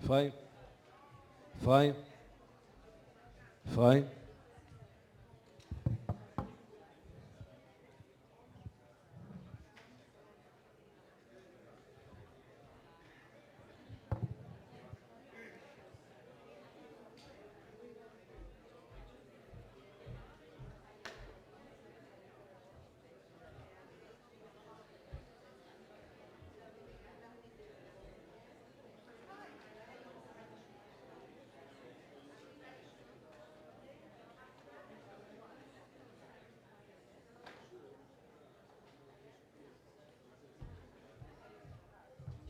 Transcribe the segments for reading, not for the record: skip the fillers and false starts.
Ephraim, Ephraim, Ephraim.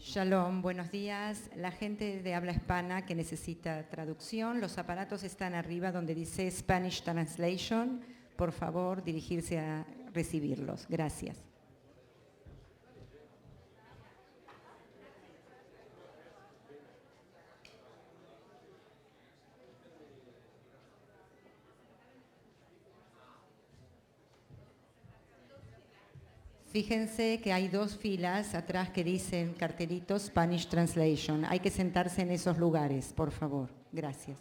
Shalom, buenos días. La gente de habla hispana que necesita traducción, los aparatos están arriba donde dice Spanish Translation. Por favor, dirigirse a recibirlos. Gracias. Fíjense que hay dos filas atrás que dicen cartelitos Spanish Translation. Hay que sentarse en esos lugares, por favor. Gracias.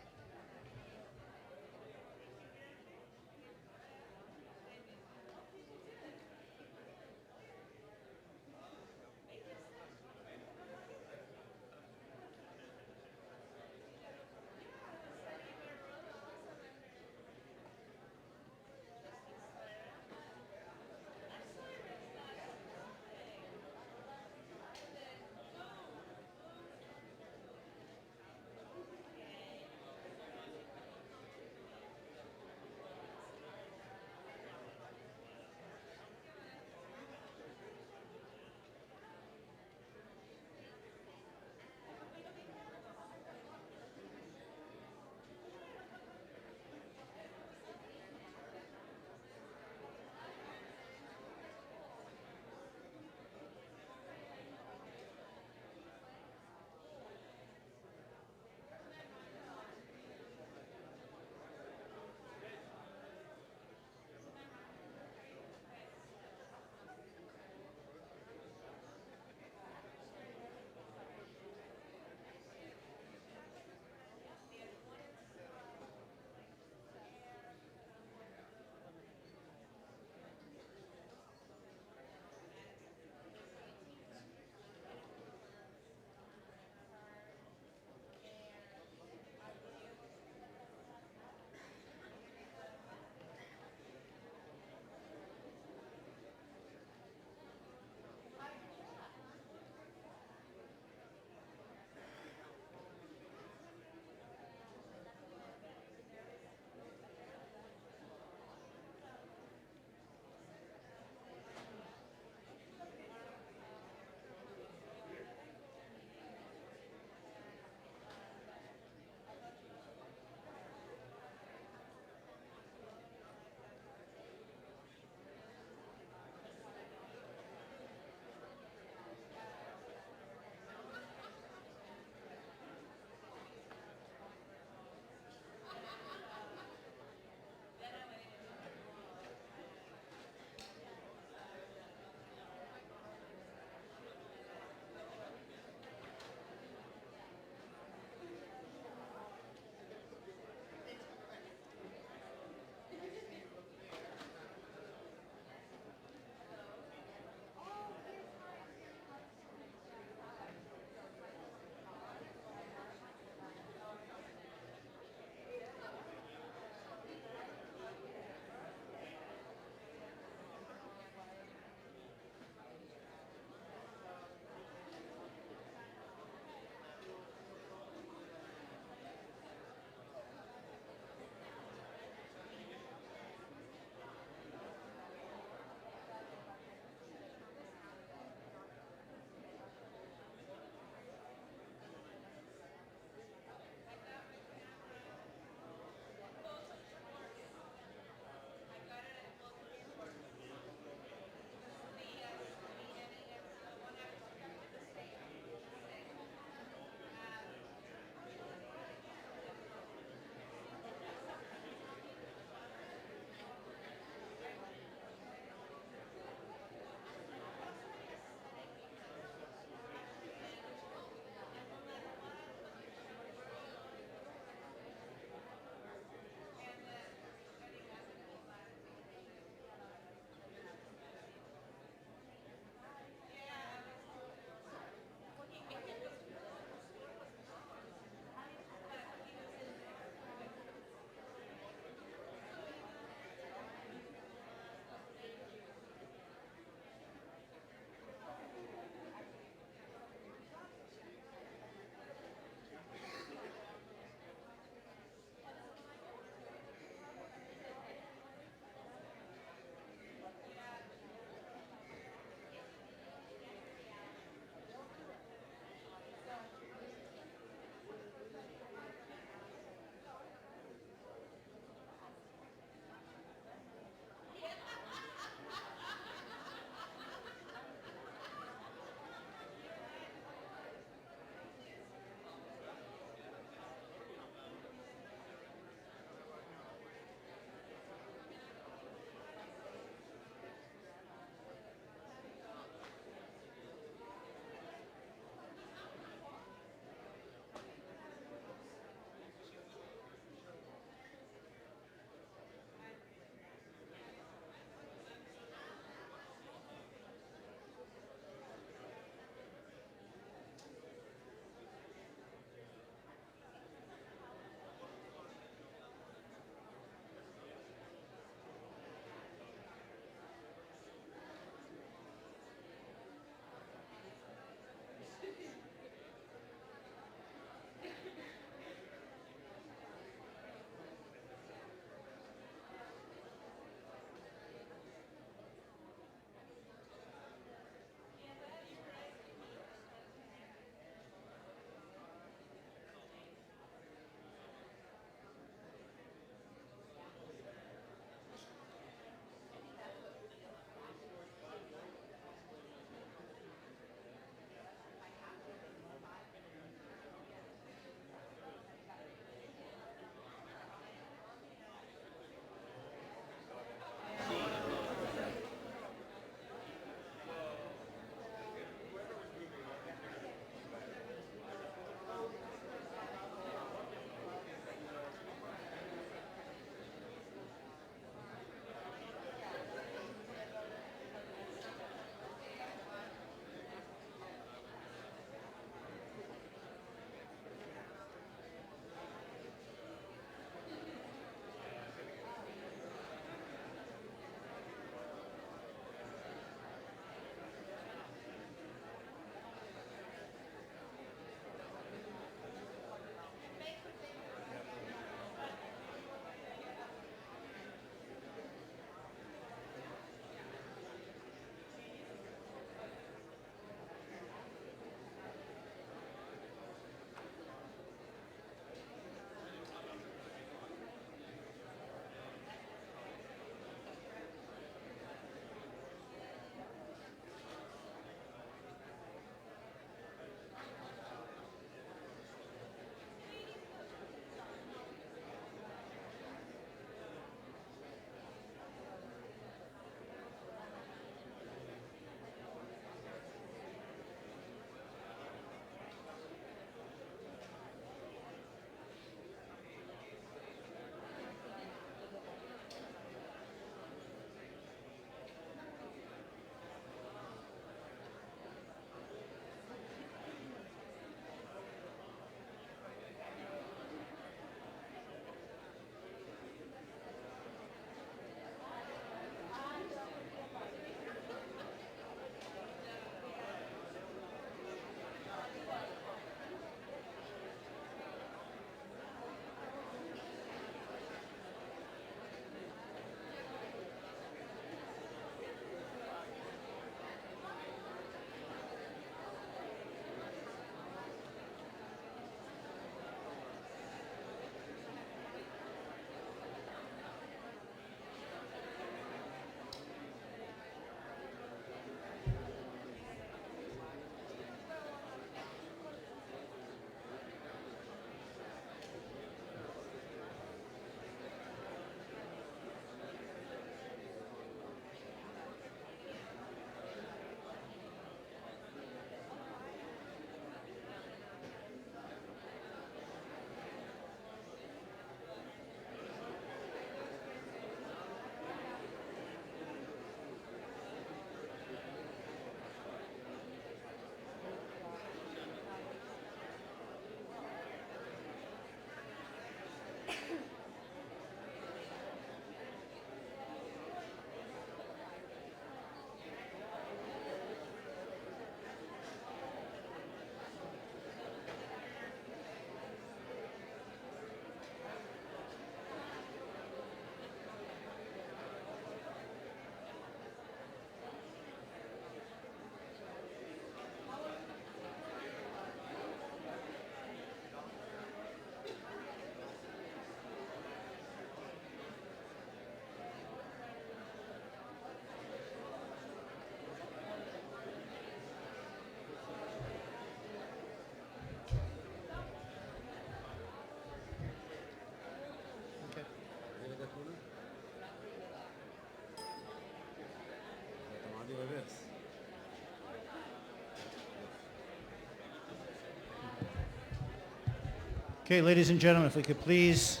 Okay, ladies and gentlemen, if we could please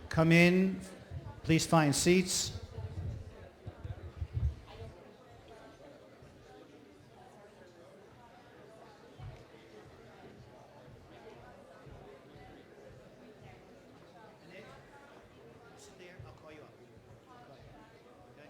come in, please find seats. Sit there, I'll call you up. Okay?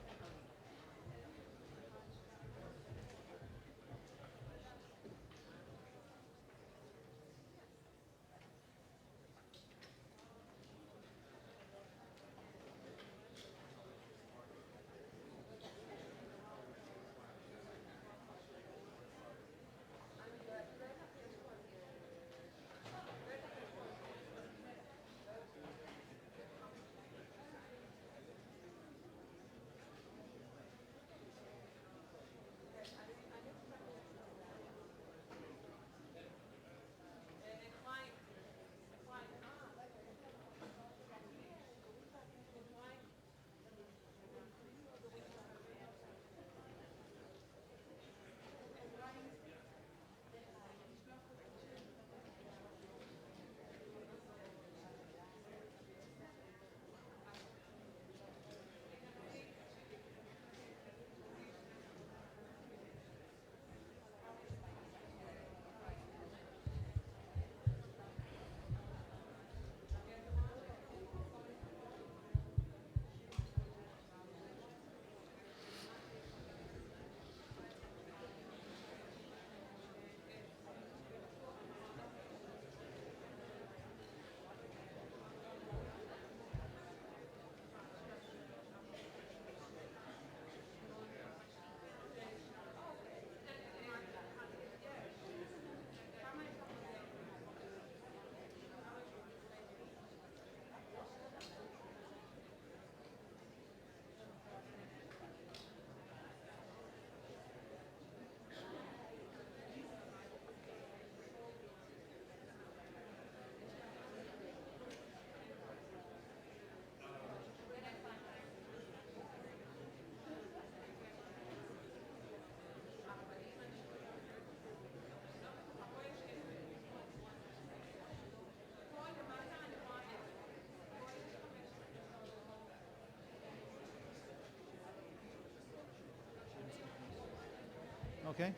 Okay.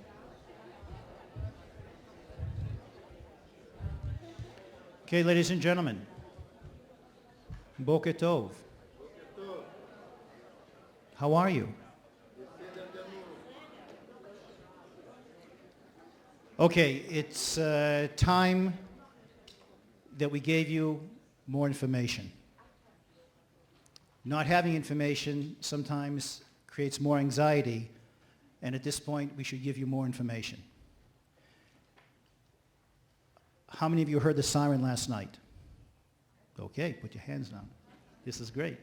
Okay, ladies and gentlemen. Boker Tov. How are you? Okay, it's time that we gave you more information. Not having information sometimes creates more anxiety, and at this point, we should give you more information. How many of you heard the siren last night? Okay, put your hands down. This is great.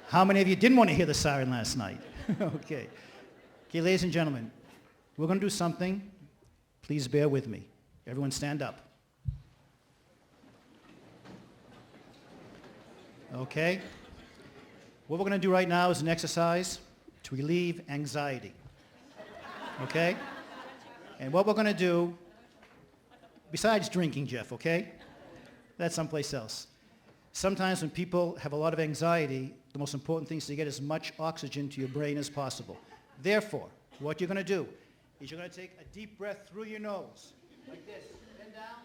How many of you didn't want to hear the siren last night? Okay. Okay, ladies and gentlemen, we're going to do something. Please bear with me. Everyone stand up. Okay. What we're going to do right now is an exercise to relieve anxiety. Okay? And what we're going to do, besides drinking, Jeff, okay? That's someplace else. Sometimes when people have a lot of anxiety, the most important thing is to get as much oxygen to your brain as possible. Therefore, what you're going to do is you're going to take a deep breath through your nose, like this. Bend down.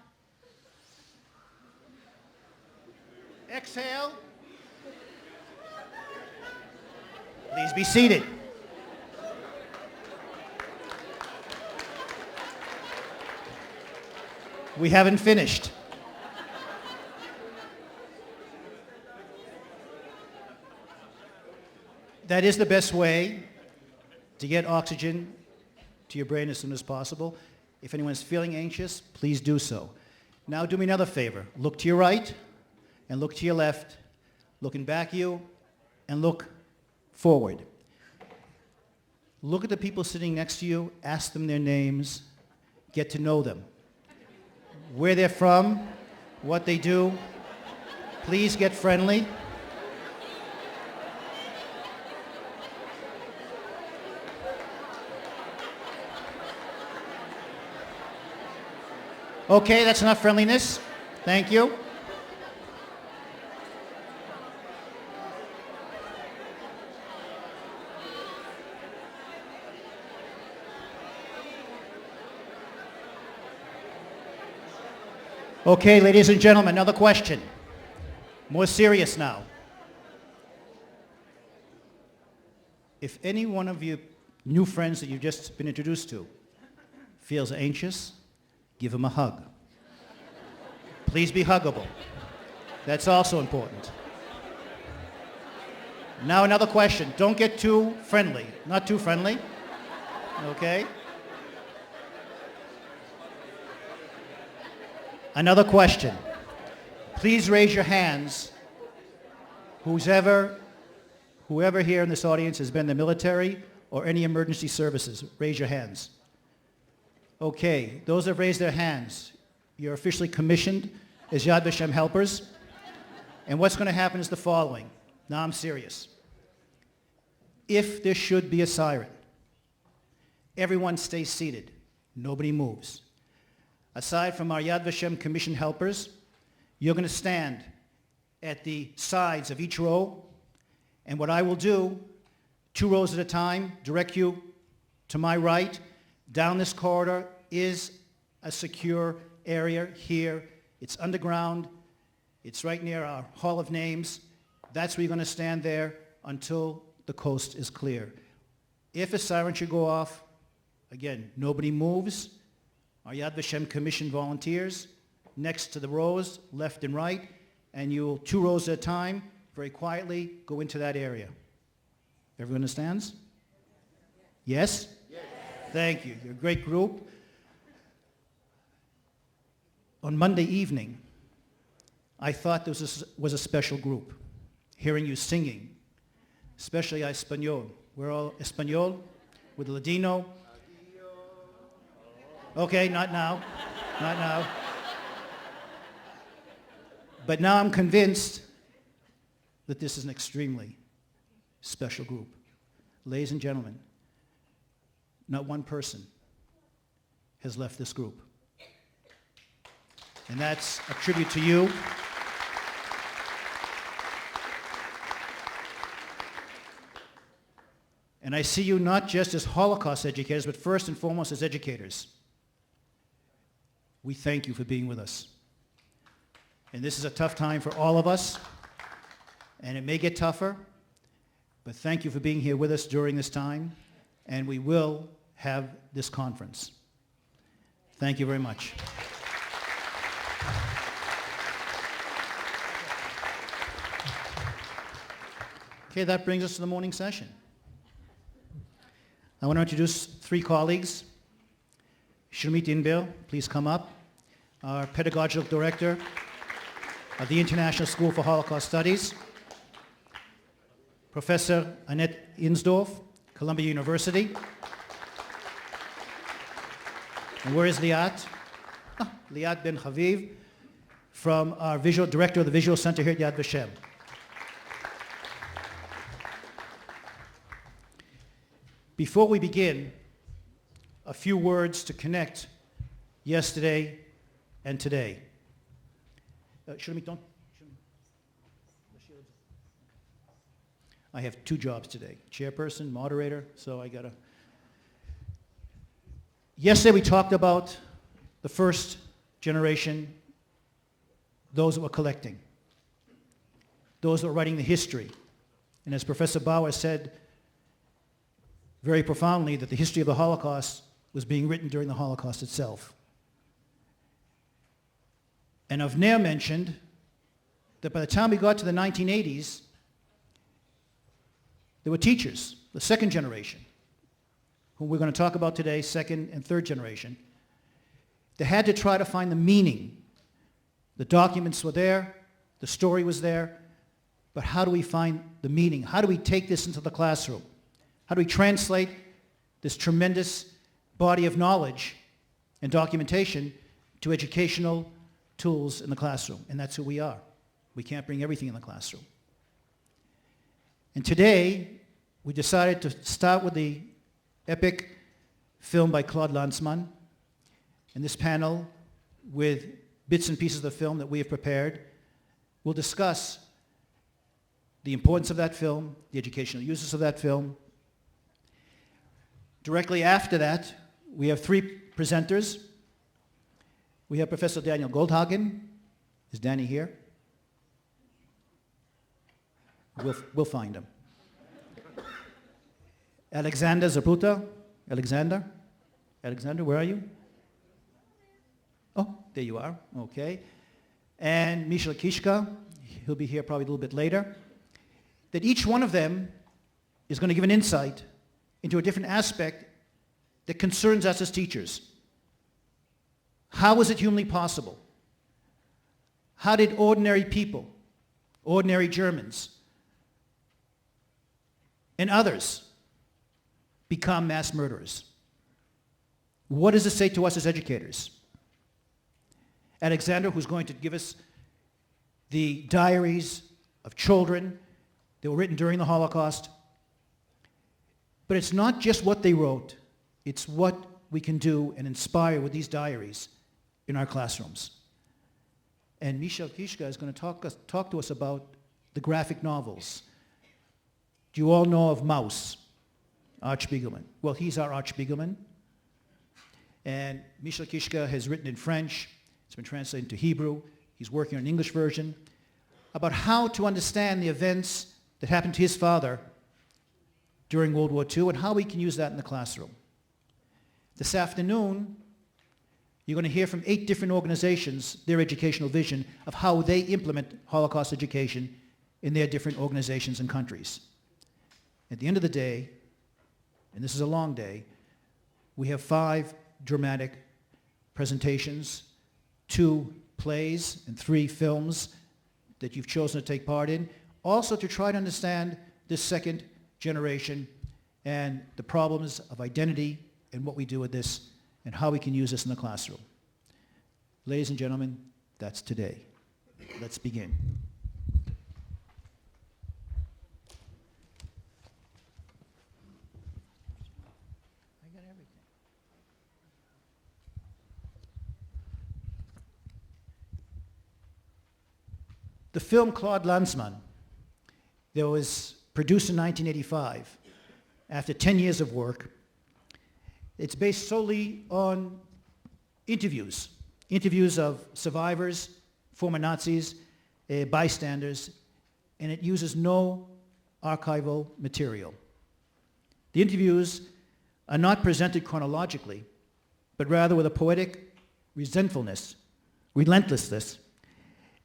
Exhale. Please be seated. We haven't finished. That is the best way to get oxygen to your brain as soon as possible. If anyone's feeling anxious, please do so. Now do me another favor. Look to your right and look to your left, looking back at you, and look forward. Look at the people sitting next to you, ask them their names, get to know them. Where they're from, what they do. Please get friendly. Okay, that's enough friendliness. Thank you. Okay, ladies and gentlemen, another question. More serious now. If any one of you new friends that you've just been introduced to feels anxious, give them a hug. Please be huggable. That's also important. Now another question. Don't get too friendly. Not too friendly. Okay? Another question. Please raise your hands. Whoever here in this audience has been in the military or any emergency services, raise your hands. Okay, those that have raised their hands, you're officially commissioned as Yad Vashem helpers. And what's going to happen is the following. Now I'm serious. If there should be a siren, everyone stays seated. Nobody moves. Aside from our Yad Vashem commissioned helpers, you're going to stand at the sides of each row, and what I will do, 2 rows at a time, direct you to my right. Down this corridor is a secure area here. It's underground. It's right near our Hall of Names. That's where you're going to stand there until the coast is clear. If a siren should go off, again, nobody moves. Our Yad Vashem commissioned volunteers next to the rows, left and right, and you'll 2 rows at a time, very quietly go into that area. Everyone understands? Yes? Yes. Thank you. You're a great group. On Monday evening, I thought this was a special group, hearing you singing, especially Espanol. We're all Espanol with Ladino. Okay, not now. Not now. But now I'm convinced that this is an extremely special group. Ladies and gentlemen, not one person has left this group. And that's a tribute to you. And I see you not just as Holocaust educators, but first and foremost as educators. We thank you for being with us. And this is a tough time for all of us, and it may get tougher, but thank you for being here with us during this time, and we will have this conference. Thank you very much. Okay, that brings us to the morning session. I want to introduce 3 colleagues. Shulamit Imber, please come up. Our Pedagogical Director of the International School for Holocaust Studies. Professor Annette Insdorf, Columbia University. And where is Liat? Liat Benhabib, from our Director of the Visual Center here at Yad Vashem. Before we begin, a few words to connect yesterday and today. I have 2 jobs today, chairperson, moderator, so I gotta. Yesterday we talked about the first generation, those that were collecting, those that were writing the history. And as Professor Bauer said very profoundly, that the history of the Holocaust was being written during the Holocaust itself. And Avner mentioned that by the time we got to the 1980s, there were teachers, the second generation, whom we're going to talk about today, second and third generation. They had to try to find the meaning. The documents were there, the story was there, but how do we find the meaning? How do we take this into the classroom? How do we translate this tremendous body of knowledge and documentation to educational tools in the classroom? And that's who we are. We can't bring everything in the classroom. And today, we decided to start with the epic film by Claude Lanzmann. And this panel with bits and pieces of the film that we have prepared. We'll discuss the importance of that film, the educational uses of that film. Directly after that, we have three presenters. We have Professor Daniel Goldhagen. Is Danny here? We'll find him. Alexandra Zapruder. Alexandra, where are you? Oh, there you are. Okay. And Michel Kichka. He'll be here probably a little bit later. That each one of them is going to give an insight into a different aspect that concerns us as teachers. How is it humanly possible? How did ordinary people, ordinary Germans, and others become mass murderers? What does it say to us as educators? Alexandra, who's going to give us the diaries of children that were written during the Holocaust. But it's not just what they wrote, it's what we can do and inspire with these diaries in our classrooms. And Michel Kichka is going to talk to us about the graphic novels. Do you all know of Maus, Arch Spiegelman? Well, he's our Arch Spiegelman. And Michel Kichka has written in French. It's been translated into Hebrew. He's working on an English version about how to understand the events that happened to his father during World War II and how we can use that in the classroom. This afternoon, you're going to hear from 8 different organizations, their educational vision of how they implement Holocaust education in their different organizations and countries. At the end of the day, and this is a long day, we have 5 dramatic presentations, 2 plays and 3 films that you've chosen to take part in, also to try to understand this second generation and the problems of identity and what we do with this and how we can use this in the classroom. Ladies and gentlemen, that's today. Let's begin. I got everything. The film Claude Lanzmann, that was produced in 1985, after 10 years of work, it's based solely on interviews of survivors, former Nazis, bystanders, and it uses no archival material. The interviews are not presented chronologically, but rather with a poetic relentlessness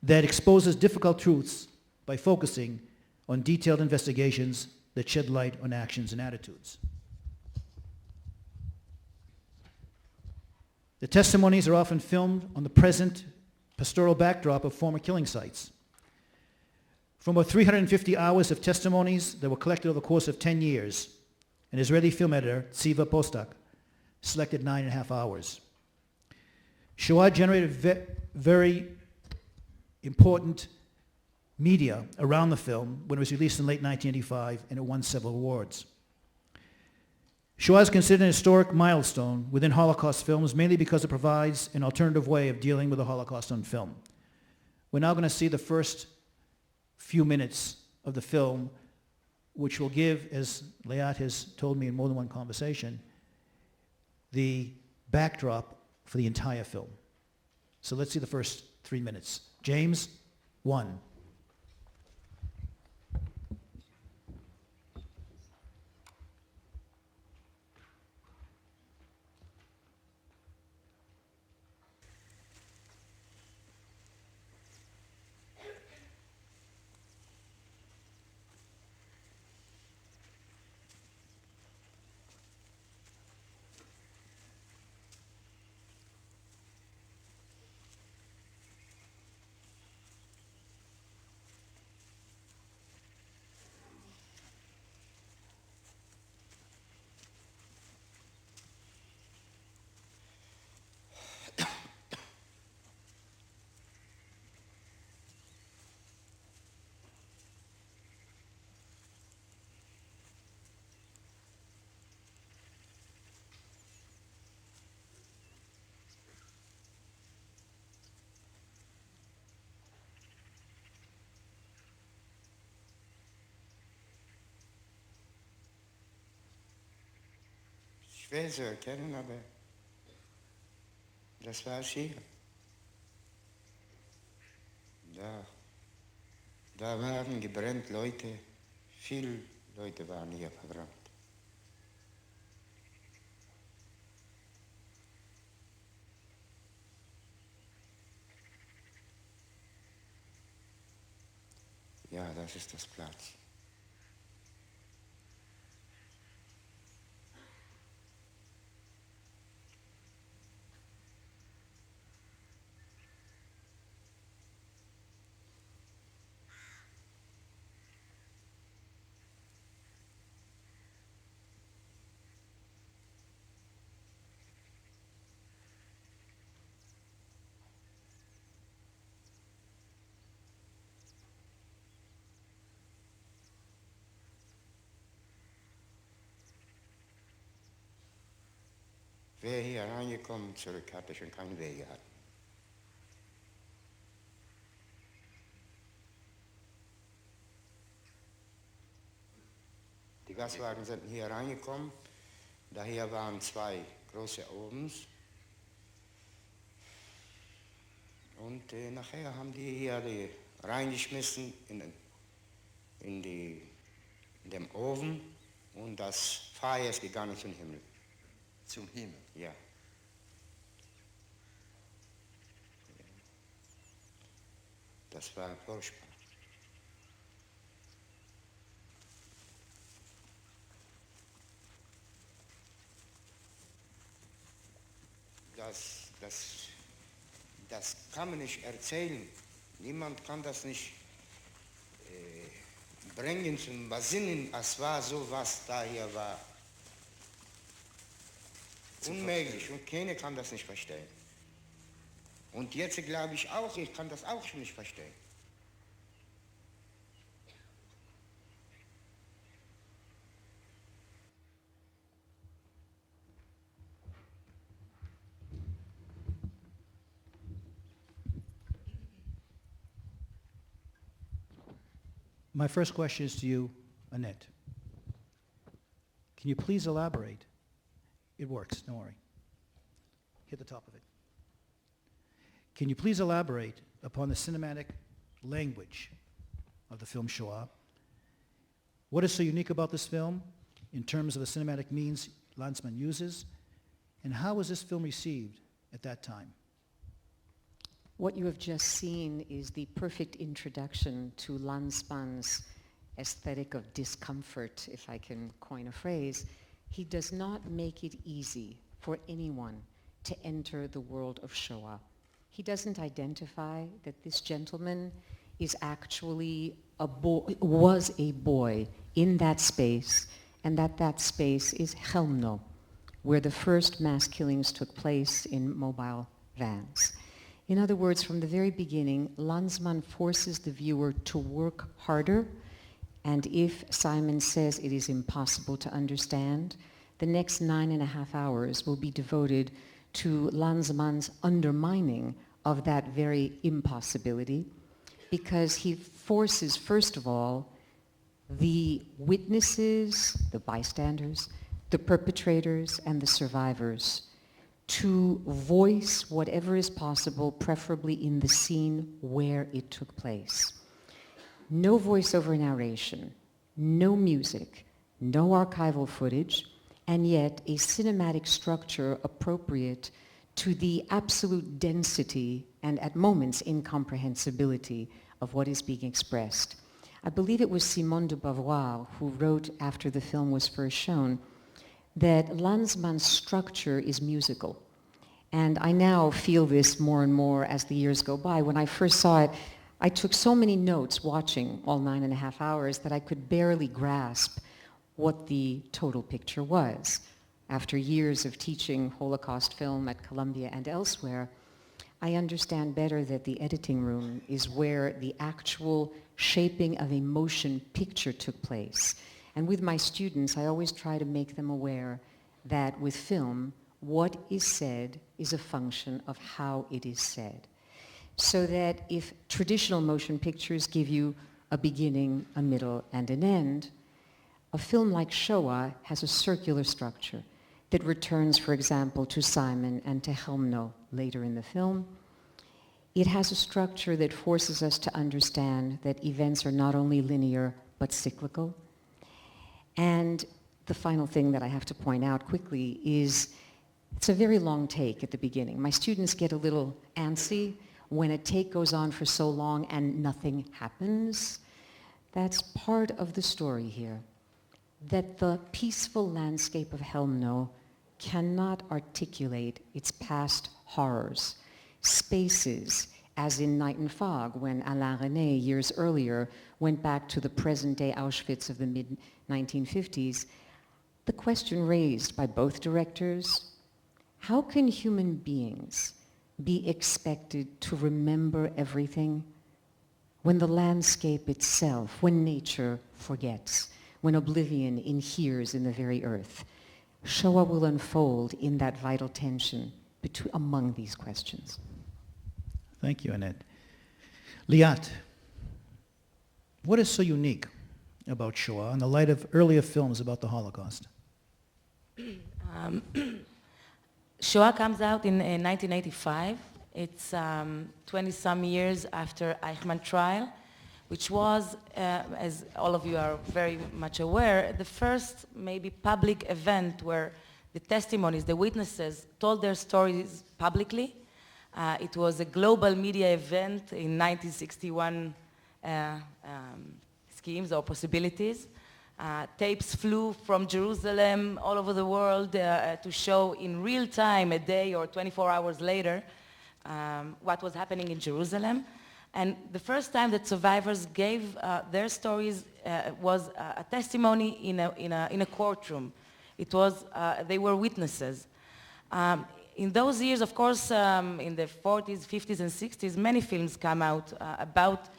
that exposes difficult truths by focusing on detailed investigations that shed light on actions and attitudes. The testimonies are often filmed on the present pastoral backdrop of former killing sites. From about 350 hours of testimonies that were collected over the course of 10 years, an Israeli film editor, Tziva Postak, selected 9.5 hours. Shoah generated very important media around the film when it was released in late 1985, and it won several awards. Shoah is considered an historic milestone within Holocaust films, mainly because it provides an alternative way of dealing with the Holocaust on film. We're now going to see the first few minutes of the film, which will give, as Liat has told me in more than one conversation, the backdrop for the entire film. So let's see the first 3 minutes. James, 1. schwer zu erkennen, aber das war es hier. Da waren gebrannt Leute, viele Leute waren hier verbrannt. Ja, das ist das Platz. Wer hier reingekommen zurück, hatte schon keine Wege gehabt. Die Gaswagen sind hier reingekommen, daher waren 2 große Ovens. Und nachher haben die hier die reingeschmissen in dem Ofen und das Feuer ist gegangen zum Himmel. Zum Himmel? Ja. Das war furchtbar. Das kann man nicht erzählen. Niemand kann das nicht bringen zum Besinnen, es war so, was da hier war. Unmöglich und keiner kann das nicht verstehen. Und jetzt glaube ich auch, ich kann das auch schon nicht verstehen. My first question is to you, Annette. Can you please elaborate? It works, don't worry. Hit the top of it. Can you please elaborate upon the cinematic language of the film Shoah? What is so unique about this film in terms of the cinematic means Lanzmann uses? And how was this film received at that time? What you have just seen is the perfect introduction to Lanzmann's aesthetic of discomfort, if I can coin a phrase. He does not make it easy for anyone to enter the world of Shoah. He doesn't identify that this gentleman is actually was a boy in that space, and that space is Chelmno, where the first mass killings took place in mobile vans. In other words, from the very beginning, Lanzmann forces the viewer to work harder, and if Simon says it is impossible to understand, the next 9.5 hours will be devoted to Lanzmann's undermining of that very impossibility, because he forces, first of all, the witnesses, the bystanders, the perpetrators, and the survivors to voice whatever is possible, preferably in the scene where it took place. No voiceover narration, no music, no archival footage, and yet a cinematic structure appropriate to the absolute density and at moments incomprehensibility of what is being expressed. I believe it was Simone de Beauvoir who wrote after the film was first shown that Lanzmann's structure is musical. And I now feel this more and more as the years go by. When I first saw it, I took so many notes watching all 9.5 hours that I could barely grasp what the total picture was. After years of teaching Holocaust film at Columbia and elsewhere, I understand better that the editing room is where the actual shaping of a motion picture took place. And with my students, I always try to make them aware that with film, what is said is a function of how it is said. So that if traditional motion pictures give you a beginning, a middle, and an end, a film like Shoah has a circular structure. that returns, for example, to Simon and to Helmno later in the film. It has a structure that forces us to understand that events are not only linear, but cyclical. And the final thing that I have to point out quickly is it's a very long take at the beginning. My students get a little antsy when a take goes on for so long and nothing happens. That's part of the story here, that the peaceful landscape of Helmno cannot articulate its past horrors. Spaces, as in Night and Fog, when Alain Resnais, years earlier, went back to the present-day Auschwitz of the mid-1950s, the question raised by both directors, how can human beings be expected to remember everything when the landscape itself, when nature forgets, when oblivion inheres in the very earth? Shoah will unfold in that vital tension among these questions. Thank you, Annette. Liat, what is so unique about Shoah in the light of earlier films about the Holocaust? Shoah comes out in 1985. It's 20-some years after Eichmann trial, which was, as all of you are very much aware, the first maybe public event where the testimonies, the witnesses, told their stories publicly. It was a global media event in 1961 schemes or possibilities. Tapes flew from Jerusalem all over the world to show in real time, a day or 24 hours later, what was happening in Jerusalem. And the first time that survivors gave their stories was a testimony in a courtroom. It was, they were witnesses. In those years, of course, in the 40s, 50s, and 60s, many films come out about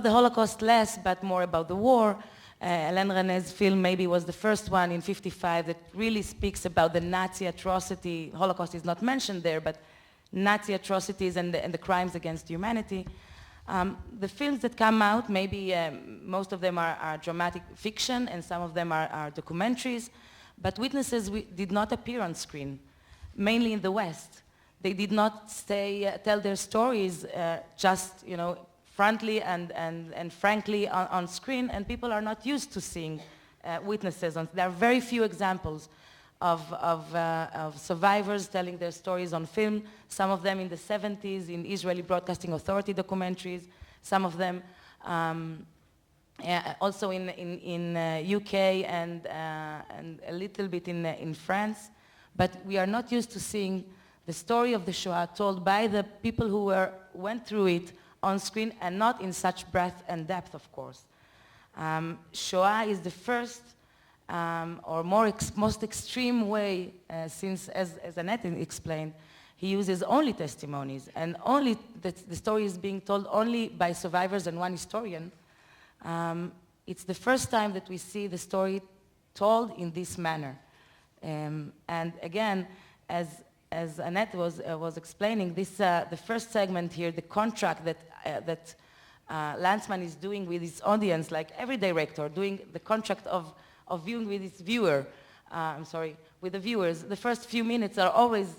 the Holocaust less, but more about the war. Alain Resnais's film maybe was the first one in 55 that really speaks about the Nazi atrocity. Holocaust is not mentioned there, but Nazi atrocities and the crimes against humanity. The films that come out, maybe most of them are dramatic fiction and some of them are documentaries, but witnesses did not appear on screen, mainly in the West. They did not tell their stories just, frankly and frankly on screen, and people are not used to seeing witnesses. There are very few examples of survivors telling their stories on film, some of them in the 70s in Israeli Broadcasting Authority documentaries, some of them also in UK and a little bit in France. But we are not used to seeing the story of the Shoah told by the people who went through it on screen, and not in such breadth and depth, of course. Shoah is the first or most extreme way, since, as Annette explained, he uses only testimonies, and only the story is being told only by survivors and one historian. It's the first time that we see the story told in this manner. And again, as Annette was explaining, the first segment here, the contract that Lanzmann is doing with his audience, like every director doing the contract of viewing with his viewer, with the viewers. The first few minutes are always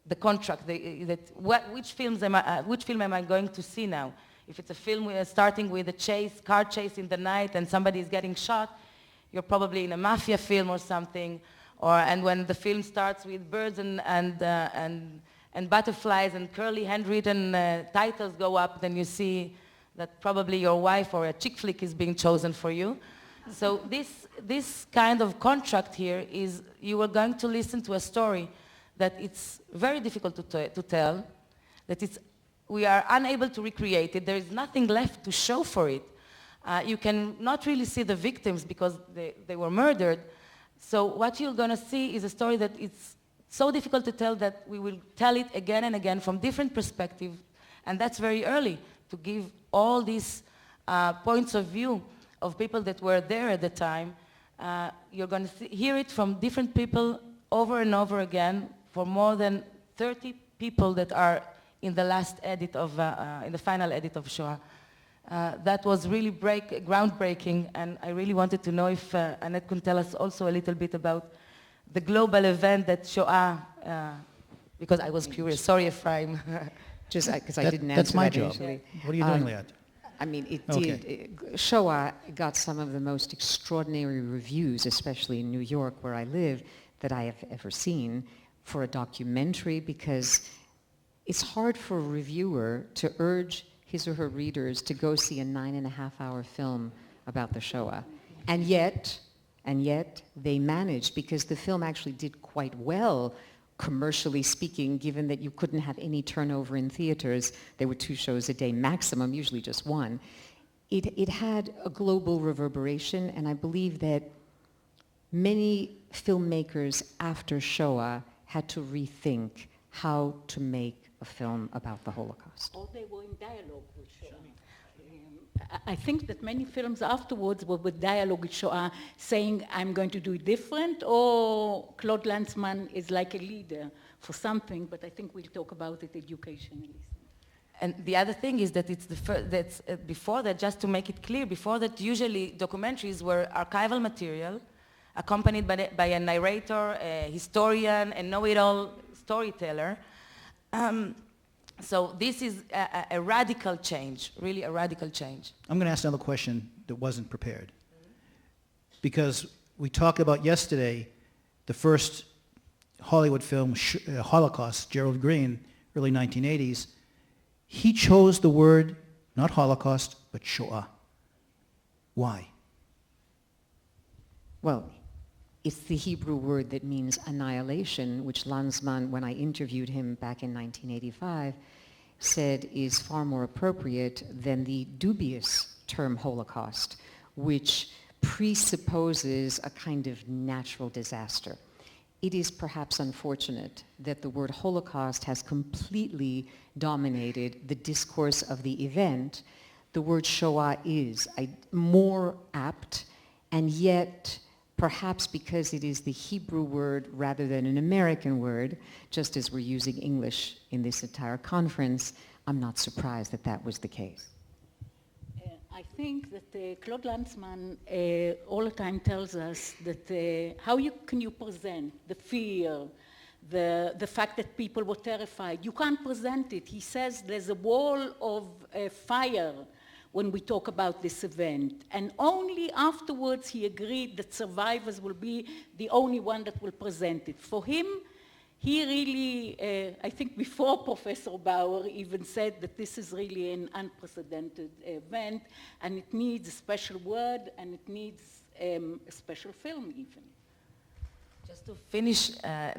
the contract. Which film am I going to see now? If it's a film starting with a car chase in the night, and somebody is getting shot, you're probably in a mafia film or something. And when the film starts with birds and butterflies and curly handwritten titles go up, then you see that probably your wife or a chick flick is being chosen for you. So this kind of contract here is you are going to listen to a story that it's very difficult to tell, that we are unable to recreate it. There is nothing left to show for it. You can not really see the victims because they were murdered. So what you're going to see is a story that it's so difficult to tell that we will tell it again and again from different perspectives, and that's very early, to give all these points of view of people that were there at the time. You're going to hear it from different people over and over again, for more than 30 people that are in the last edit of, in the final edit of Shoah. That was really groundbreaking, and I really wanted to know if Annette could tell us also a little bit about the global event that Shoah, because I was curious. Sorry, Ephraim. Just because I didn't answer That's my that job. initially. What are you doing, Liat? I mean, it Okay. did. Shoah got some of the most extraordinary reviews, especially in New York, where I live, that I have ever seen for a documentary, because it's hard for a reviewer to urge his or her readers to go see a 9.5-hour film about the Shoah. And yet, they managed, because the film actually did quite well, commercially speaking, given that you couldn't have any turnover in theaters. There were 2 shows a day maximum, usually just 1. It had a global reverberation, and I believe that many filmmakers after Shoah had to rethink how to make a film about the Holocaust. Or they were in dialogue with Shoah. I think that many films afterwards were with dialogue with Shoah, saying, I'm going to do it different, or Claude Lanzmann is like a leader for something, but I think we'll talk about it educationally. And the other thing is that it's the first, that's before that, just to make it clear, before that usually documentaries were archival material, accompanied by a narrator, a historian, a know-it-all storyteller. So this is a radical change, really a radical change. I'm going to ask another question that wasn't prepared. Because we talked about yesterday the first Hollywood film, Holocaust, Gerald Green, early 1980s. He chose the word, not Holocaust, but Shoah. Why? Well, it's the Hebrew word that means annihilation, which Lanzmann, when I interviewed him back in 1985, said is far more appropriate than the dubious term Holocaust, which presupposes a kind of natural disaster. It is perhaps unfortunate that the word Holocaust has completely dominated the discourse of the event. The word Shoah is more apt, and yet perhaps because it is the Hebrew word rather than an American word, just as we're using English in this entire conference, I'm not surprised that that was the case. I think that Claude Lanzmann all the time tells us that how can you present the fear, the fact that people were terrified. You can't present it. He says there's a wall of fire when we talk about this event. And only afterwards he agreed that survivors will be the only one that will present it. For him, he really, I think before Professor Bauer even said that this is really an unprecedented event, and it needs a special word, and it needs a special film even. Just to finish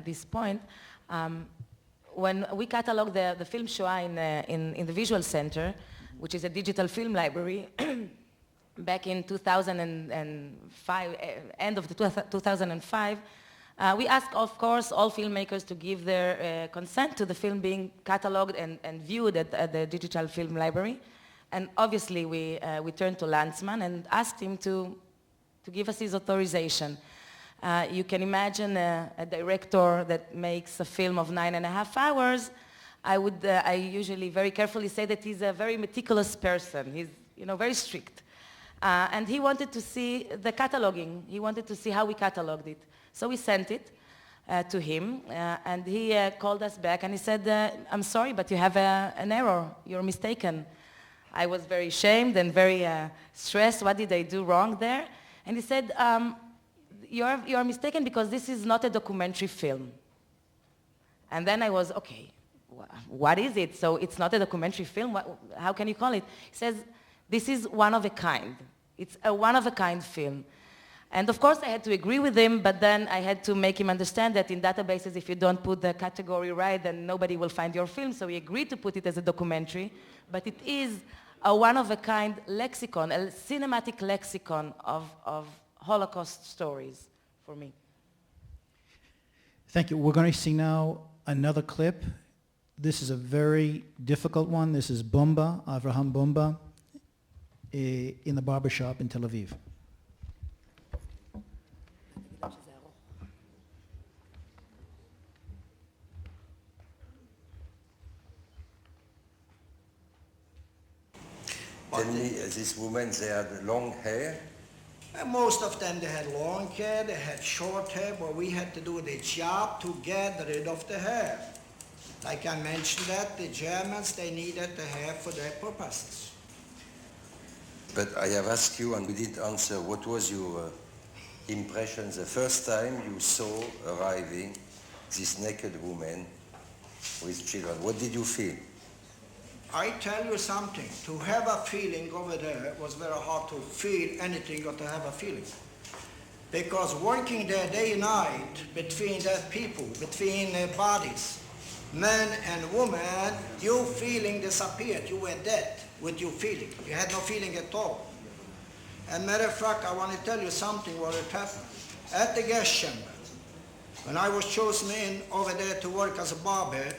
this point, when we catalog the film Shoah in the Visual Center, which is a digital film library, back in 2005, end of 2005, we asked, of course, all filmmakers to give their consent to the film being cataloged and viewed at the digital film library. And obviously, we turned to Lanzmann and asked him to give us his authorization. You can imagine a director that makes a film of 9.5 hours. I usually very carefully say that he's a very meticulous person. He's, very strict. And he wanted to see the cataloging. He wanted to see how we cataloged it. So we sent it to him, and he called us back and he said, I'm sorry, but you have an error. You're mistaken. I was very ashamed and very stressed. What did I do wrong there? And he said, you're mistaken because this is not a documentary film. And then I was, okay, what is it? So it's not a documentary film? How can you call it? He says, this is one of a kind. It's a one-of-a-kind film. And of course, I had to agree with him, but then I had to make him understand that in databases, if you don't put the category right, then nobody will find your film. So he agreed to put it as a documentary, but it is a one-of-a-kind lexicon, a cinematic lexicon of Holocaust stories for me. Thank you. We're going to see now another clip. This is a very difficult one. This is Bumba, Avraham Bumba, in the barbershop in Tel Aviv. Tell me, this woman, they had long hair, And most of them, they had long hair, they had short hair, but we had to do the job to get rid of the hair. Like I mentioned that, the Germans, they needed the hair for their purposes. But I have asked you, and we didn't answer, what was your impression the first time you saw arriving this naked woman with children? What did you feel? I tell you something, to have a feeling over there was very hard to feel anything or to have a feeling. Because working there day and night between that people, between bodies, men and women, your feeling disappeared. You were dead with your feeling. You had no feeling at all. And matter of fact, I want to tell you something what had happened. At the gas chamber, when I was chosen in over there to work as a barber,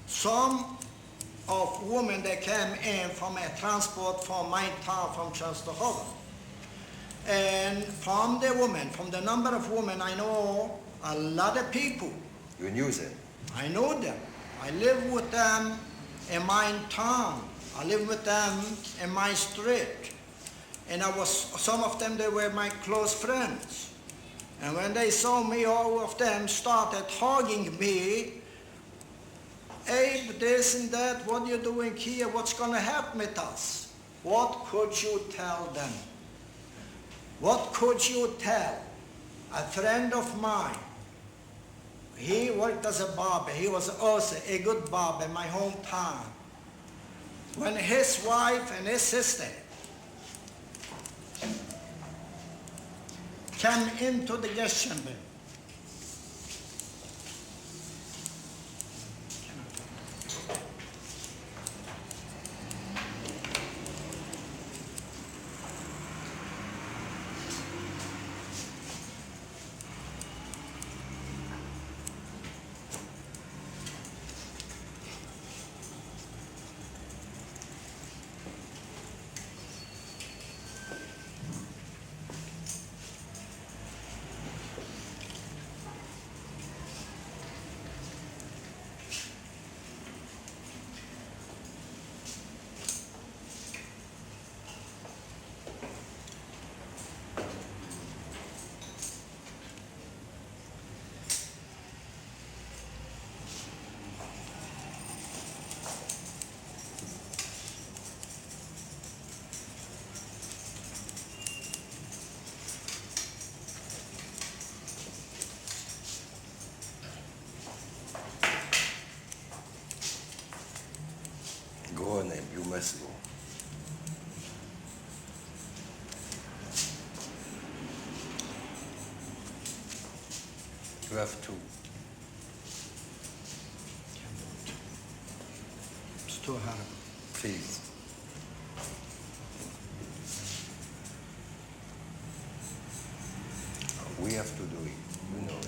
some of women that came in from a transport from my town, from Częstochowa. And from the women, from the number of women, I know a lot of people. You knew them? I know them. I live with them in my town. I live with them in my street. And some of them, they were my close friends. And when they saw me, all of them started hugging me. Abe, this and that, what are you doing here? What's going to happen with us? What could you tell them? What could you tell a friend of mine? He worked as a barber. He was also a good barber in my hometown. When his wife and his sister came into the gas chamber, You must go. You have to. it's too hard. Please. We have to do it. You know it.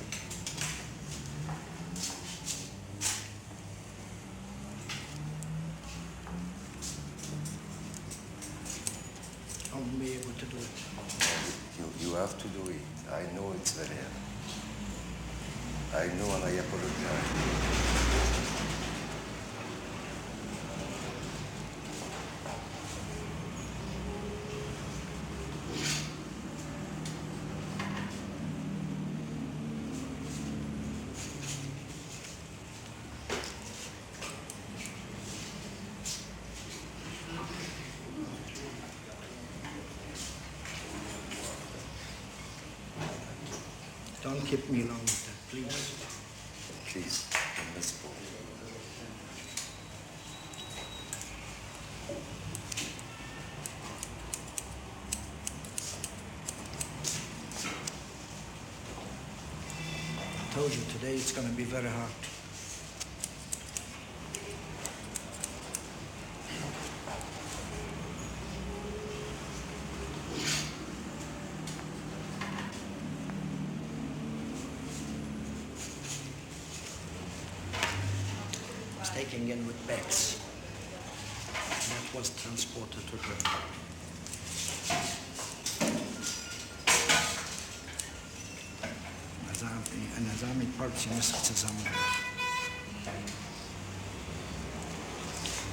I won't be able to do it. You have to do it. I know it's very hard. I know, and I apologize. Don't keep me long with that, please. Please, let's go. I told you today it's going to be very hard. Taken in with bags. That was transported to Germany. En Azami parts in zusammen.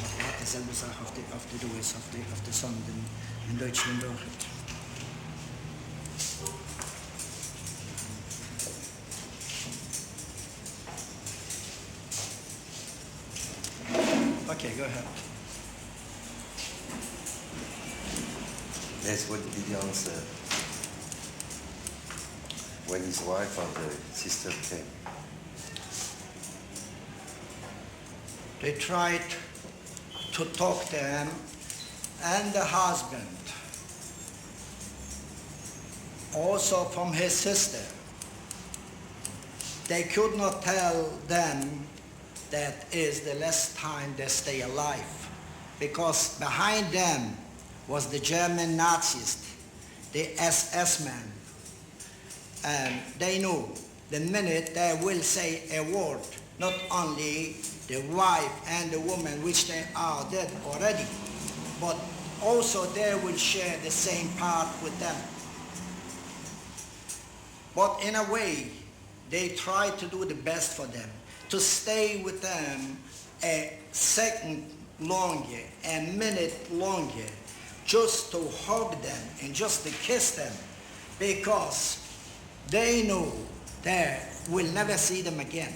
Man hat dieselbe Sache auf die Sonde in Deutschland auch. Yes, what did he answer when his wife and the sister came? They tried to talk to him and the husband, also from his sister. They could not tell them that is the last time they stay alive, because behind them was the German Nazis, the SS men. And they knew the minute they will say a word, not only the wife and the woman, which they are dead already, but also they will share the same part with them. But in a way, they try to do the best for them, to stay with them a second longer, a minute longer, just to hug them and just to kiss them, because they know they will never see them again.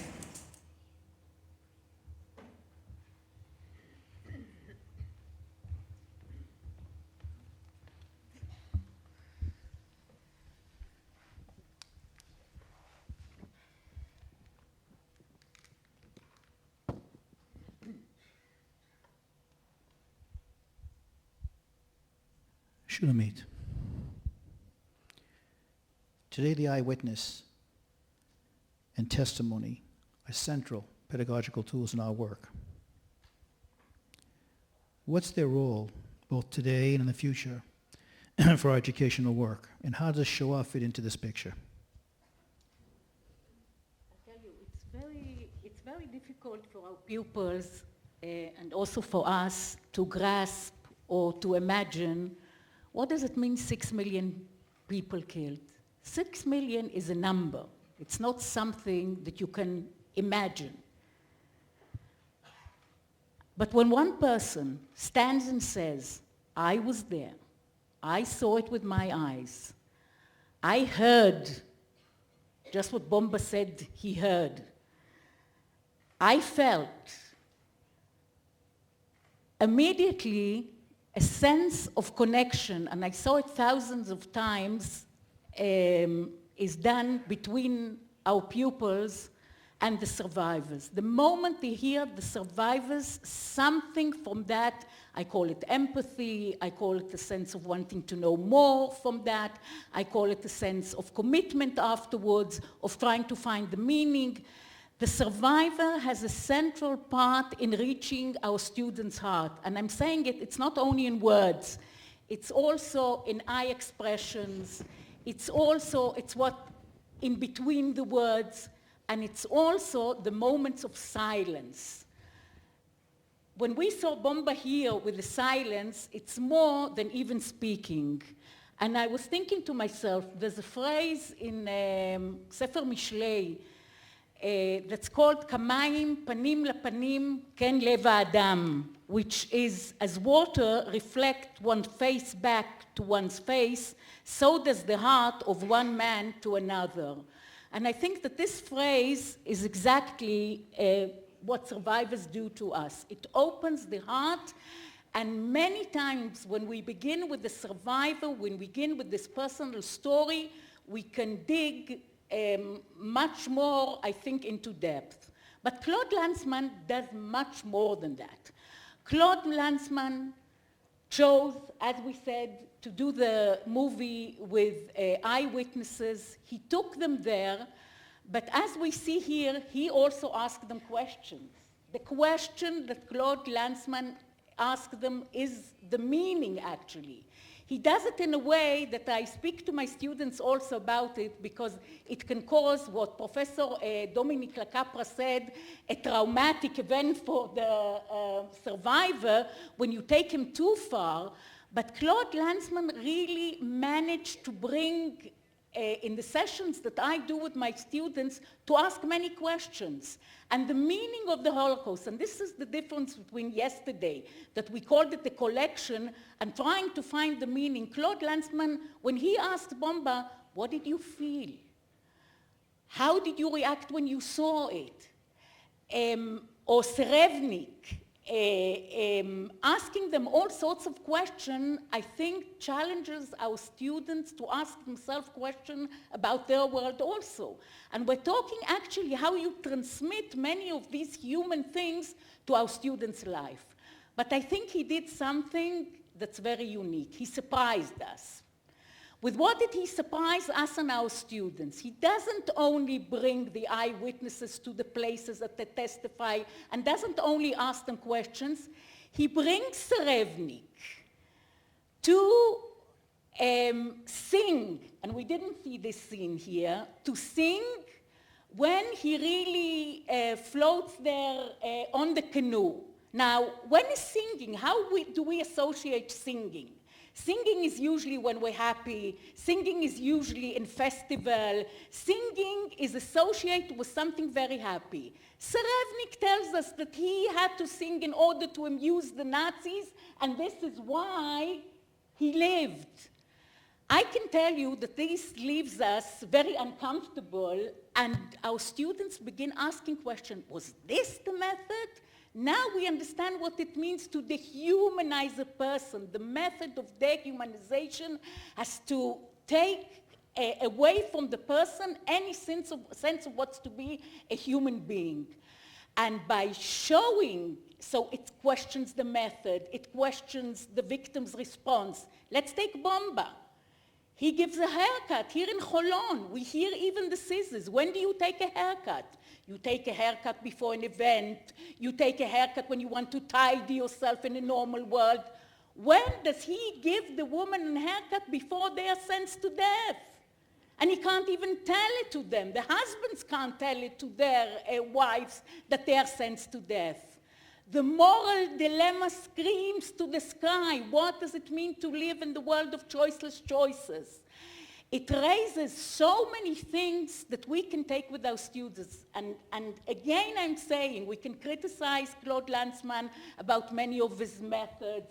Shulamit. Today the eyewitness and testimony are central pedagogical tools in our work. What's their role, both today and in the future, for our educational work? And how does Shoah fit into this picture? I tell you, it's very difficult for our pupils and also for us to grasp or to imagine what does it mean 6 million people killed. 6 million is a number. It's not something that you can imagine. But when one person stands and says, I was there, I saw it with my eyes, I heard just what Bomba said he heard, I felt immediately a sense of connection, and I saw it thousands of times, is done between our pupils and the survivors. The moment they hear the survivors, something from that, I call it empathy, I call it a sense of wanting to know more from that, I call it a sense of commitment afterwards, of trying to find the meaning. The survivor has a central part in reaching our students' heart. And I'm saying it's not only in words, it's also in eye expressions, it's what in between the words, and it's also the moments of silence. When we saw Bomba here with the silence, it's more than even speaking. And I was thinking to myself, there's a phrase in Sefer Michel that's called Kamayim Panim Lapanim Ken Lev Ha'adam, which is as water reflects one's face back to one's face, so does the heart of one man to another. And I think that this phrase is exactly what survivors do to us. It opens the heart, and many times when we begin with the survivor, when we begin with this personal story, we can dig much more, I think, into depth. But Claude Lanzmann does much more than that. Claude Lanzmann chose, as we said, to do the movie with eyewitnesses. He took them there, but as we see here, he also asked them questions. The question that Claude Lanzmann asked them is the meaning, actually. He does it in a way that I speak to my students also about it, because it can cause what Professor Dominic Lacapra said, a traumatic event for the survivor when you take him too far. But Claude Lanzmann really managed to bring, in the sessions that I do with my students, to ask many questions. And the meaning of the Holocaust, and this is the difference between yesterday, that we called it the collection, and trying to find the meaning. Claude Lanzmann, when he asked Bomba, what did you feel? How did you react when you saw it? Or Serevnik, asking them all sorts of questions, I think challenges our students to ask themselves questions about their world also. And we're talking actually how you transmit many of these human things to our students' life. But I think he did something that's very unique. He surprised us. With what did he surprise us and our students? He doesn't only bring the eyewitnesses to the places that they testify and doesn't only ask them questions, he brings Serevnik to sing, and we didn't see this scene here, to sing when he really floats there on the canoe. Now, when he's singing, how do we associate singing? Singing is usually when we're happy. Singing is usually in festival. Singing is associated with something very happy. Serevnik tells us that he had to sing in order to amuse the Nazis, and this is why he lived. I can tell you that this leaves us very uncomfortable, and our students begin asking questions. Was this the method? Now we understand what it means to dehumanize a person. The method of dehumanization has to take away from the person any sense of what's to be a human being. And by showing, so it questions the method, it questions the victim's response. Let's take Bomba. He gives a haircut. Here in Cholon, we hear even the scissors. When do you take a haircut? You take a haircut before an event. You take a haircut when you want to tidy yourself in a normal world. When does he give the woman a haircut? Before they are sentenced to death. And he can't even tell it to them. The husbands can't tell it to their wives that they are sentenced to death. The moral dilemma screams to the sky. What does it mean to live in the world of choiceless choices? It raises so many things that we can take with our students. And again, I'm saying we can criticize Claude Lanzmann about many of his methods.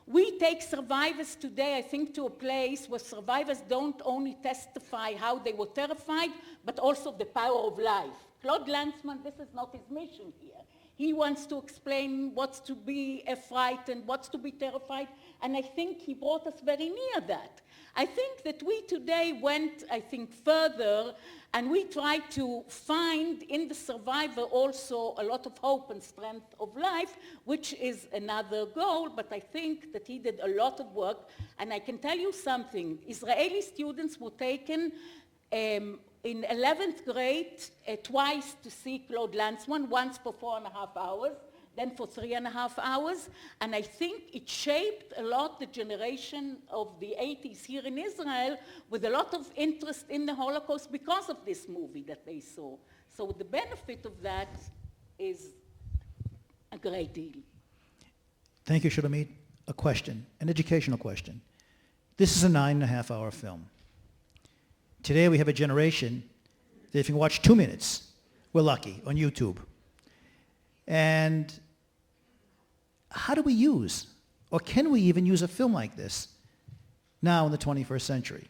We take survivors today, I think, to a place where survivors don't only testify how they were terrified, but also the power of life. Claude Lanzmann, this is not his mission here. He wants to explain what's to be frightened, what's to be terrified, and I think he brought us very near that. I think that we today went, further, and we tried to find in the survivor also a lot of hope and strength of life, which is another goal, but I think that he did a lot of work, and I can tell you something. Israeli students were taken in 11th grade twice to see Claude Lanzmann, once for 4.5 hours, then for 3.5 hours, and I think it shaped a lot the generation of the 80s here in Israel with a lot of interest in the Holocaust because of this movie that they saw. So the benefit of that is a great deal. Thank you, Shulamit. A question, an educational question. This is a 9.5-hour film. Today we have a generation that if you watch 2 minutes, we're lucky, on YouTube. And how do we use, or can we even use a film like this now in the 21st century?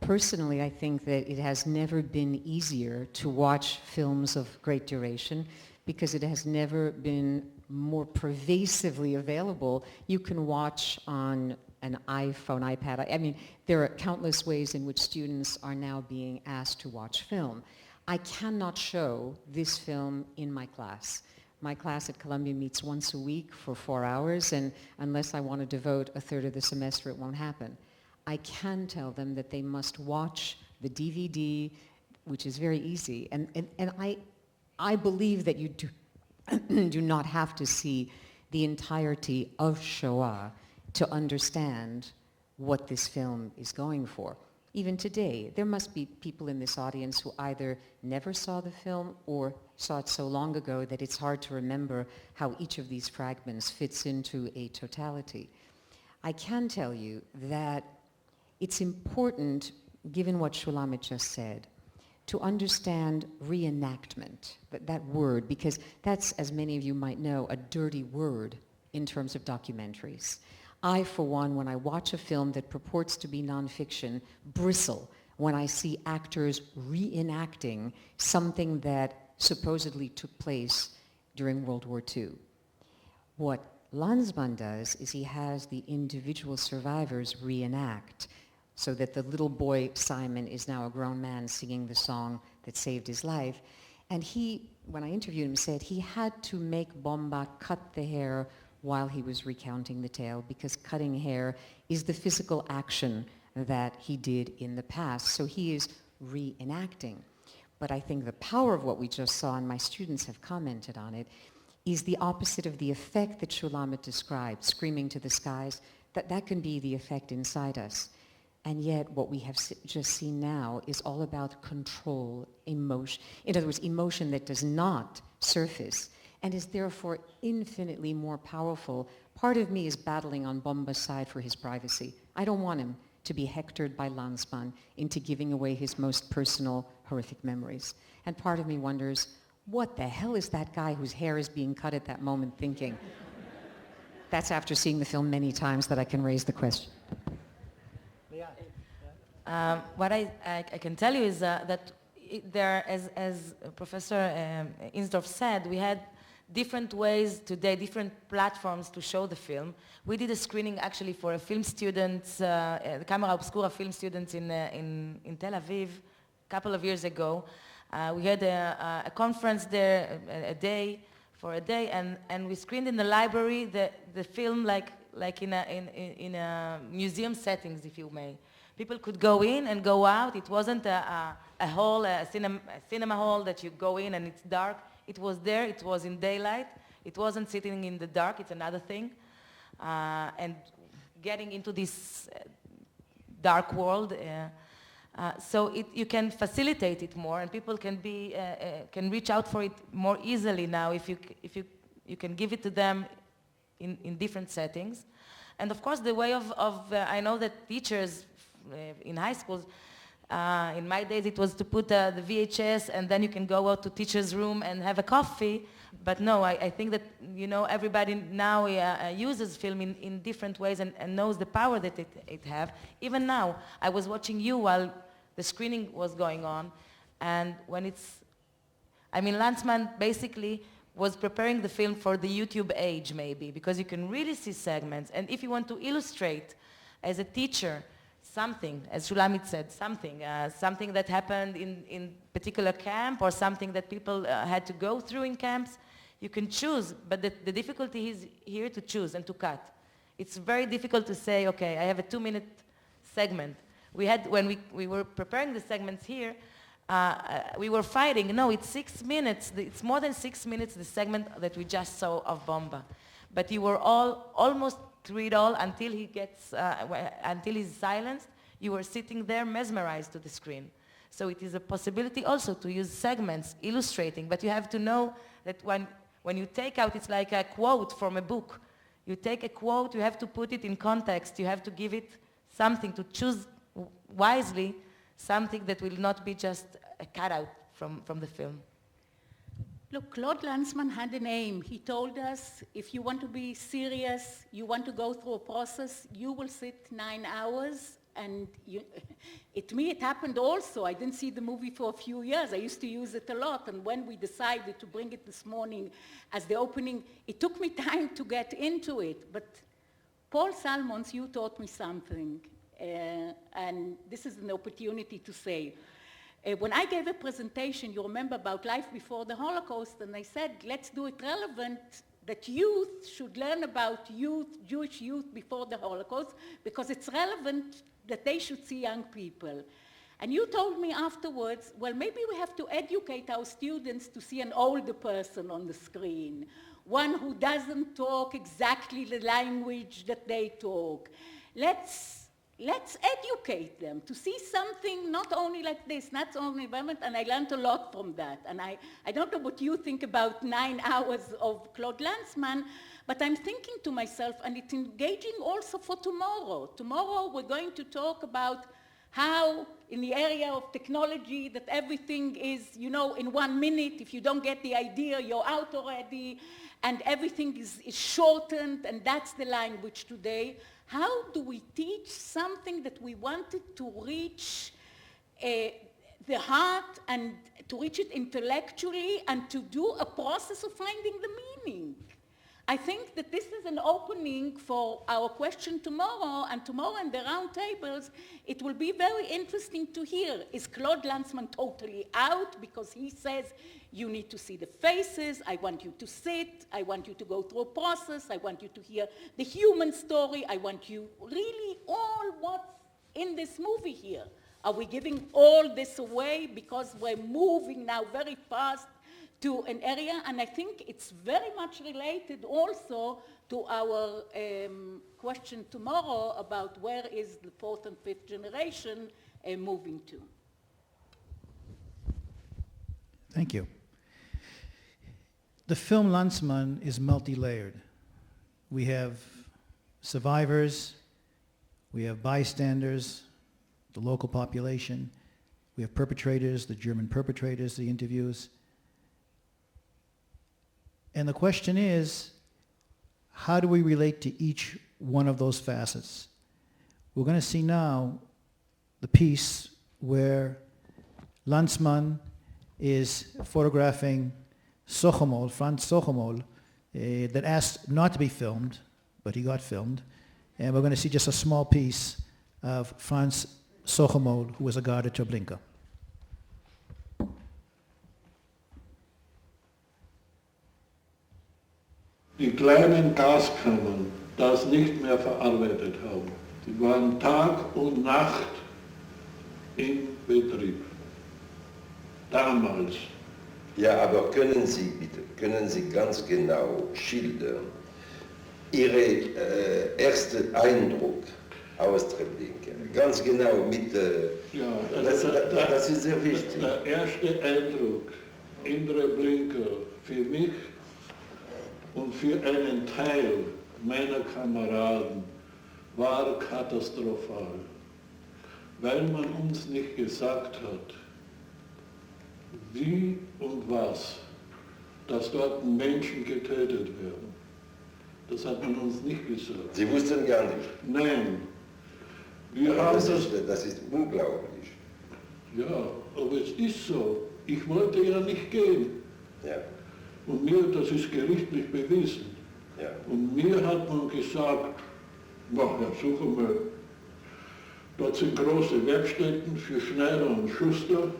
Personally, I think that it has never been easier to watch films of great duration because it has never been more pervasively available. You can watch on an iPhone, iPad. I mean, there are countless ways in which students are now being asked to watch film. I cannot show this film in my class. My class at Columbia meets once a week for 4 hours, and unless I want to devote a third of the semester, it won't happen. I can tell them that they must watch the DVD, which is very easy, and I believe that you do not have to see the entirety of Shoah to understand what this film is going for. Even today, there must be people in this audience who either never saw the film or saw it so long ago that it's hard to remember how each of these fragments fits into a totality. I can tell you that it's important, given what Shulamit just said, to understand reenactment, that word, because that's, as many of you might know, a dirty word in terms of documentaries. I, for one, when I watch a film that purports to be nonfiction, bristle when I see actors reenacting something that supposedly took place during World War II. What Lanzmann does is he has the individual survivors reenact, so that the little boy Simon is now a grown man singing the song that saved his life. And he, when I interviewed him, said he had to make Bomba cut the hair while he was recounting the tale, because cutting hair is the physical action that he did in the past. So he is reenacting. But I think the power of what we just saw, and my students have commented on it, is the opposite of the effect that Shulamit described, screaming to the skies, that can be the effect inside us. And yet what we have just seen now is all about control, emotion. In other words, emotion that does not surface and is therefore infinitely more powerful. Part of me is battling on Bomba's side for his privacy. I don't want him to be hectored by Lanzmann into giving away his most personal, horrific memories. And part of me wonders, what the hell is that guy whose hair is being cut at that moment thinking? That's after seeing the film many times that I can raise the question. What I can tell you is that there, as Professor Insdorf said, we had different ways today, different platforms to show the film. We did a screening actually for a film students, the Camera Obscura film students in Tel Aviv a couple of years ago. We had a conference there, a day, and we screened in the library the film like in a museum settings, if you may. People could go in and go out. It wasn't a hall, a cinema hall that you go in and it's dark. It was there. It was in daylight. It wasn't sitting in the dark. It's another thing. And getting into this dark world. So you can facilitate it more, and people can reach out for it more easily now if you can give it to them in different settings. And of course, the way of I know that teachers in high schools, in my days it was to put the VHS and then you can go out to teacher's room and have a coffee. But no, I think that, everybody now uses film in different ways and knows the power that it have. Even now, I was watching you while the screening was going on, and when Lanzmann basically was preparing the film for the YouTube age maybe, because you can really see segments, and if you want to illustrate as a teacher something, as Shulamit said, something that happened in particular camp or something that people had to go through in camps, you can choose, but the difficulty is here to choose and to cut. It's very difficult to say, okay, I have a 2-minute segment. When we were preparing the segments here, we were fighting. No, it's 6 minutes. It's more than 6 minutes, the segment that we just saw of Bomba. But you were all almost through it all until until he's silenced. You were sitting there mesmerized to the screen. So it is a possibility also to use segments illustrating, but you have to know that when you take out, it's like a quote from a book. You take a quote, you have to put it in context, you have to give it something, to choose wisely something that will not be just a cutout from the film. Look, Claude Lanzmann had a name. He told us, if you want to be serious, you want to go through a process, you will sit 9 hours. And it happened also. I didn't see the movie for a few years. I used to use it a lot. And when we decided to bring it this morning as the opening, it took me time to get into it. But Paul Salmons, you taught me something. And this is an opportunity to say. When I gave a presentation, you remember, about life before the Holocaust, and I said, let's do it relevant, that youth should learn about Jewish youth before the Holocaust, because it's relevant that they should see young people. And you told me afterwards, well, maybe we have to educate our students to see an older person on the screen, one who doesn't talk exactly the language that they talk. Let's educate them to see something not only like this, not only environment, and I learned a lot from that. And I don't know what you think about 9 hours of Claude Lanzmann, but I'm thinking to myself, and it's engaging also for tomorrow. Tomorrow we're going to talk about how in the area of technology that everything is, in 1 minute, if you don't get the idea, you're out already, and everything is shortened, and that's the language today. How do we teach something that we wanted to reach the heart and to reach it intellectually and to do a process of finding the meaning. I think that this is an opening for our question tomorrow, and tomorrow in the round tables, it will be very interesting to hear, is Claude Lanzmann totally out because he says, you need to see the faces, I want you to sit, I want you to go through a process, I want you to hear the human story, I want you really all what's in this movie here. Are we giving all this away because we're moving now very fast to an area? And I think it's very much related also to our question tomorrow about where is the fourth and fifth generation moving to. Thank you. The film Lanzmann is multi-layered. We have survivors, we have bystanders, the local population, we have perpetrators, the German perpetrators, the interviews. And the question is, how do we relate to each one of those facets? We're going to see now the piece where Lanzmann is photographing Sochomol, Franz Sochomol, that asked not to be filmed, but he got filmed. And we're going to see just a small piece of Franz Sochomol, who was a guard at Treblinka. Die kleinen Gaskammern, das nicht mehr verarbeitet haben, die waren Tag und Nacht in Betrieb. Damals. Ja, aber können Sie ganz genau schildern, Ihren ersten Eindruck aus Treblinka? Ganz genau mit, Ja, das ist sehr wichtig. Der erste Eindruck in Treblinka für mich und für einen Teil meiner Kameraden war katastrophal, weil man uns nicht gesagt hat, wie und was, dass dort Menschen getötet werden. Das hat man uns nicht gesagt. Sie wussten gar nicht? Nein. Das ist unglaublich. Ja, aber es ist so. Ich wollte ja nicht gehen. Ja. Und mir, das ist gerichtlich bewiesen. Ja. Und mir hat man gesagt, Herr Suchermann, dort sind große Werkstätten für Schneider und Schuster,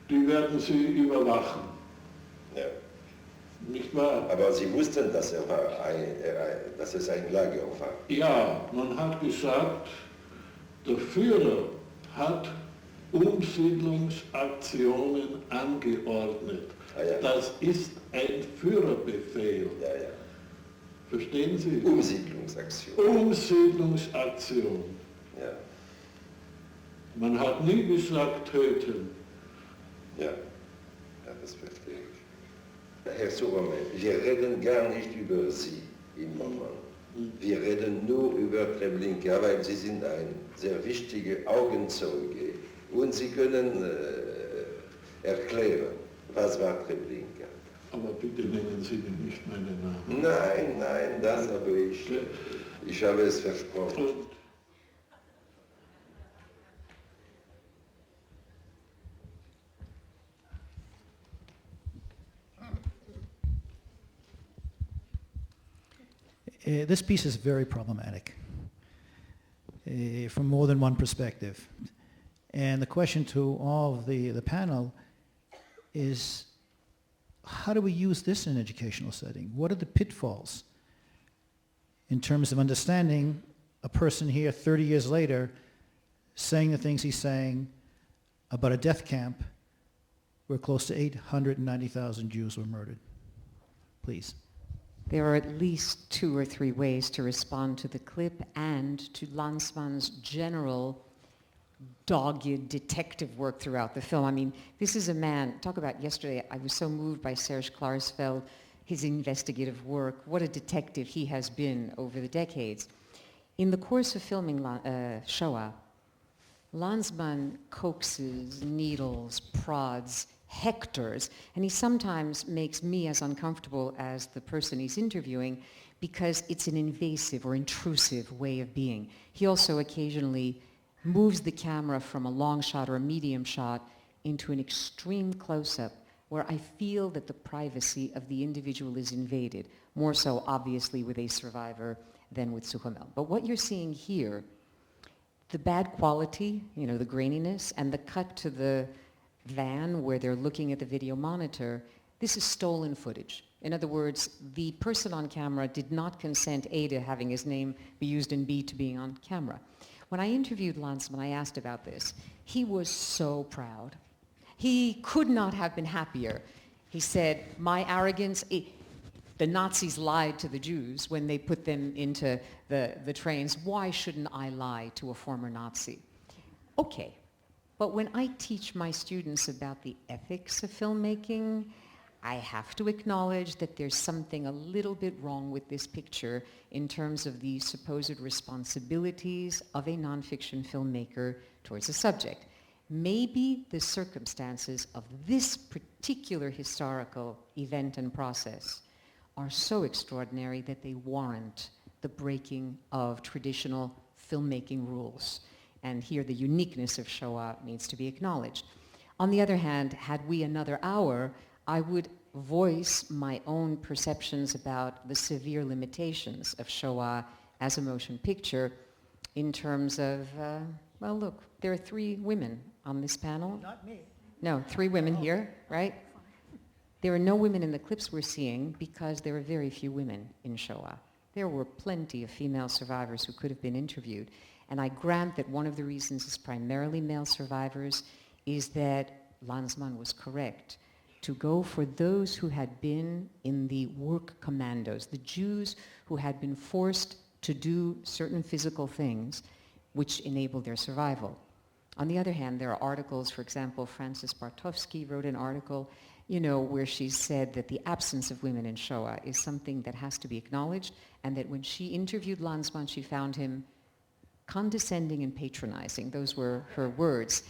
die werden Sie überwachen. Ja. Nicht wahr? Aber Sie wussten, dass es ein Lager war. Ja, man hat gesagt, der Führer hat Umsiedlungsaktionen angeordnet. Ah, ja. Das ist ein Führerbefehl. Ja, ja. Verstehen Sie? Umsiedlungsaktion. Umsiedlungsaktion. Ja. Man hat nie gesagt töten. Ja, das verstehe ich. Herr Suchermann, wir reden gar nicht über Sie im Moment. Wir reden nur über Treblinka, weil Sie sind ein sehr wichtiger Augenzeuge und Sie können erklären, was war Treblinka. Aber bitte nennen Sie mir nicht meinen Namen. Nein, das habe ich. Ich habe es versprochen. This piece is very problematic from more than one perspective. And the question to all of the panel is, how do we use this in an educational setting? What are the pitfalls in terms of understanding a person here 30 years later saying the things he's saying about a death camp where close to 890,000 Jews were murdered? Please. There are at least 2 or 3 ways to respond to the clip and to Lanzmann's general dogged detective work throughout the film. I mean, this is a man, talk about yesterday, I was so moved by Serge Klarsfeld, his investigative work, what a detective he has been over the decades. In the course of filming Shoah, Lanzmann coaxes, needles, prods, hectors, and he sometimes makes me as uncomfortable as the person he's interviewing because it's an invasive or intrusive way of being. He also occasionally moves the camera from a long shot or a medium shot into an extreme close-up where I feel that the privacy of the individual is invaded, more so obviously with a survivor than with Shulamit. But what you're seeing here, the bad quality, the graininess, and the cut to the van where they're looking at the video monitor, this is stolen footage. In other words, the person on camera did not consent, A, to having his name be used, and B, to being on camera. When I interviewed Lanzmann, I asked about this. He was so proud. He could not have been happier. He said, my arrogance, the Nazis lied to the Jews when they put them into the trains. Why shouldn't I lie to a former Nazi? Okay, but when I teach my students about the ethics of filmmaking, I have to acknowledge that there's something a little bit wrong with this picture in terms of the supposed responsibilities of a nonfiction filmmaker towards a subject. Maybe the circumstances of this particular historical event and process are so extraordinary that they warrant the breaking of traditional filmmaking rules. And here the uniqueness of Shoah needs to be acknowledged. On the other hand, had we another hour, I would voice my own perceptions about the severe limitations of Shoah as a motion picture in terms of, well, look, there are 3 women on this panel. Not me. No, 3 women here, right? There are no women in the clips we're seeing because there are very few women in Shoah. There were plenty of female survivors who could have been interviewed. And I grant that one of the reasons is primarily male survivors is that Lanzmann was correct to go for those who had been in the work commandos, the Jews who had been forced to do certain physical things which enabled their survival. On the other hand, there are articles, for example, Frances Bartowski wrote an article, where she said that the absence of women in Shoah is something that has to be acknowledged, and that when she interviewed Lanzmann, she found him condescending and patronizing. Those were her words.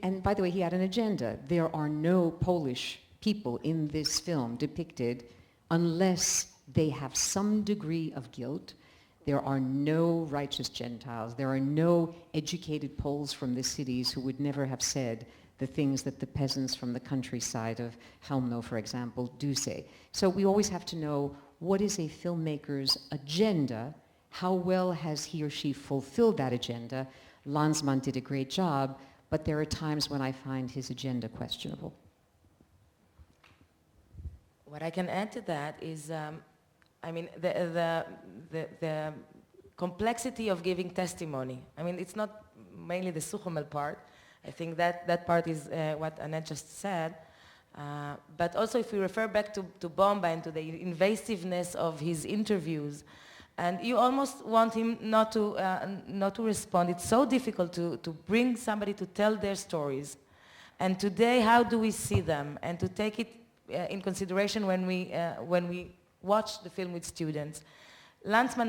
And by the way, he had an agenda. There are no Polish people in this film depicted unless they have some degree of guilt. There are no righteous Gentiles. There are no educated Poles from the cities who would never have said the things that the peasants from the countryside of Hillman, for example, do say. So we always have to know what is a filmmaker's agenda, how well has he or she fulfilled that agenda. Lanzmann did a great job, but there are times when I find his agenda questionable. What I can add to that is, the complexity of giving testimony. It's not mainly the Shulamit part. I think that part is what Annette just said. But also if we refer back to Bomba and to the invasiveness of his interviews, and you almost want him not to respond. It's so difficult to bring somebody to tell their stories. And today, how do we see them? And to take it in consideration when we watch the film with students. Lanzmann,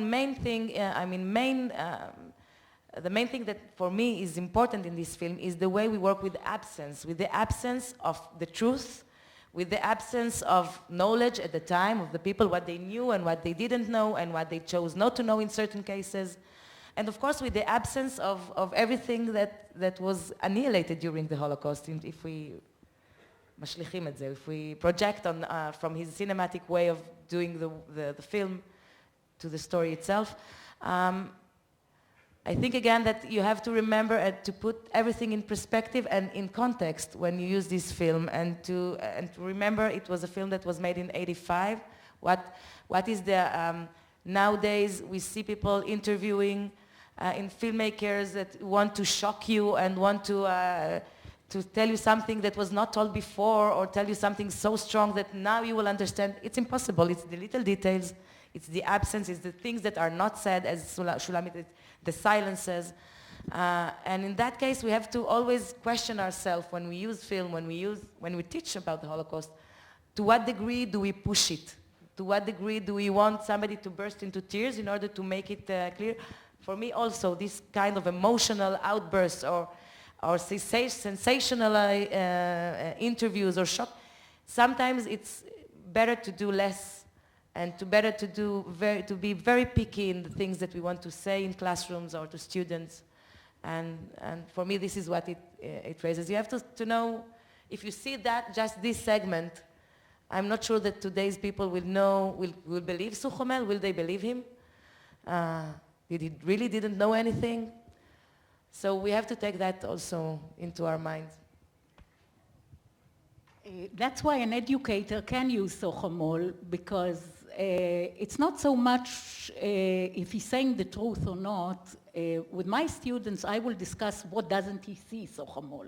the main thing that for me is important in this film is the way we work with the absence of the truth, with the absence of knowledge at the time of the people, what they knew and what they didn't know and what they chose not to know in certain cases. And of course with the absence of everything that was annihilated during the Holocaust, if we project on from his cinematic way of doing the film to the story itself. I think again that you have to remember to put everything in perspective and in context when you use this film, and to remember it was a film that was made in '85. What is the nowadays we see people interviewing in filmmakers that want to shock you and want to tell you something that was not told before, or tell you something so strong that now you will understand. It's impossible. It's the little details. It's the absence. It's the things that are not said, as Shulamit, the silences. And in that case, we have to always question ourselves when we use film, when we teach about the Holocaust. To what degree do we push it? To what degree do we want somebody to burst into tears in order to make it clear? For me also, this kind of emotional outbursts or sensational interviews or shock, sometimes it's better to do less and to be very picky in the things that we want to say in classrooms or to students, And for me, this is what it raises. You have to know, if you see that, just this segment, I'm not sure that today's people will believe Suchomel. Will they believe him? He really didn't know anything? So we have to take that also into our minds. That's why an educator can use Sochomol, because it's not so much if he's saying the truth or not. With my students, I will discuss what doesn't he see, Sochomol.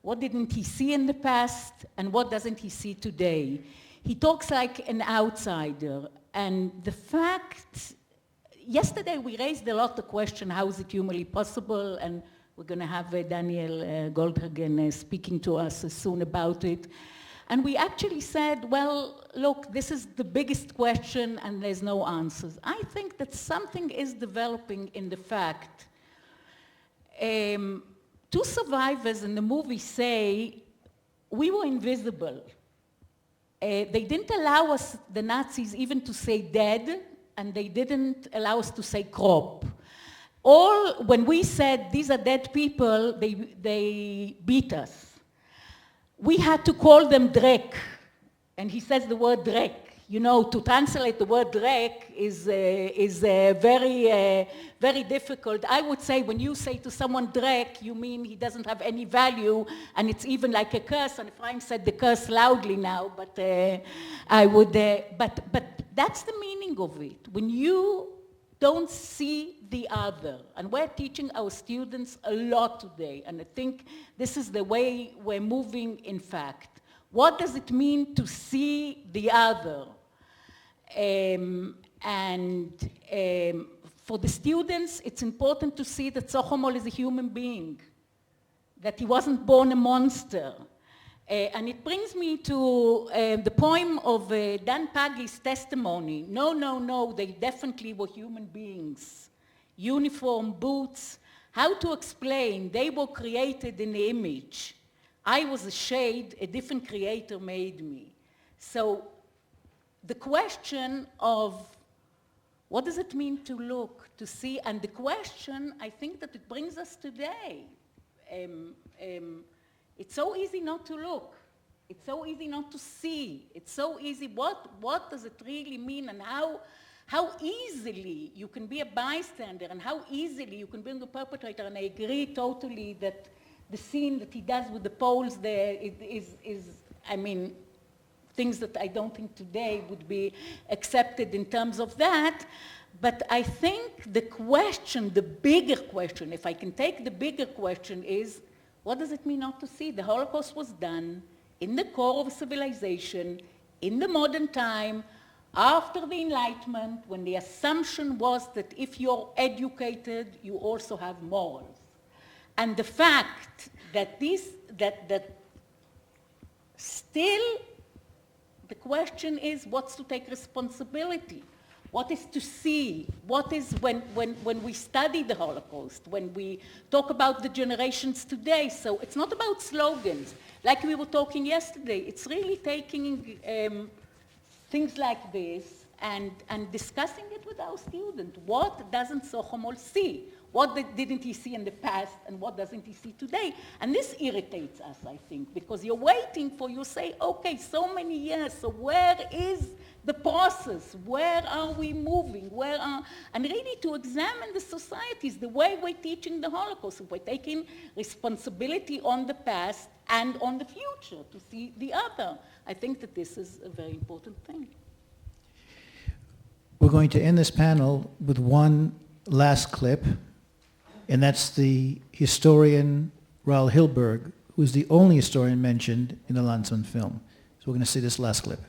What didn't he see in the past, and what doesn't he see today? He talks like an outsider, and the fact, yesterday we raised a lot of question, how is it humanly possible, and we're going to have Daniel Goldhagen speaking to us soon about it. And we actually said, well, look, this is the biggest question and there's no answers. I think that something is developing in the fact. Two survivors in the movie say, we were invisible. They didn't allow us, the Nazis, even to say dead, and they didn't allow us to say crop. When we said these are dead people, they beat us. We had to call them Drek, and he says the word Drek. You know, to translate the word Drek is very, very difficult. I would say when you say to someone Drek, you mean he doesn't have any value, and it's even like a curse. And Ephraim said the curse loudly now, but I would. But that's the meaning of it. When you don't see the other. And we're teaching our students a lot today, and I think this is the way we're moving, in fact. What does it mean to see the other? For the students, it's important to see that Sochomol is a human being, that he wasn't born a monster. And it brings me to the poem of Dan Paggy's testimony. No, they definitely were human beings. Uniform, boots. How to explain? They were created in the image. I was a shade, a different creator made me. So the question of what does it mean to look, to see, and the question, I think that it brings us today. It's so easy not to look. It's so easy not to see. It's so easy. What does it really mean, and how easily you can be a bystander, and how easily you can be a perpetrator? And I agree totally that the scene that he does with the Poles there is I mean, things that I don't think today would be accepted in terms of that. But I think the question, the bigger question, if I can take the bigger question, is, what does it mean not to see? The Holocaust was done in the core of civilization, in the modern time, after the Enlightenment, when the assumption was that if you're educated, you also have morals. And the fact that that still the question is, what's to take responsibility? What is to see? What is, when we study the Holocaust, when we talk about the generations today? So it's not about slogans, like we were talking yesterday. It's really taking things like this and discussing it with our student. What doesn't Sochomol see? What didn't he see in the past, and what doesn't he see today? And this irritates us, I think, because you're waiting for, you say, okay, so many years, so where is the process? Where are we moving? And really to examine the societies, the way we're teaching the Holocaust, we're taking responsibility on the past and on the future to see the other. I think that this is a very important thing. We're going to end this panel with one last clip, and that's the historian Raoul Hilberg, who is the only historian mentioned in the Lanzmann film. So we're going to see this last clip.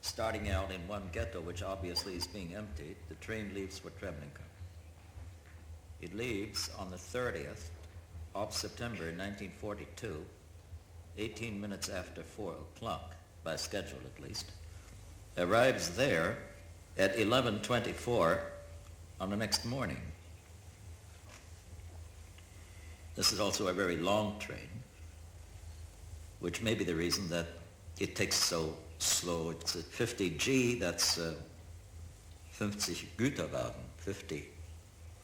Starting out in one ghetto, which obviously is being emptied, the train leaves for Treblinka. It leaves on the 30th of September 1942, 18 minutes after 4 o'clock, by schedule at least, arrives there at 11:24 on the next morning. This is also a very long train, which may be the reason that it takes so slow. It's at 50G, that's 50 Güterwagen, 50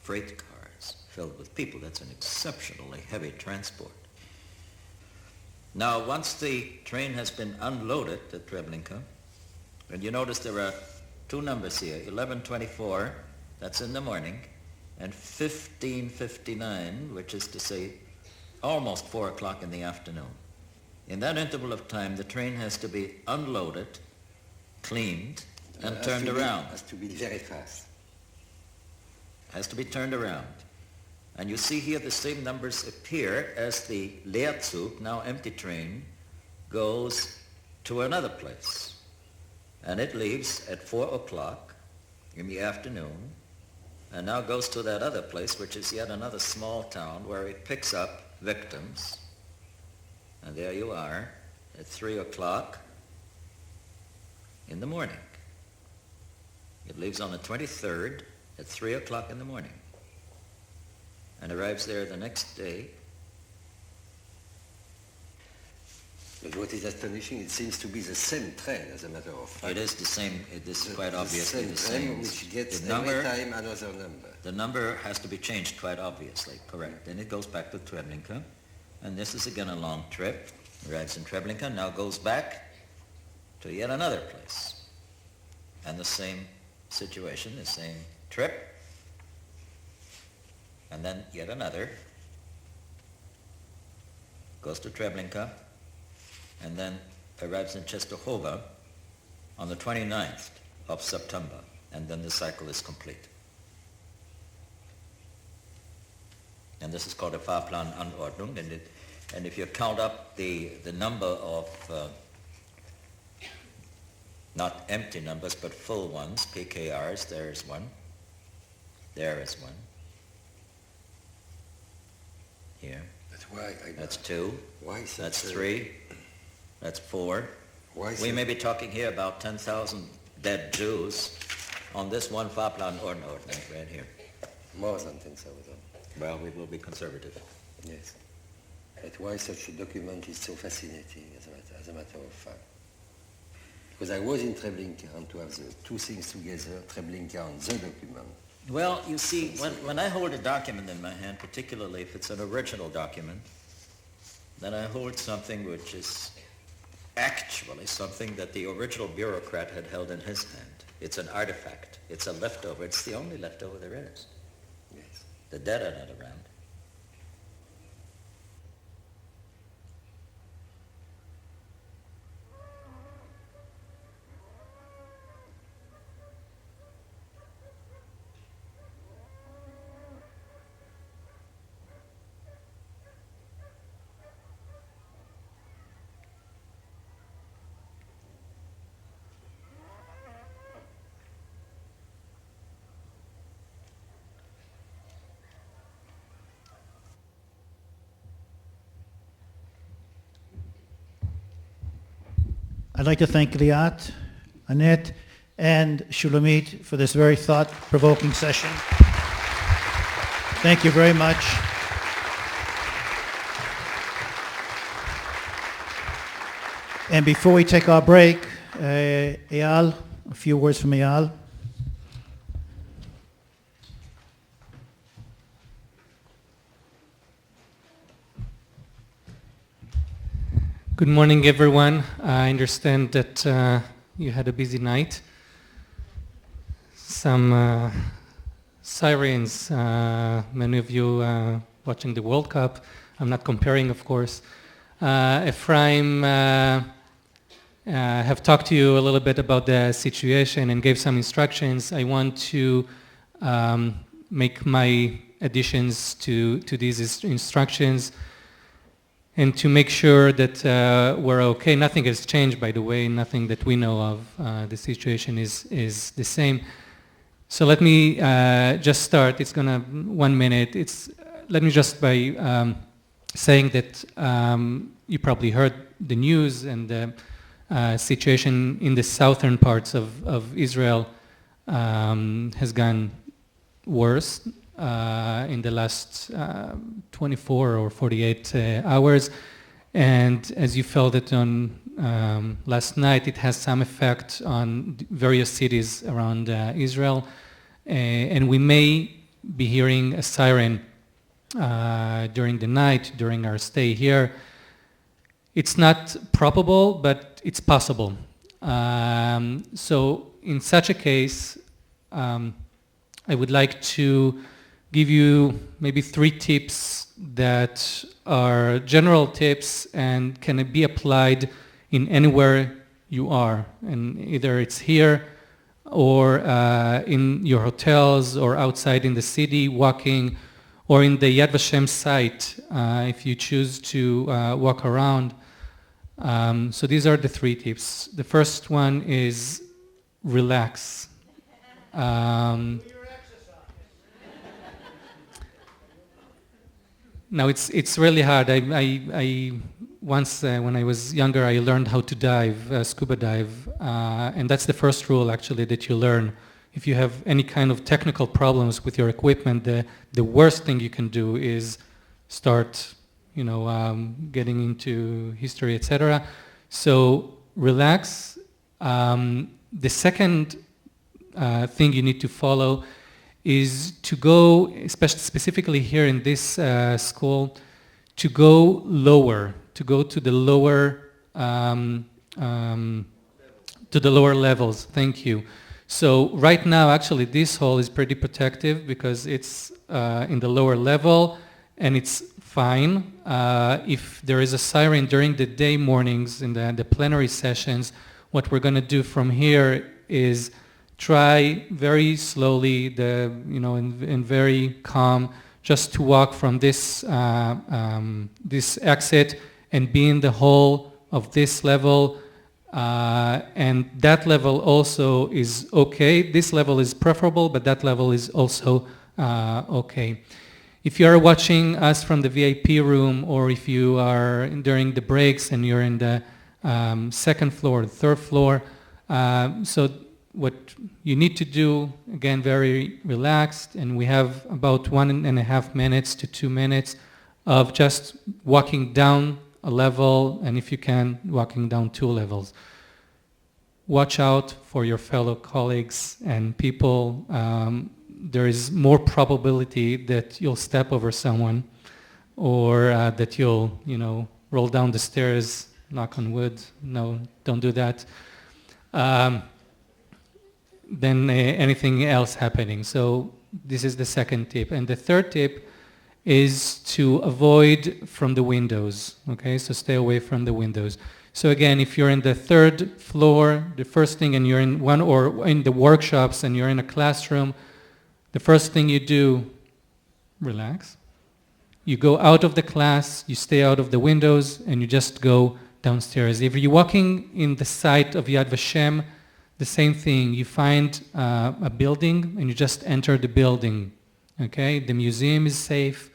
freight cars filled with people. That's an exceptionally heavy transport. Now, once the train has been unloaded at Treblinka, and you notice there are two numbers here, 11:24, that's in the morning, and 15:59, which is to say almost 4 o'clock in the afternoon. In that interval of time, the train has to be unloaded, cleaned, and turned around. Has to be very fast. Has to be turned around. And you see here the same numbers appear as the Leerzug, now empty train, goes to another place. And it leaves at 4 o'clock in the afternoon, and now goes to that other place, which is yet another small town, where it picks up victims. And there you are at 3 o'clock in the morning. It leaves on the 23rd at 3 o'clock in the morning and arrives there the next day. But what is astonishing, it seems to be the same train, as a matter of fact. It is the same, this is quite obviously the same same. which gets The number, every time another number. The number has to be changed quite obviously, correct. Then it goes back to Treblinka, and this is again a long trip. Arrives in Treblinka, now goes back to yet another place. And the same situation, the same trip, and then yet another, goes to Treblinka, and then arrives in Czestochowa on the 29th of September, and then the cycle is complete. And this is called a Fahrplananordnung, and if you count up the number of not empty numbers, but full ones, PKRs, there is one, there is one, here, But why? that's 2, Why is that's that, 3, that's 4. Why is We it- may be talking here about 10,000 dead Jews on this one Fahrplanordnung right here. More than 10,000. Well, we will be conservative. Yes. But why such a document is so fascinating, as a matter of fact? Because I was in Treblinka, and to have the two things together, Treblinka and the document. Well, you see, when I hold a document in my hand, particularly if it's an original document, then I hold something which is actually something that the original bureaucrat had held in his hand. It's an artifact. It's a leftover. It's the only leftover there is. Yes. The dead are not around. I'd like to thank Liat, Annette, and Shulamit for this very thought-provoking session. Thank you very much. And before we take our break, Eyal, a few words from Eyal. Good morning, everyone. I understand that you had a busy night. Some sirens, many of you watching the World Cup. I'm not comparing, of course. Ephraim have talked to you a little bit about the situation and gave some instructions. I want to make my additions to these instructions and to make sure that we're okay. Nothing has changed, by the way, nothing that we know of. The situation is the same. So let me just start. It's gonna 1 minute. Let me just by saying that you probably heard the news, and the situation in the southern parts of Israel has gone worse in the last 24 or 48 hours. And as you felt it on last night, it has some effect on various cities around Israel. And we may be hearing a siren during the night, during our stay here. It's not probable, but it's possible. So in such a case, I would like to give you maybe 3 tips that are general tips and can be applied in anywhere you are. And either it's here or in your hotels or outside in the city walking, or in the Yad Vashem site if you choose to walk around. So these are the 3 tips. The first one is relax. Now it's really hard. I once when I was younger, I learned how to dive, scuba dive, and that's the first rule actually that you learn. If you have any kind of technical problems with your equipment, the worst thing you can do is start, getting into history, etc. So relax. The second thing you need to follow is to go, especially specifically here in this school, to go lower, to go to the lower levels. Thank you. So right now, actually, this hall is pretty protective because it's in the lower level, and it's fine. If there is a siren during the day mornings in the plenary sessions, what we're going to do from here is try very slowly, and very calm, just to walk from this this exit and be in the hall of this level, and that level also is okay. This level is preferable, but that level is also okay. If you are watching us from the VIP room, or if you are during the breaks and you're in the second floor, third floor, so what you need to do, again, very relaxed, and we have about 1.5 minutes to 2 minutes of just walking down a level, and if you can, walking down 2 levels. Watch out for your fellow colleagues and people. There is more probability that you'll step over someone, or that you'll, roll down the stairs, knock on wood. No, don't do that. Than anything else happening. So this is the second tip. And the third tip is to avoid from the windows. Okay, so stay away from the windows. So again, if you're in the 3rd floor, the first thing, and you're in one, or in the workshops and you're in a classroom, the first thing you do, relax. You go out of the class, you stay out of the windows, and you just go downstairs. If you're walking in the site of Yad Vashem, the same thing. You find a building and you just enter the building. Okay, the museum is safe,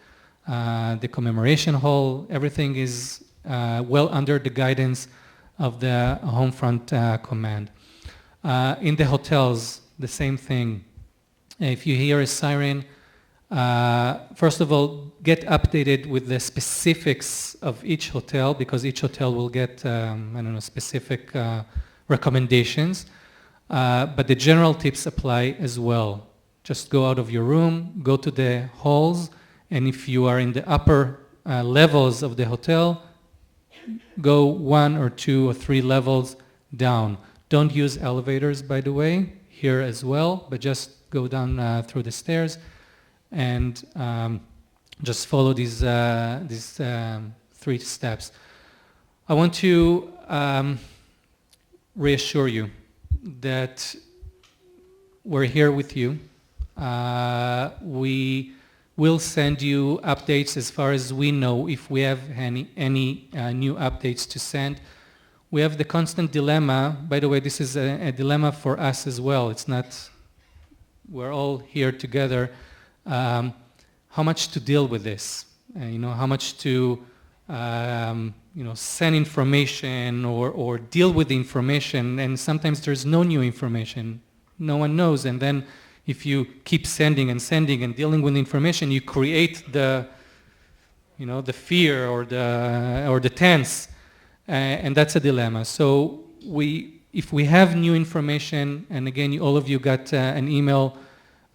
the commemoration hall, everything is well under the guidance of the Home Front Command. In the hotels, the same thing. If you hear a siren, first of all, get updated with the specifics of each hotel, because each hotel will get, specific recommendations. But the general tips apply as well. Just go out of your room, go to the halls, and if you are in the upper levels of the hotel, go 1 or 2 or 3 levels down. Don't use elevators, by the way, here as well, but just go down through the stairs, and just follow these 3 steps. I want to reassure you that we're here with you. We will send you updates as far as we know, if we have any new updates to send. We have the constant dilemma. By the way, this is a dilemma for us as well. It's not, we're all here together. How much to deal with this? How much to send information or deal with the information, and sometimes there's no new information. No one knows, and then if you keep sending and dealing with the information, you create the fear or the tense. and that's a dilemma. So if we have new information, and again, all of you got an email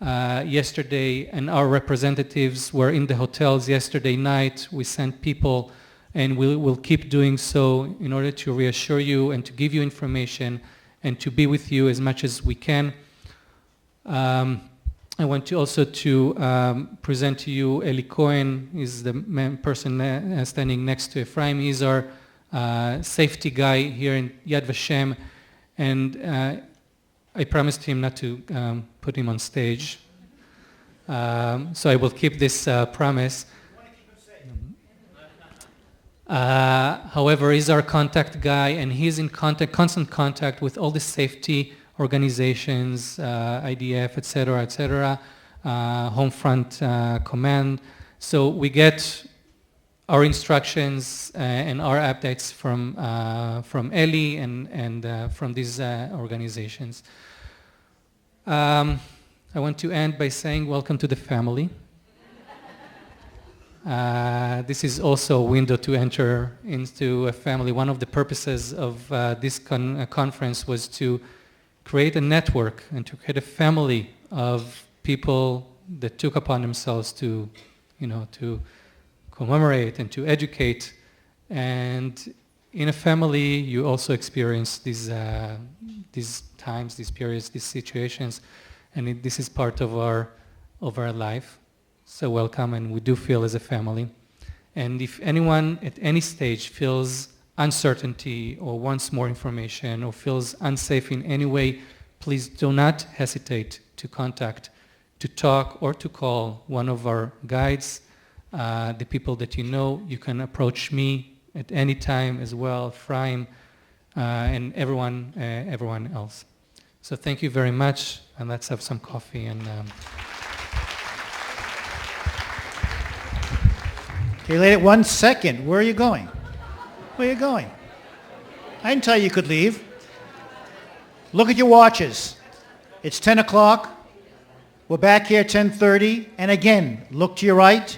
yesterday, and our representatives were in the hotels yesterday night. We sent people, and we'll keep doing so in order to reassure you and to give you information and to be with you as much as we can. I want to also present to you Eli Cohen. He's the person standing next to Ephraim. He's our safety guy here in Yad Vashem, and I promised him not to put him on stage, so I will keep this promise. However, he's our contact guy, and he's in constant contact with all the safety organizations, IDF, etc., Homefront Command. So we get our instructions and our updates from Eli and from these organizations. I want to end by saying welcome to the family. This is also a window to enter into a family. One of the purposes of this conference was to create a network and to create a family of people that took upon themselves to commemorate and to educate. And in a family, you also experience these times, these periods, these situations, and this is part of our life. So welcome, and we do feel as a family. And if anyone at any stage feels uncertainty or wants more information or feels unsafe in any way, please do not hesitate to contact, to talk, or to call one of our guides, the people that you know. You can approach me at any time as well, Ephraim, and everyone else. So thank you very much, and let's have some coffee. And Okay, wait 1 second. Where are you going? Where are you going? I didn't tell you could leave. Look at your watches. It's 10 o'clock. We're back here at 10:30. And again, look to your right,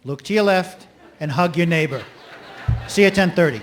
look to your left, and hug your neighbor. See you at 10:30.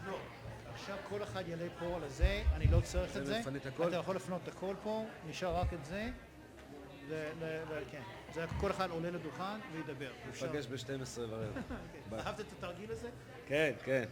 לא. עכשיו כל אחד יעלה פה על הזה, אני לא צריך את זה. מפנה את הכל? אתה יכול לפנות את הכל פה, נשאר רק את זה. כן. זה כל אחד עולה לדוכן וידבר. נפגש ב-12:15. אהבת את התרגיל הזה? כן, כן.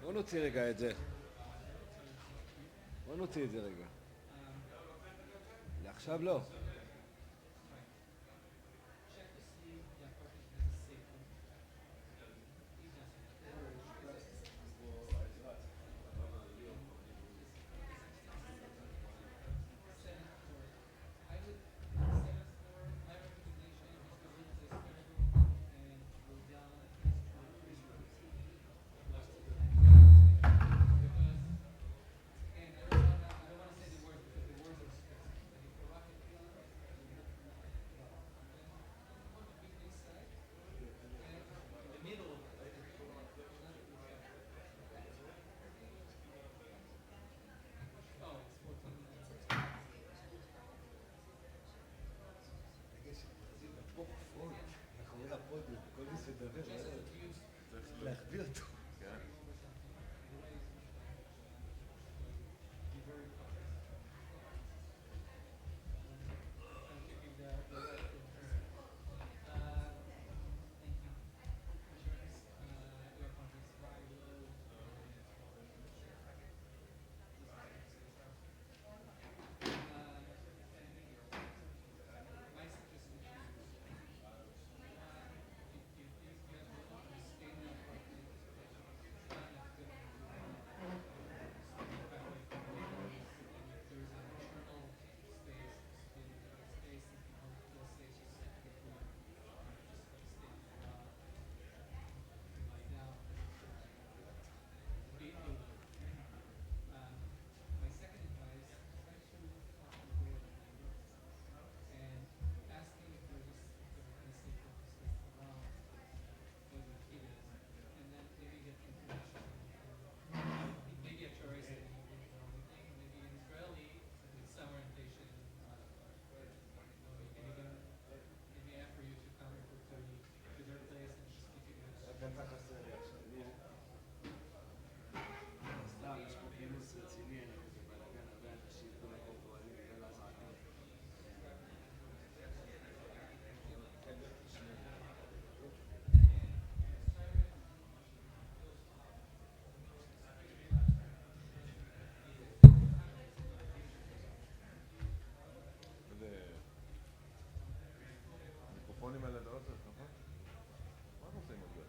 בוא נוציא רגע את זה. בוא נוציא את זה רגע. לעכשיו לא. להחביא אותו. המיקרופונים האלה לא עושות, נכון? מה אנחנו עושים את זה?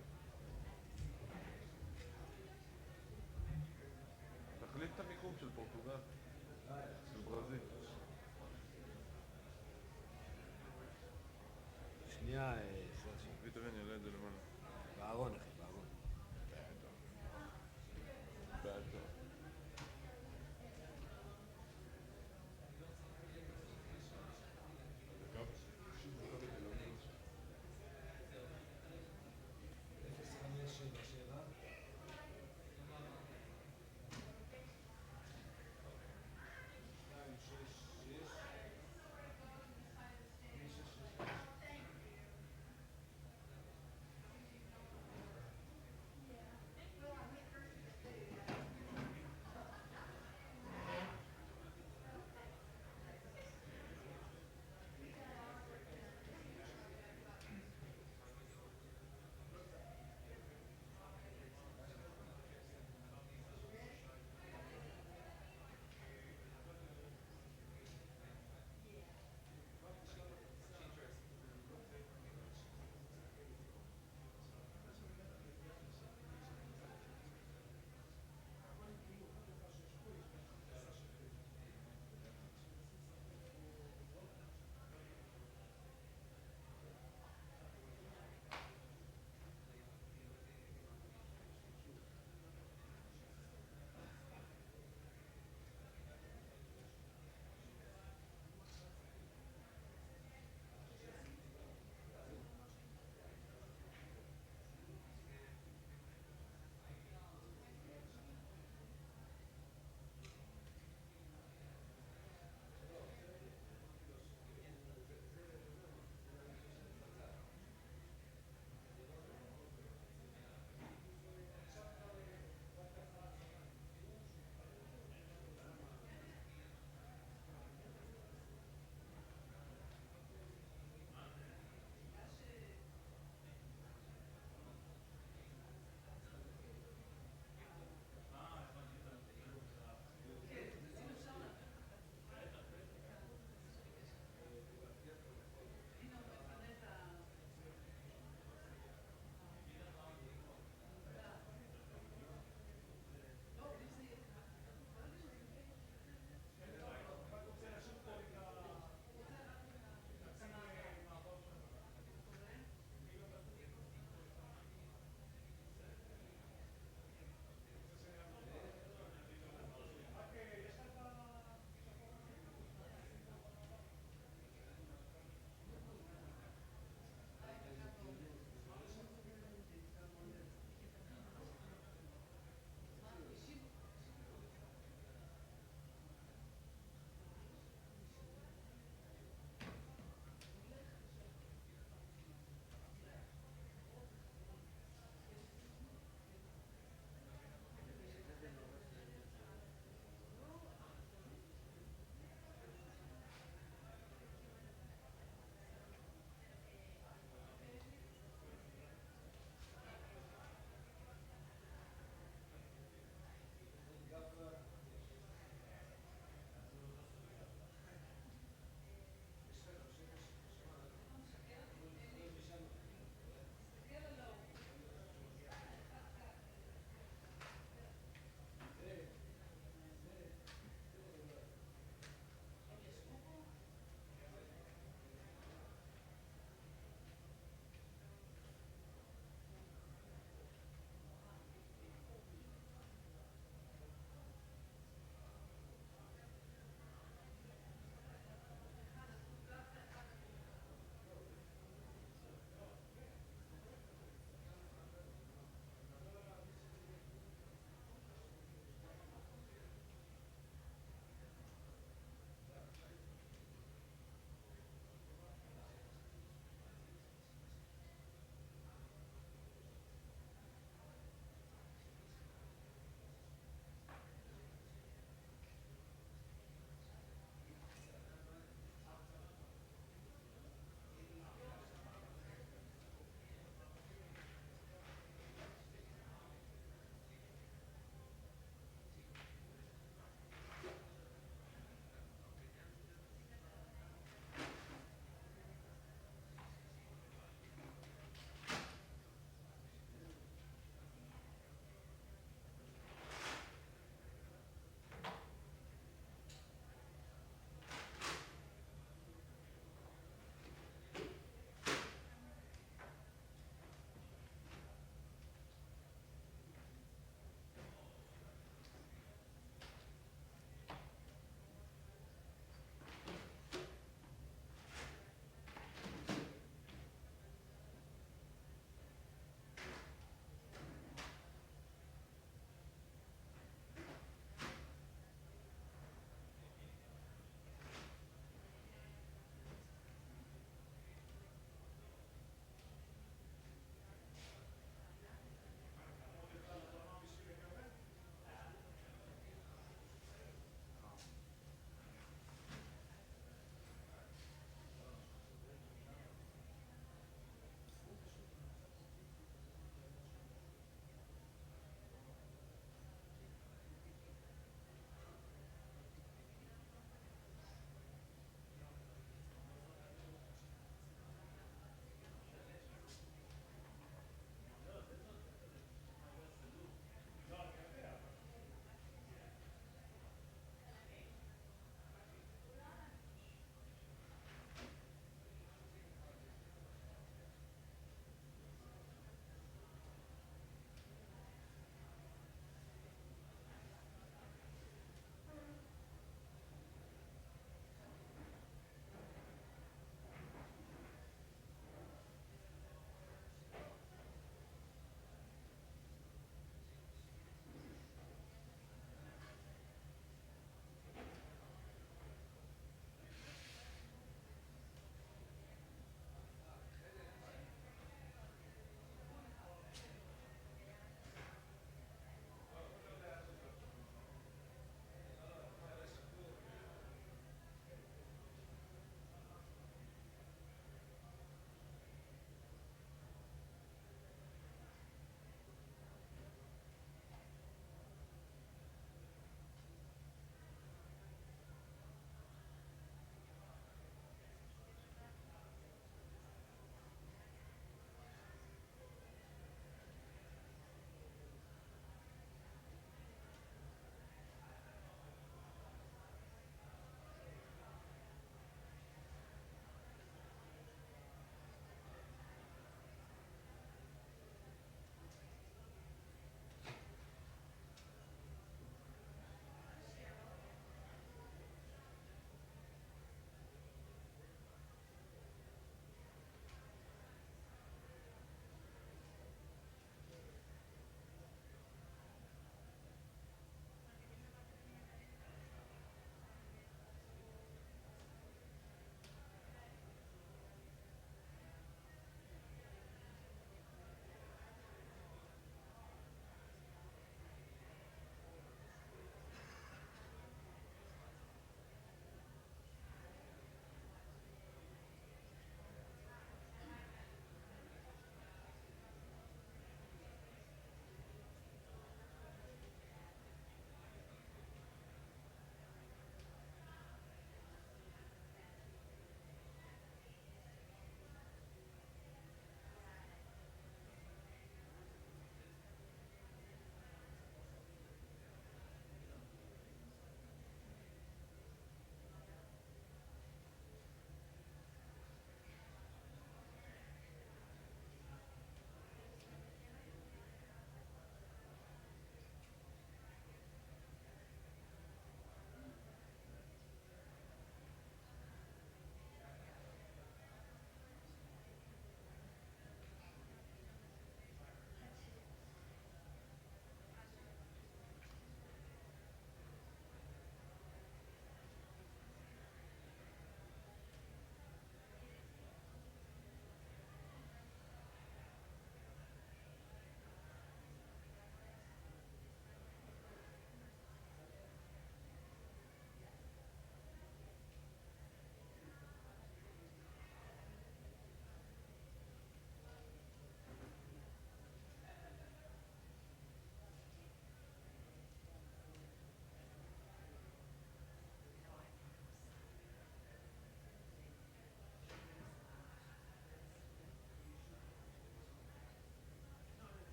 תחליט את המיקום של פורטוגל, של ברזיל. שנייה, ויטרן יעלה את זה למעלה. בארון, אחי, בארון. בטח.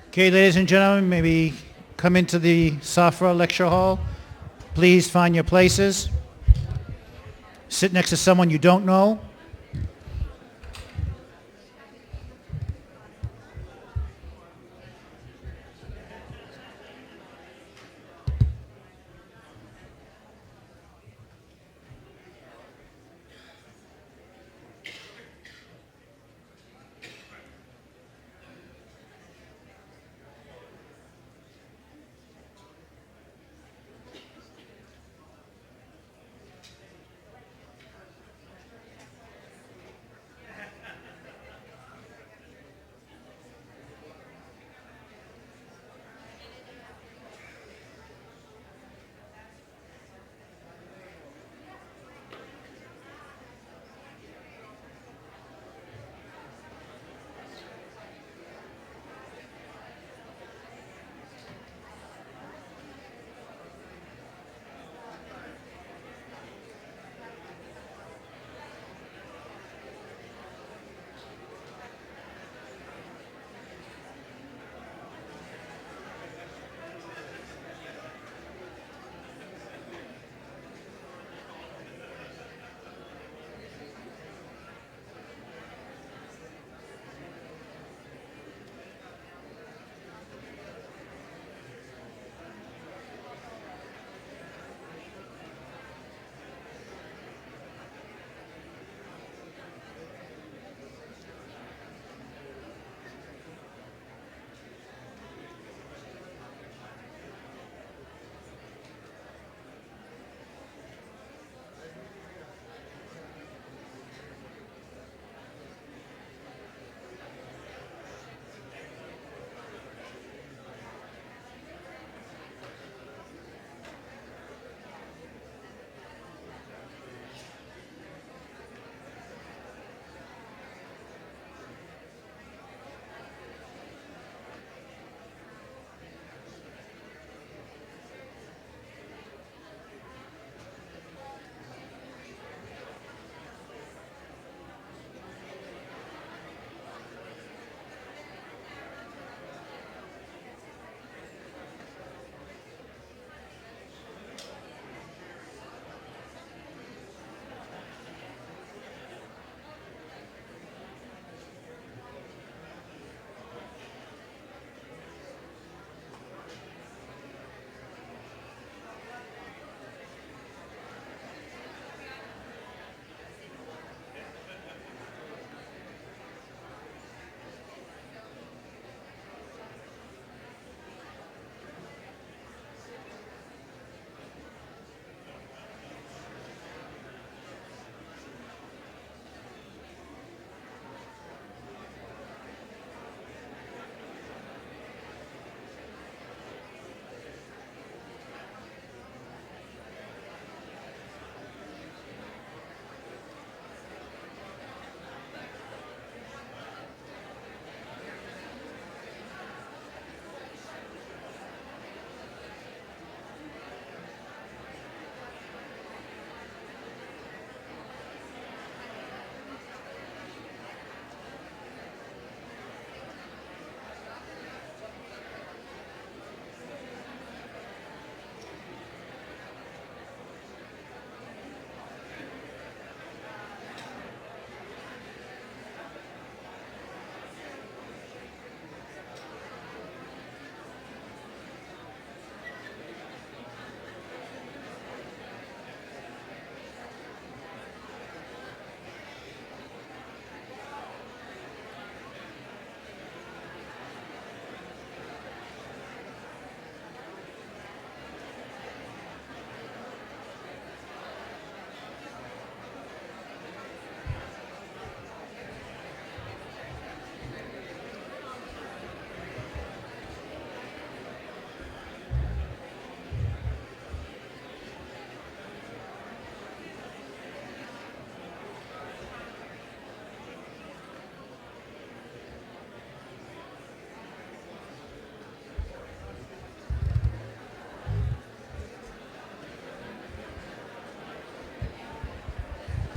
Okay, ladies and gentlemen, maybe come into the Safra lecture hall. Please find your places. Sit next to someone you don't know.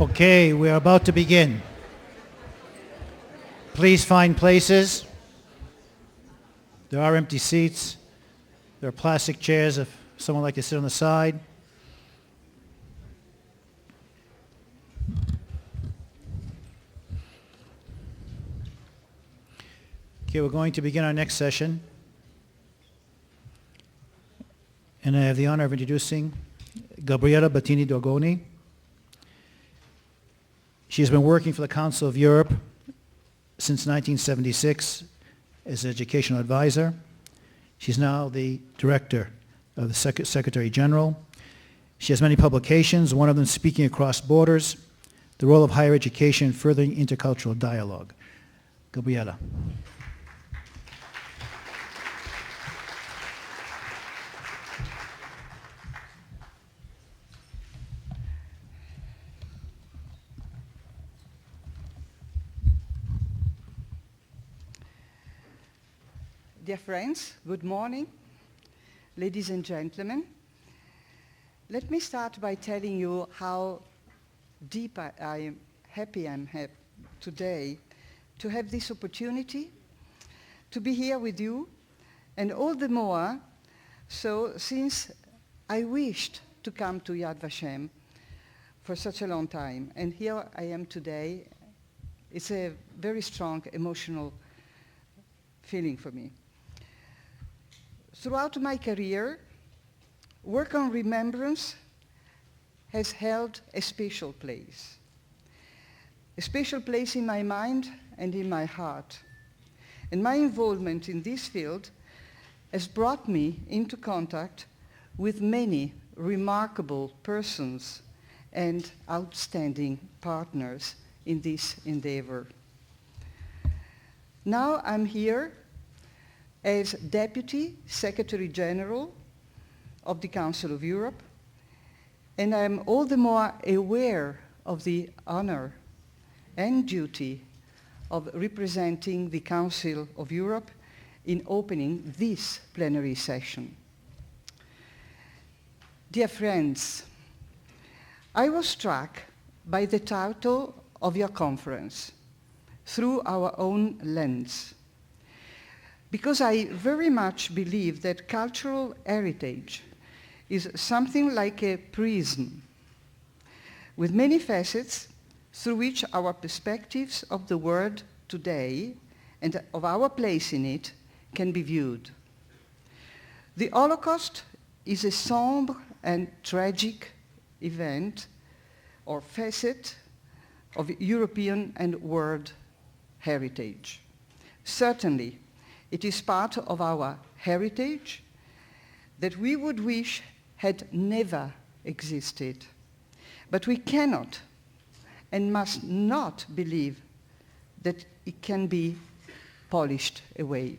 Okay, we're about to begin. Please find places. There are empty seats. There are plastic chairs if someone would like to sit on the side. Okay, we're going to begin our next session. And I have the honor of introducing Gabriella Battaini-Dragoni. She has been working for the Council of Europe since 1976 as an educational advisor. She's now the director of the Secretary General. She has many publications, one of them Speaking Across Borders, the role of higher education in furthering intercultural dialogue. Gabriella. Dear friends, good morning. Ladies and gentlemen, let me start by telling you how deep I am happy today to have this opportunity to be here with you, and all the more so since I wished to come to Yad Vashem for such a long time, and here I am today. It's a very strong emotional feeling for me. Throughout my career, work on remembrance has held a special place in my mind and in my heart. And my involvement in this field has brought me into contact with many remarkable persons and outstanding partners in this endeavor. Now I'm here as Deputy Secretary General of the Council of Europe, and I am all the more aware of the honor and duty of representing the Council of Europe in opening this plenary session. Dear friends, I was struck by the title of your conference, Through Our Own Lens, because I very much believe that cultural heritage is something like a prism with many facets through which our perspectives of the world today and of our place in it can be viewed. The Holocaust is a somber and tragic event or facet of European and world heritage. Certainly, it is part of our heritage that we would wish had never existed. But we cannot and must not believe that it can be polished away.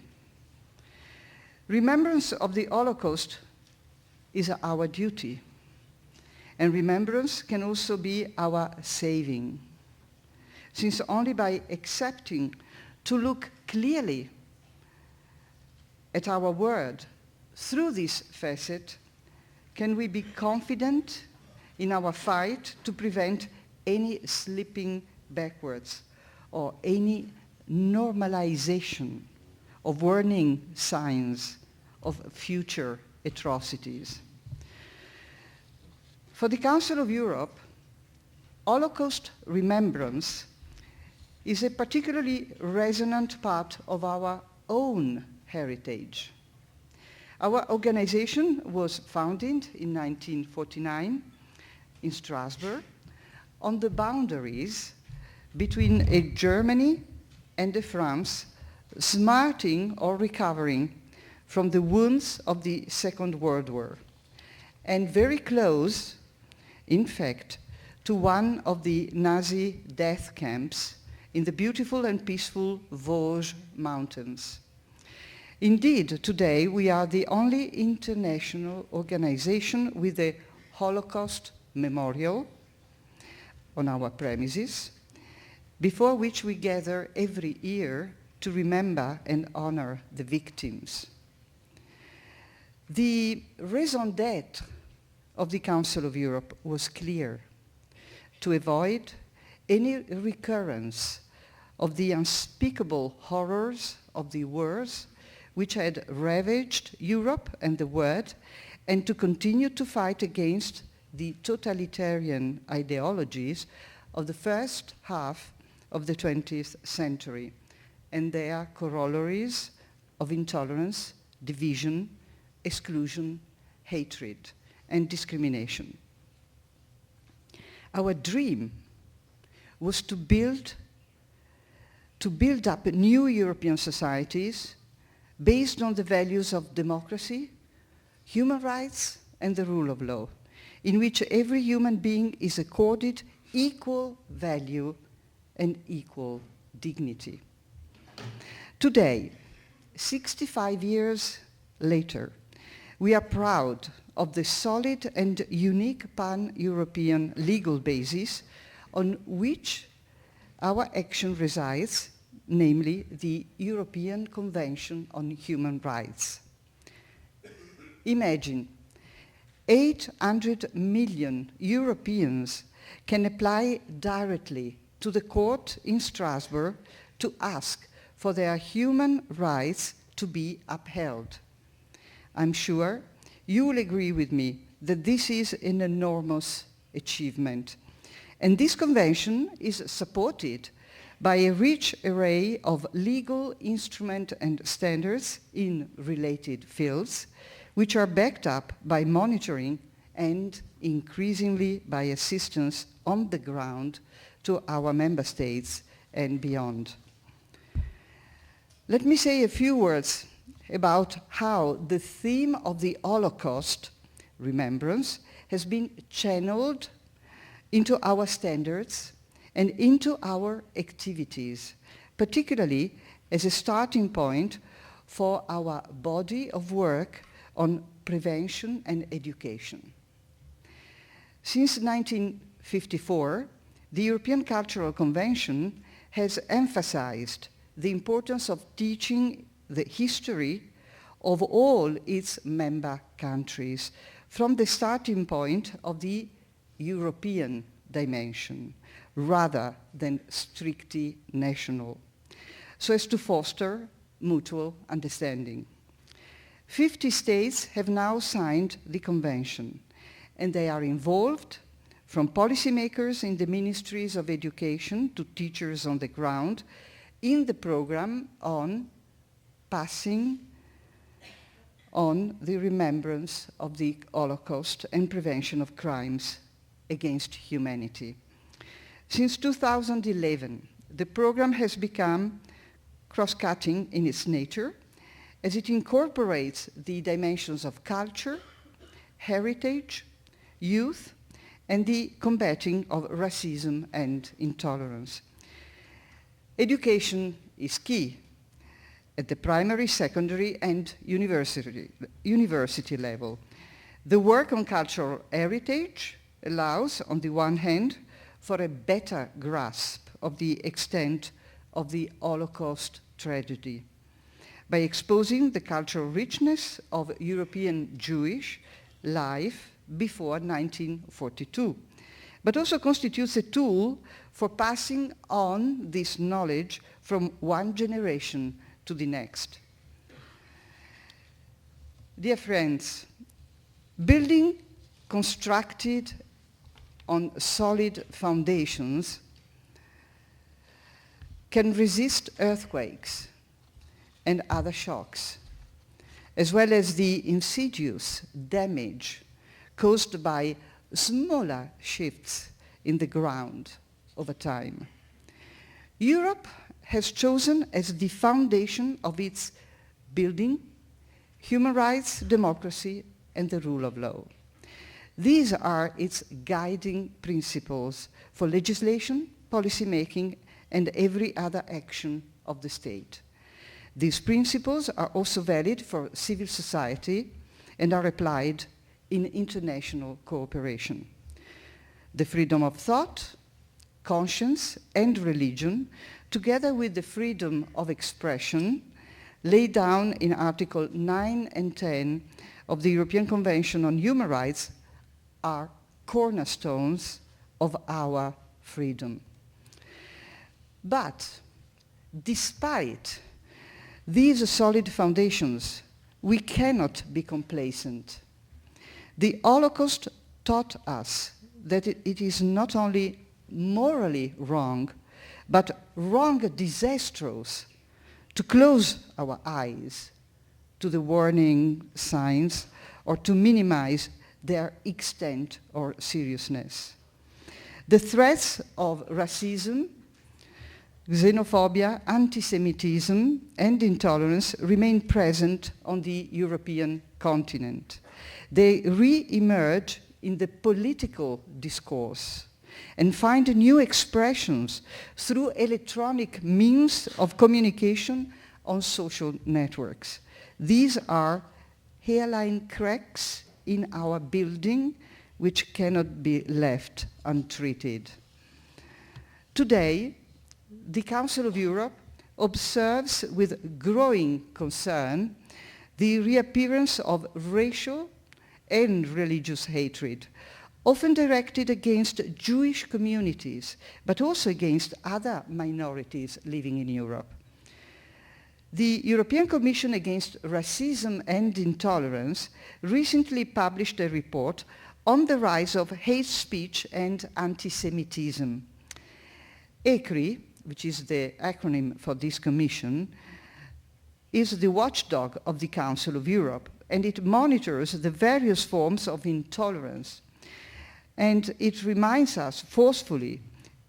Remembrance of the Holocaust is our duty, and remembrance can also be our saving, since only by accepting to look clearly at our world through this facet can we be confident in our fight to prevent any slipping backwards or any normalization of warning signs of future atrocities. For the Council of Europe, Holocaust remembrance is a particularly resonant part of our own heritage. Our organization was founded in 1949 in Strasbourg on the boundaries between a Germany and a France smarting or recovering from the wounds of the Second World War, and very close, in fact, to one of the Nazi death camps in the beautiful and peaceful Vosges Mountains. Indeed, today we are the only international organization with a Holocaust memorial on our premises, before which we gather every year to remember and honor the victims. The raison d'être of the Council of Europe was clear: to avoid any recurrence of the unspeakable horrors of the wars which had ravaged Europe and the world, and to continue to fight against the totalitarian ideologies of the first half of the 20th century and their corollaries of intolerance, division, exclusion, hatred, and discrimination. Our dream was to build up new European societies based on the values of democracy, human rights, and the rule of law, in which every human being is accorded equal value and equal dignity. Today, 65 years later, we are proud of the solid and unique pan-European legal basis on which our action resides, namely the European Convention on Human Rights. Imagine 800 million Europeans can apply directly to the court in Strasbourg to ask for their human rights to be upheld. I'm sure you will agree with me that this is an enormous achievement. And this convention is supported by a rich array of legal instruments and standards in related fields, which are backed up by monitoring and increasingly by assistance on the ground to our member states and beyond. Let me say a few words about how the theme of the Holocaust, remembrance, has been channeled into our standards and into our activities, particularly as a starting point for our body of work on prevention and education. Since 1954, the European Cultural Convention has emphasized the importance of teaching the history of all its member countries from the starting point of the European dimension rather than strictly national, so as to foster mutual understanding. 50 states have now signed the convention, and they are involved, from policymakers in the ministries of education to teachers on the ground, in the program on passing on the remembrance of the Holocaust and prevention of crimes against humanity. Since 2011, the program has become cross-cutting in its nature, as it incorporates the dimensions of culture, heritage, youth, and the combating of racism and intolerance. Education is key at the primary, secondary, and university level. The work on cultural heritage allows, on the one hand, for a better grasp of the extent of the Holocaust tragedy, by exposing the cultural richness of European Jewish life before 1942, but also constitutes a tool for passing on this knowledge from one generation to the next. Dear friends, building constructed on solid foundations can resist earthquakes and other shocks, as well as the insidious damage caused by smaller shifts in the ground over time. Europe has chosen as the foundation of its building human rights, democracy, and the rule of law. These are its guiding principles for legislation, policy making, and every other action of the state. These principles are also valid for civil society and are applied in international cooperation. The freedom of thought, conscience, and religion, together with the freedom of expression, laid down in Article 9 and 10 of the European Convention on Human Rights, are cornerstones of our freedom. But despite These solid foundations, we cannot be complacent. The Holocaust taught us that it is not only morally wrong, but wrong, disastrous, to close our eyes to the warning signs or to minimize their extent or seriousness. The threats of racism, xenophobia, anti-Semitism, and intolerance remain present on the European continent. They re-emerge in the political discourse and find new expressions through electronic means of communication on social networks. These are hairline cracks in our building which cannot be left untreated. Today, the Council of Europe observes with growing concern the reappearance of racial and religious hatred, often directed against Jewish communities, but also against other minorities living in Europe. The European Commission Against Racism and Intolerance recently published a report on the rise of hate speech and anti-Semitism. ECRI, which is the acronym for this commission, is the watchdog of the Council of Europe, and it monitors the various forms of intolerance. And it reminds us forcefully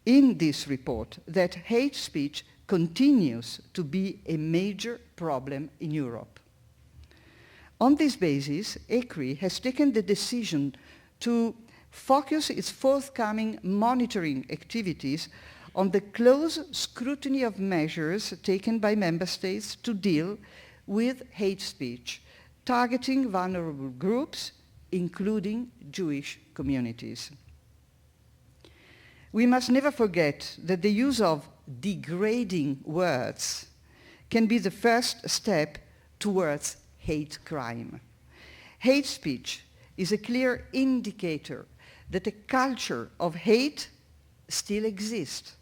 in this report that hate speech continues to be a major problem in Europe. On this basis, ECRI has taken the decision to focus its forthcoming monitoring activities on the close scrutiny of measures taken by member states to deal with hate speech, targeting vulnerable groups, including Jewish communities. We must never forget that the use of degrading words can be the first step towards hate crime. Hate speech is a clear indicator that a culture of hate still exists,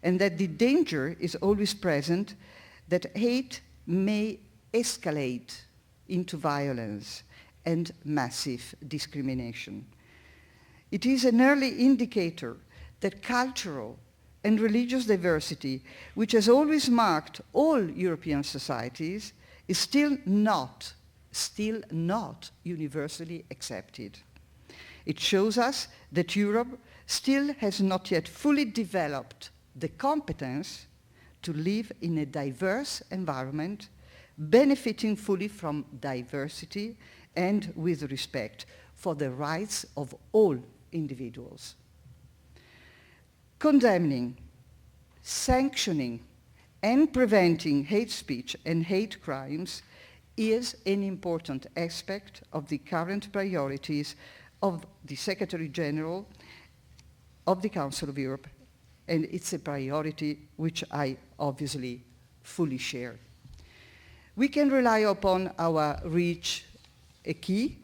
and that the danger is always present that hate may escalate into violence and massive discrimination. It is an early indicator that cultural and religious diversity, which has always marked all European societies, is still not universally accepted. It shows us that Europe still has not yet fully developed the competence to live in a diverse environment, benefiting fully from diversity and with respect for the rights of all individuals. Condemning, sanctioning, and preventing hate speech and hate crimes is an important aspect of the current priorities of the Secretary General of the Council of Europe, and it's a priority which I obviously fully share. We can rely upon our rich acquis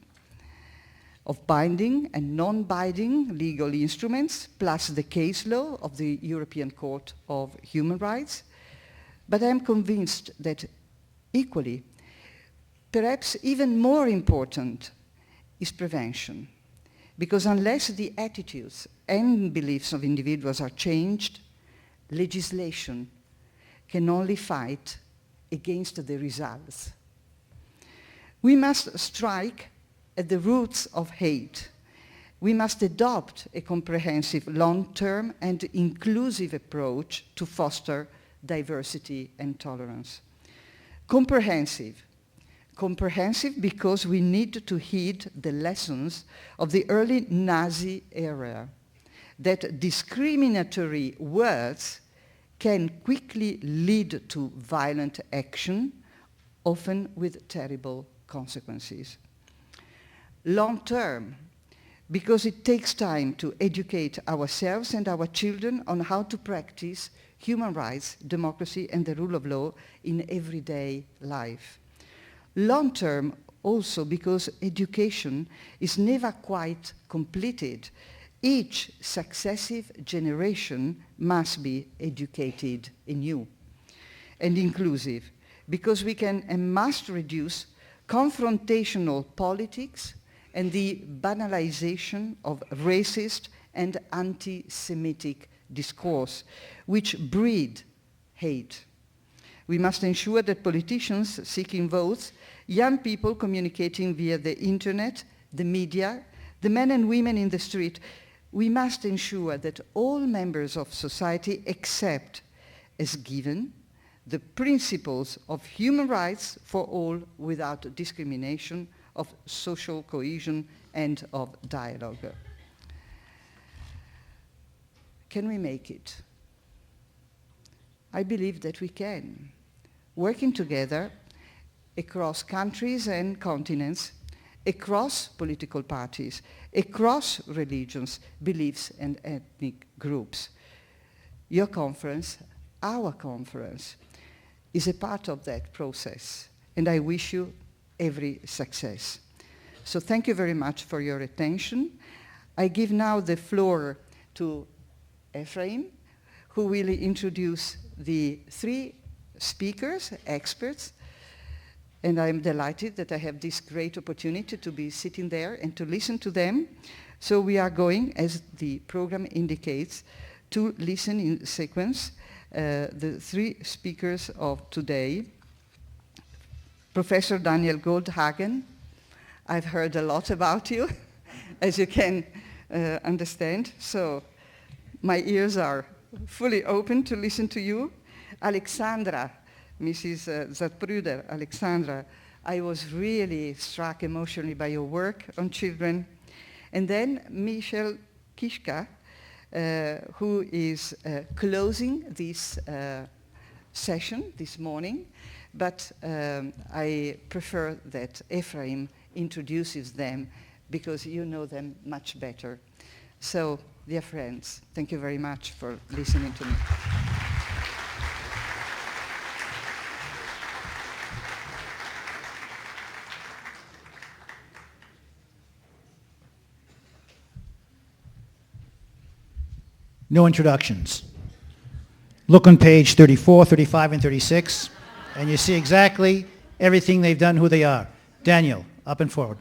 of binding and non-binding legal instruments, plus the case law of the European Court of Human Rights. But I am convinced that equally, perhaps even more important, is prevention. Because unless the attitudes and beliefs of individuals are changed, legislation can only fight against the results. We must strike at the roots of hate. We must adopt a comprehensive, long-term and inclusive approach to foster diversity and tolerance. Comprehensive because we need to heed the lessons of the early Nazi era, that discriminatory words can quickly lead to violent action, often with terrible consequences. Long-term, because it takes time to educate ourselves and our children on how to practice human rights, democracy, and the rule of law in everyday life. Long-term also because education is never quite completed. Each successive generation must be educated anew. And inclusive, because we can and must reduce confrontational politics and the banalization of racist and anti-Semitic discourse, which breed hate. We must ensure that politicians seeking votes, young people communicating via the internet, the media, the men and women in the street, we must ensure that all members of society accept as given the principles of human rights for all without discrimination, of social cohesion and of dialogue. Can we make it? I believe that we can. Working together across countries and continents, across political parties, across religions, beliefs and ethnic groups. Your conference, our conference, is a part of that process, and I wish you every success. So thank you very much for your attention. I give now the floor to Ephraim, who will introduce the three speakers, experts, and I'm delighted that I have this great opportunity to be sitting there and to listen to them. So we are going, as the program indicates, to listen in sequence the three speakers of today. Professor Daniel Goldhagen, I've heard a lot about you, as you can understand, so my ears are fully open to listen to you. Alexandra, Mrs. Zapruder, Alexandra, I was really struck emotionally by your work on children. And then Michel Kichka, who is closing this session this morning, but I prefer that Ephraim introduces them because you know them much better. So, dear friends, thank you very much for listening to me. No introductions. Look on page 34, 35, and 36, and you see exactly everything they've done, who they are. Daniel, up and forward.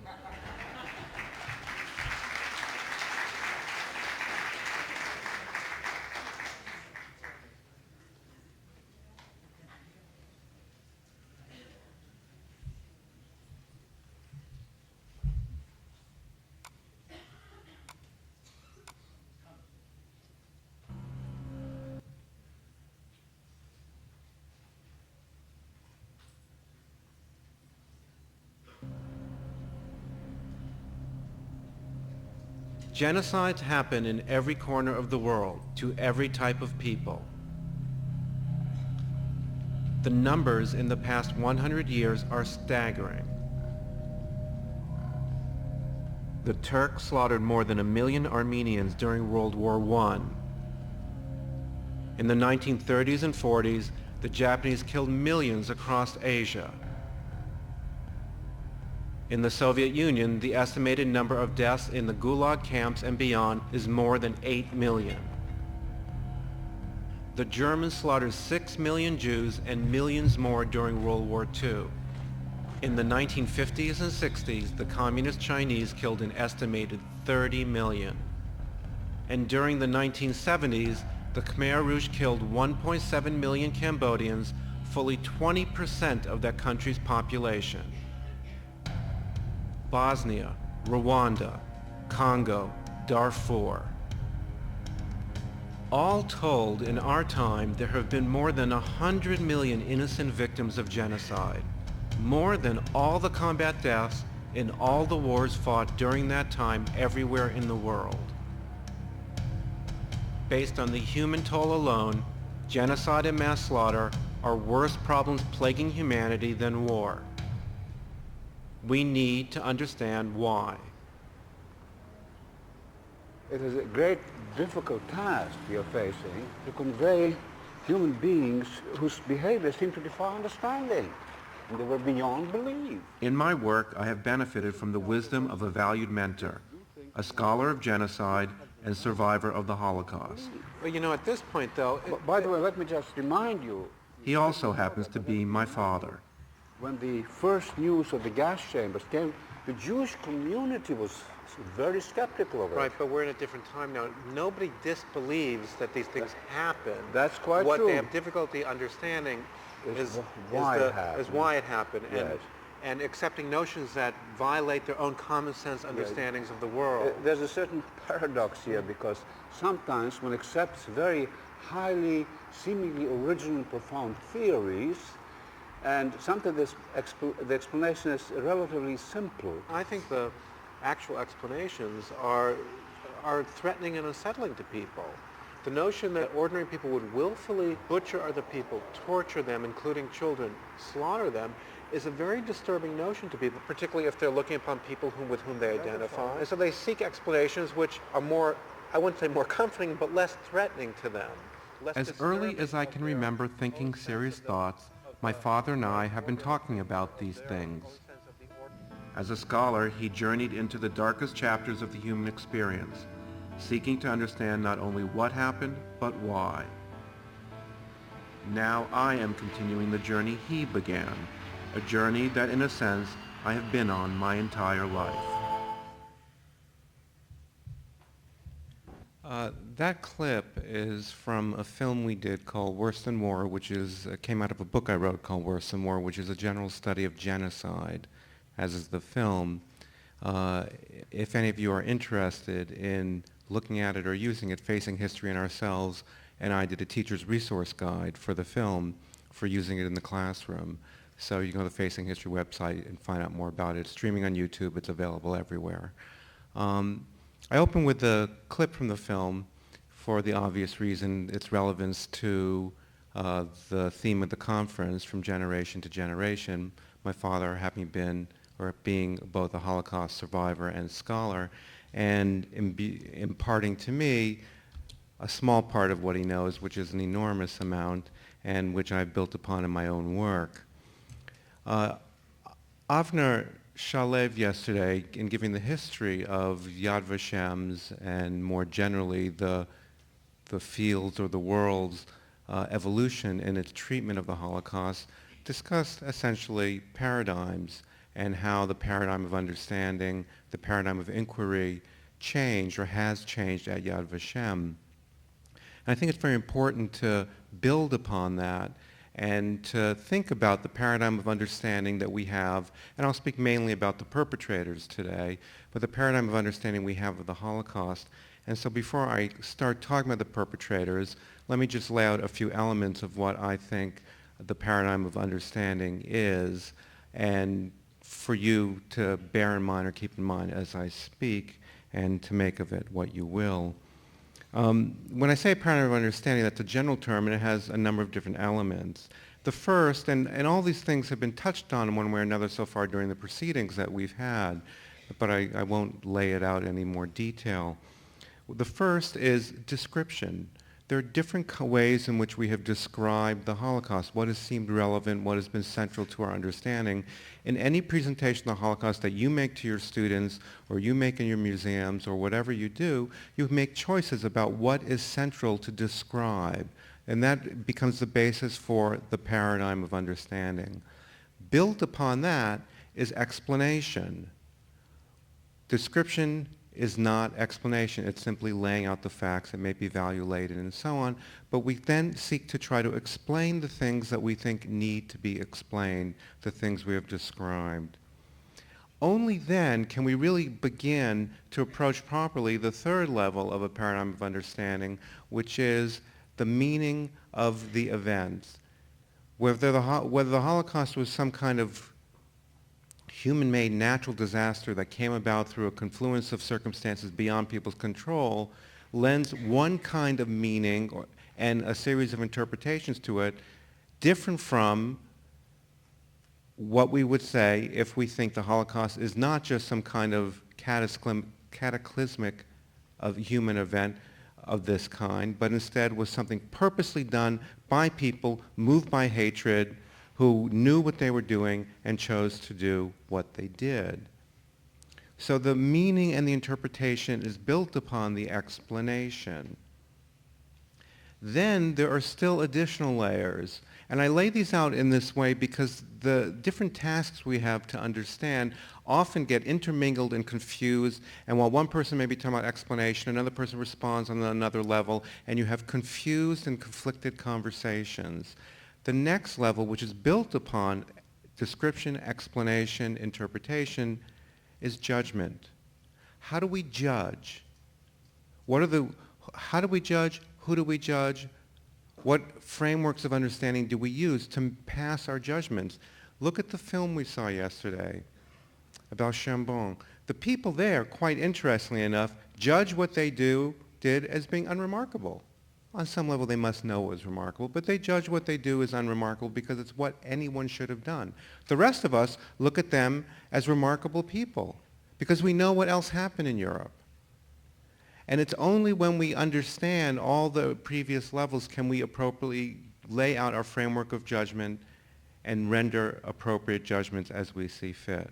Genocides happen in every corner of the world, to every type of people. The numbers in the past 100 years are staggering. The Turks slaughtered more than 1 million Armenians during World War I. In the 1930s and 40s, the Japanese killed millions across Asia. In the Soviet Union, the estimated number of deaths in the Gulag camps and beyond is more than 8 million. The Germans slaughtered 6 million Jews and millions more during World War II. In the 1950s and 60s, the Communist Chinese killed an estimated 30 million. And during the 1970s, the Khmer Rouge killed 1.7 million Cambodians, fully 20% of that country's population. Bosnia, Rwanda, Congo, Darfur. All told, in our time, there have been more than 100 million innocent victims of genocide, more than all the combat deaths in all the wars fought during that time everywhere in the world. Based on the human toll alone, genocide and mass slaughter are worse problems plaguing humanity than war. We need to understand why. It is a great, difficult task we are facing to convey human beings whose behavior seemed to defy understanding. And they were beyond belief. In my work, I have benefited from the wisdom of a valued mentor, a scholar of genocide and survivor of the Holocaust. Well, you know, at this point, though... By the way, let me just remind you He also happens to be my father. When the first news of the gas chambers came, the Jewish community was very skeptical of it. Right, but we're in a different time now. Nobody disbelieves that these things happen. That's quite true. What they have difficulty understanding is why it happened. Yes. And accepting notions that violate their own common sense understandings of the world. There's a certain paradox here, because sometimes one accepts very highly, seemingly original and profound theories, and sometimes the explanation is relatively simple. I think the actual explanations are threatening and unsettling to people. The notion that ordinary people would willfully butcher other people, torture them, including children, slaughter them, is a very disturbing notion to people, particularly if they're looking upon people with whom they identify. And so they seek explanations which are more, I wouldn't say more comforting, but less threatening to them. As early as I can remember thinking serious thoughts, my father and I have been talking about these things. As a scholar, he journeyed into the darkest chapters of the human experience, seeking to understand not only what happened, but why. Now I am continuing the journey he began, a journey that, in a sense, I have been on my entire life. That clip is from a film we did called Worse Than War, which came out of a book I wrote called Worse Than War, which is a general study of genocide, as is the film. If any of you are interested in looking at it or using it, Facing History and Ourselves, and I did a teacher's resource guide for the film for using it in the classroom. So you can go to the Facing History website and find out more about it. It's streaming on YouTube. It's available everywhere. I open with the clip from the film for the obvious reason, its relevance to the theme of the conference, From Generation to Generation. My father having been, or being both a Holocaust survivor and scholar, and imparting to me a small part of what he knows, which is an enormous amount, and which I've built upon in my own work. Avner Shalev yesterday, in giving the history of Yad Vashem's and more generally the fields or the world's evolution in its treatment of the Holocaust, discussed essentially paradigms and how the paradigm of understanding, the paradigm of inquiry changed or has changed at Yad Vashem. And I think it's very important to build upon that and to think about the paradigm of understanding that we have, and I'll speak mainly about the perpetrators today, but the paradigm of understanding we have of the Holocaust. And so before I start talking about the perpetrators, let me just lay out a few elements of what I think the paradigm of understanding is, and for you to bear in mind or keep in mind as I speak, and to make of it what you will. When I say paradigm of understanding, that's a general term, and it has a number of different elements. The first, and all these things have been touched on in one way or another so far during the proceedings that we've had, but I won't lay it out in any more detail. The first is description. There are different ways in which we have described the Holocaust, what has seemed relevant, what has been central to our understanding. In any presentation of the Holocaust that you make to your students or you make in your museums or whatever you do, you make choices about what is central to describe. And that becomes the basis for the paradigm of understanding. Built upon that is explanation. Description is not explanation. It's simply laying out the facts. It may be value-laden and so on. But we then seek to try to explain the things that we think need to be explained, the things we have described. Only then can we really begin to approach properly the third level of a paradigm of understanding, which is the meaning of the events. Whether the Holocaust was some kind of human-made natural disaster that came about through a confluence of circumstances beyond people's control lends one kind of meaning and a series of interpretations to it different from what we would say if we think the Holocaust is not just some kind of cataclysmic of human event of this kind, but instead was something purposely done by people moved by hatred who knew what they were doing and chose to do what they did. So the meaning and the interpretation is built upon the explanation. then there are still additional layers. And I lay these out in this way because the different tasks we have to understand often get intermingled and confused, and while one person may be talking about explanation, another person responds on another level, and you have confused and conflicted conversations. The next level, which is built upon description, explanation, interpretation, is judgment. How do we judge? How do we judge? Who do we judge? What frameworks of understanding do we use to pass our judgments? Look at the film we saw yesterday about Chambon. The people there, quite interestingly enough, judge what they did as being unremarkable. On some level they must know it was remarkable, but they judge what they do as unremarkable because it's what anyone should have done. The rest of us look at them as remarkable people because we know what else happened in Europe. And it's only when we understand all the previous levels can we appropriately lay out our framework of judgment and render appropriate judgments as we see fit.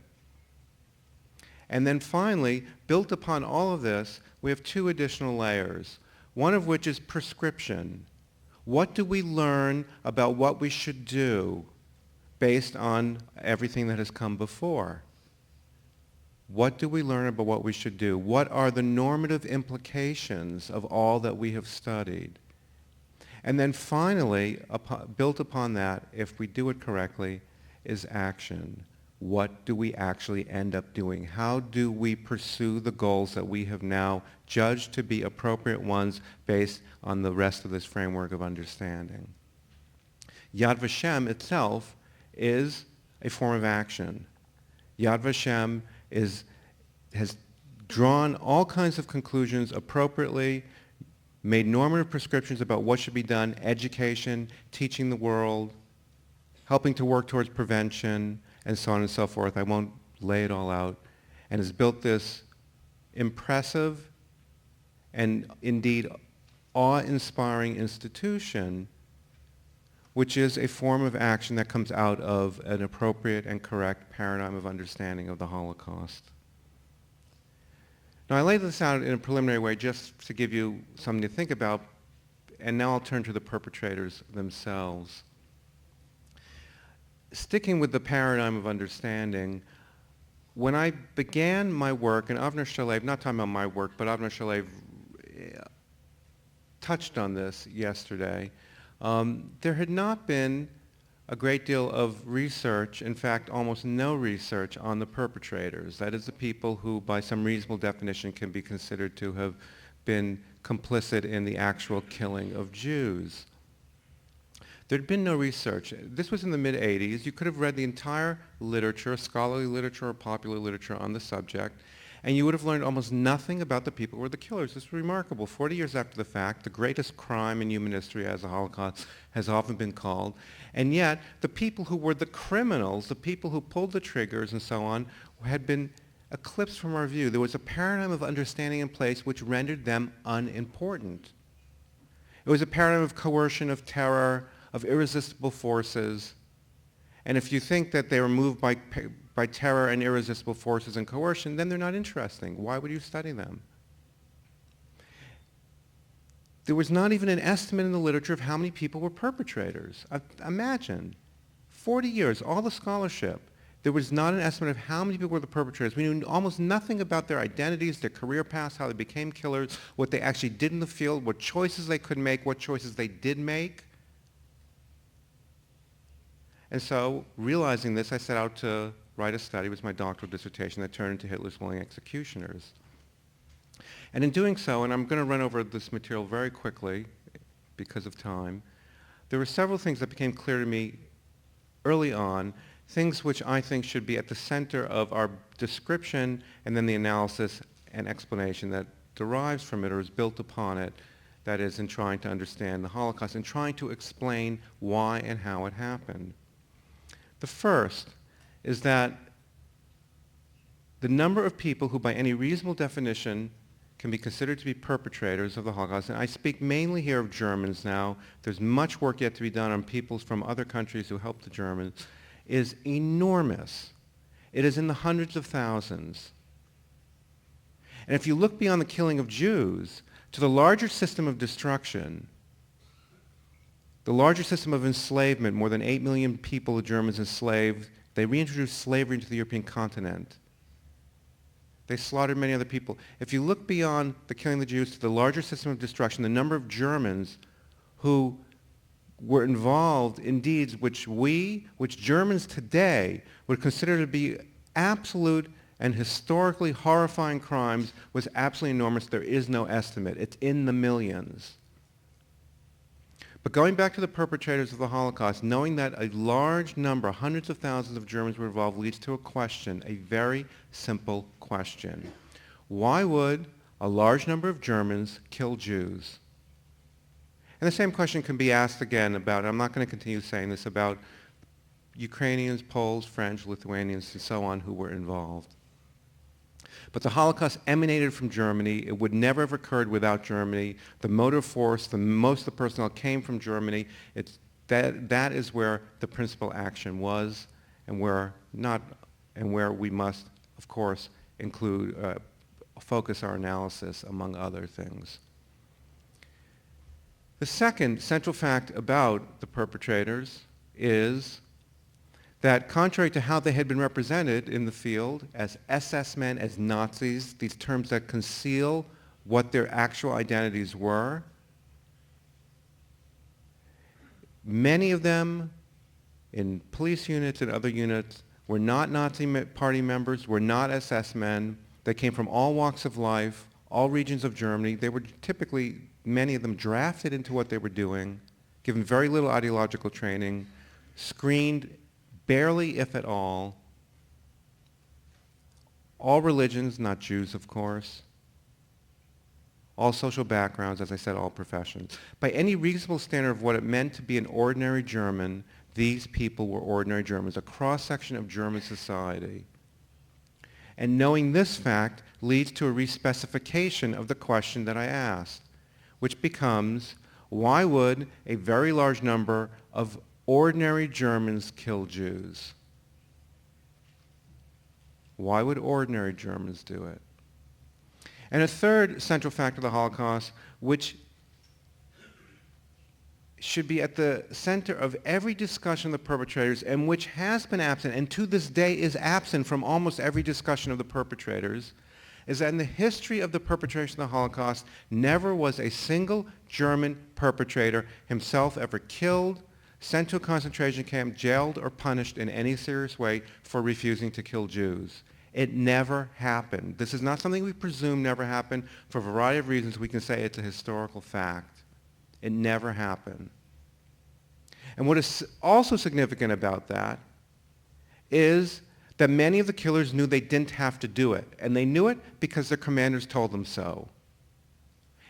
And then finally, built upon all of this, we have two additional layers, one of which is prescription. What do we learn about what we should do based on everything that has come before? What do we learn about what we should do? What are the normative implications of all that we have studied? And then finally, built upon that, if we do it correctly, is action. What do we actually end up doing? How do we pursue the goals that we have now judged to be appropriate ones based on the rest of this framework of understanding? Yad Vashem itself is a form of action. Yad Vashem has drawn all kinds of conclusions appropriately, made normative prescriptions about what should be done, education, teaching the world, helping to work towards prevention, and so on and so forth. I won't lay it all out. And has built this impressive and indeed awe-inspiring institution, which is a form of action that comes out of an appropriate and correct paradigm of understanding of the Holocaust. Now, I lay this out in a preliminary way just to give you something to think about, and now I'll turn to the perpetrators themselves. Sticking with the paradigm of understanding, when I began my work, and Avner Shalev, not talking about my work, but Avner Shalev touched on this yesterday, there had not been a great deal of research, in fact almost no research, on the perpetrators. That is the people who by some reasonable definition can be considered to have been complicit in the actual killing of Jews. There had been no research. This was in the mid-'80s. You could have read the entire literature, scholarly literature or popular literature on the subject, and you would have learned almost nothing about the people who were the killers. It's remarkable. 40 years after the fact, the greatest crime in human history, as the Holocaust has often been called, and yet the people who were the criminals, the people who pulled the triggers and so on, had been eclipsed from our view. There was a paradigm of understanding in place which rendered them unimportant. It was a paradigm of coercion, of terror, of irresistible forces. And if you think that they were moved by terror and irresistible forces and coercion, then they're not interesting. Why would you study them? There was not even an estimate in the literature of how many people were perpetrators. Imagine, 40 years, all the scholarship, there was not an estimate of how many people were the perpetrators. We knew almost nothing about their identities, their career paths, how they became killers, what they actually did in the field, what choices they could make, what choices they did make. And so, realizing this, I set out to write a study. It was my doctoral dissertation that turned into Hitler's willing executioners. And in doing so, and I'm going to run over this material very quickly because of time, there were several things that became clear to me early on, things which I think should be at the center of our description and then the analysis and explanation that derives from it or is built upon it, that is, in trying to understand the Holocaust and trying to explain why and how it happened. The first is that the number of people who by any reasonable definition can be considered to be perpetrators of the Holocaust, and I speak mainly here of Germans now, there's much work yet to be done on people from other countries who helped the Germans, is enormous. It is in the hundreds of thousands. And if you look beyond the killing of Jews to the larger system of destruction, the larger system of enslavement, more than 8 million people, the Germans enslaved, they reintroduced slavery into the European continent. They slaughtered many other people. If you look beyond the killing of the Jews to the larger system of destruction, the number of Germans who were involved in deeds which Germans today would consider to be absolute and historically horrifying crimes was absolutely enormous. There is no estimate. It's in the millions. But going back to the perpetrators of the Holocaust, knowing that a large number, hundreds of thousands of Germans were involved, leads to a question, a very simple question. Why would a large number of Germans kill Jews? And the same question can be asked again about, I'm not going to continue saying this, about Ukrainians, Poles, French, Lithuanians, and so on who were involved. But the Holocaust emanated from Germany. It would never have occurred without Germany. The motive force, most of the personnel came from Germany. That is where the principal action was, and where we must, of course, focus our analysis, among other things. The second central fact about the perpetrators is that contrary to how they had been represented in the field as SS men, as Nazis, these terms that conceal what their actual identities were, many of them in police units and other units were not Nazi party members, were not SS men. They came from all walks of life, all regions of Germany. They were typically, many of them, drafted into what they were doing, given very little ideological training, screened barely, if at all religions, not Jews, of course, all social backgrounds, as I said, all professions. By any reasonable standard of what it meant to be an ordinary German, these people were ordinary Germans, a cross-section of German society. And knowing this fact leads to a respecification of the question that I asked, which becomes, why would a very large number of ordinary Germans kill Jews? Why would ordinary Germans do it? And a third central fact of the Holocaust, which should be at the center of every discussion of the perpetrators, and which has been absent, and to this day is absent from almost every discussion of the perpetrators, is that in the history of the perpetration of the Holocaust, never was a single German perpetrator himself ever killed, sent to a concentration camp, jailed, or punished in any serious way for refusing to kill Jews. It never happened. This is not something we presume never happened. For a variety of reasons, we can say it's a historical fact. It never happened. And what is also significant about that is that many of the killers knew they didn't have to do it. And they knew it because their commanders told them so.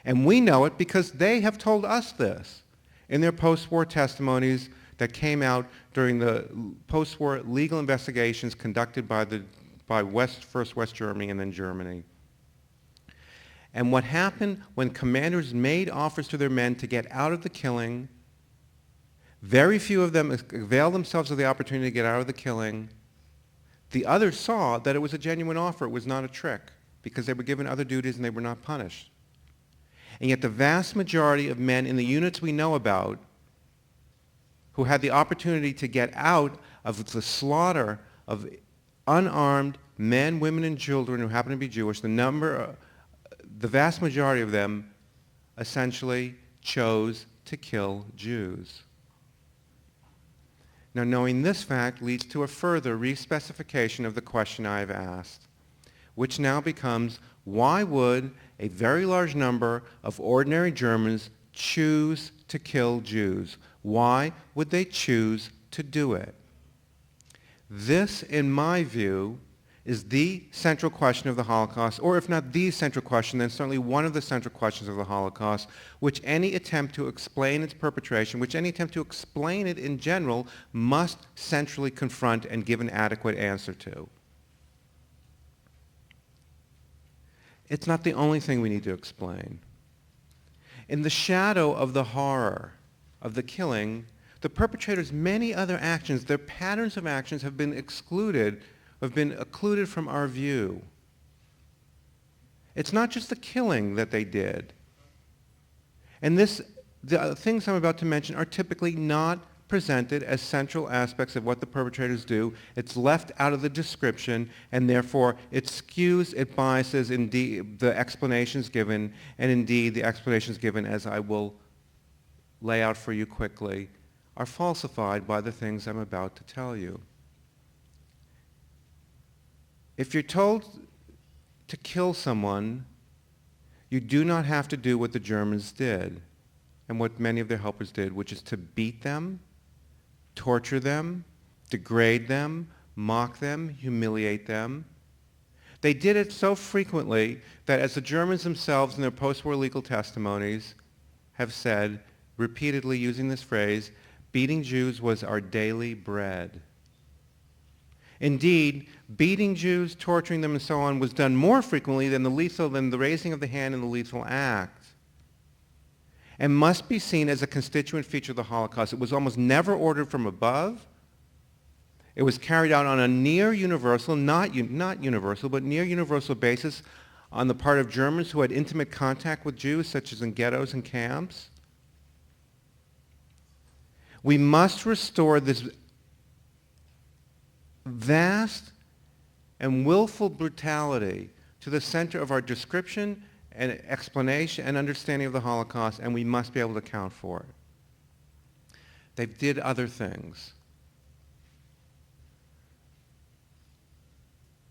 And we know it because they have told us this in their post-war testimonies that came out during the post-war legal investigations conducted by first West Germany and then Germany. And what happened when commanders made offers to their men to get out of the killing, very few of them availed themselves of the opportunity to get out of the killing. The others saw that it was a genuine offer, it was not a trick, because they were given other duties and they were not punished. And yet the vast majority of men in the units we know about who had the opportunity to get out of the slaughter of unarmed men, women, and children who happened to be Jewish, the vast majority of them essentially chose to kill Jews. Now, knowing this fact leads to a further re-specification of the question I have asked, which now becomes, why would a very large number of ordinary Germans choose to kill Jews? Why would they choose to do it? This, in my view, is the central question of the Holocaust, or if not the central question, then certainly one of the central questions of the Holocaust, which any attempt to explain its perpetration, which any attempt to explain it in general, must centrally confront and give an adequate answer to. It's not the only thing we need to explain. In the shadow of the horror of the killing, the perpetrators' many other actions, their patterns of actions have been occluded from our view. It's not just the killing that they did. And this the things I'm about to mention are typically not presented as central aspects of what the perpetrators do. It's left out of the description, and therefore it skews, it biases indeed the explanations given, and indeed the explanations given, as I will lay out for you quickly, are falsified by the things I'm about to tell you. If you're told to kill someone, you do not have to do what the Germans did and what many of their helpers did, which is to beat them, torture them, degrade them, mock them, humiliate them. They did it so frequently that, as the Germans themselves in their post-war legal testimonies have said, repeatedly using this phrase, beating Jews was our daily bread. Indeed, beating Jews, torturing them, and so on was done more frequently than the raising of the hand in the lethal act, and must be seen as a constituent feature of the Holocaust. It was almost never ordered from above. It was carried out on a near universal, not universal, but near universal basis on the part of Germans who had intimate contact with Jews, such as in ghettos and camps. We must restore this vast and willful brutality to the center of our description and explanation and understanding of the Holocaust, and we must be able to account for it. They did other things.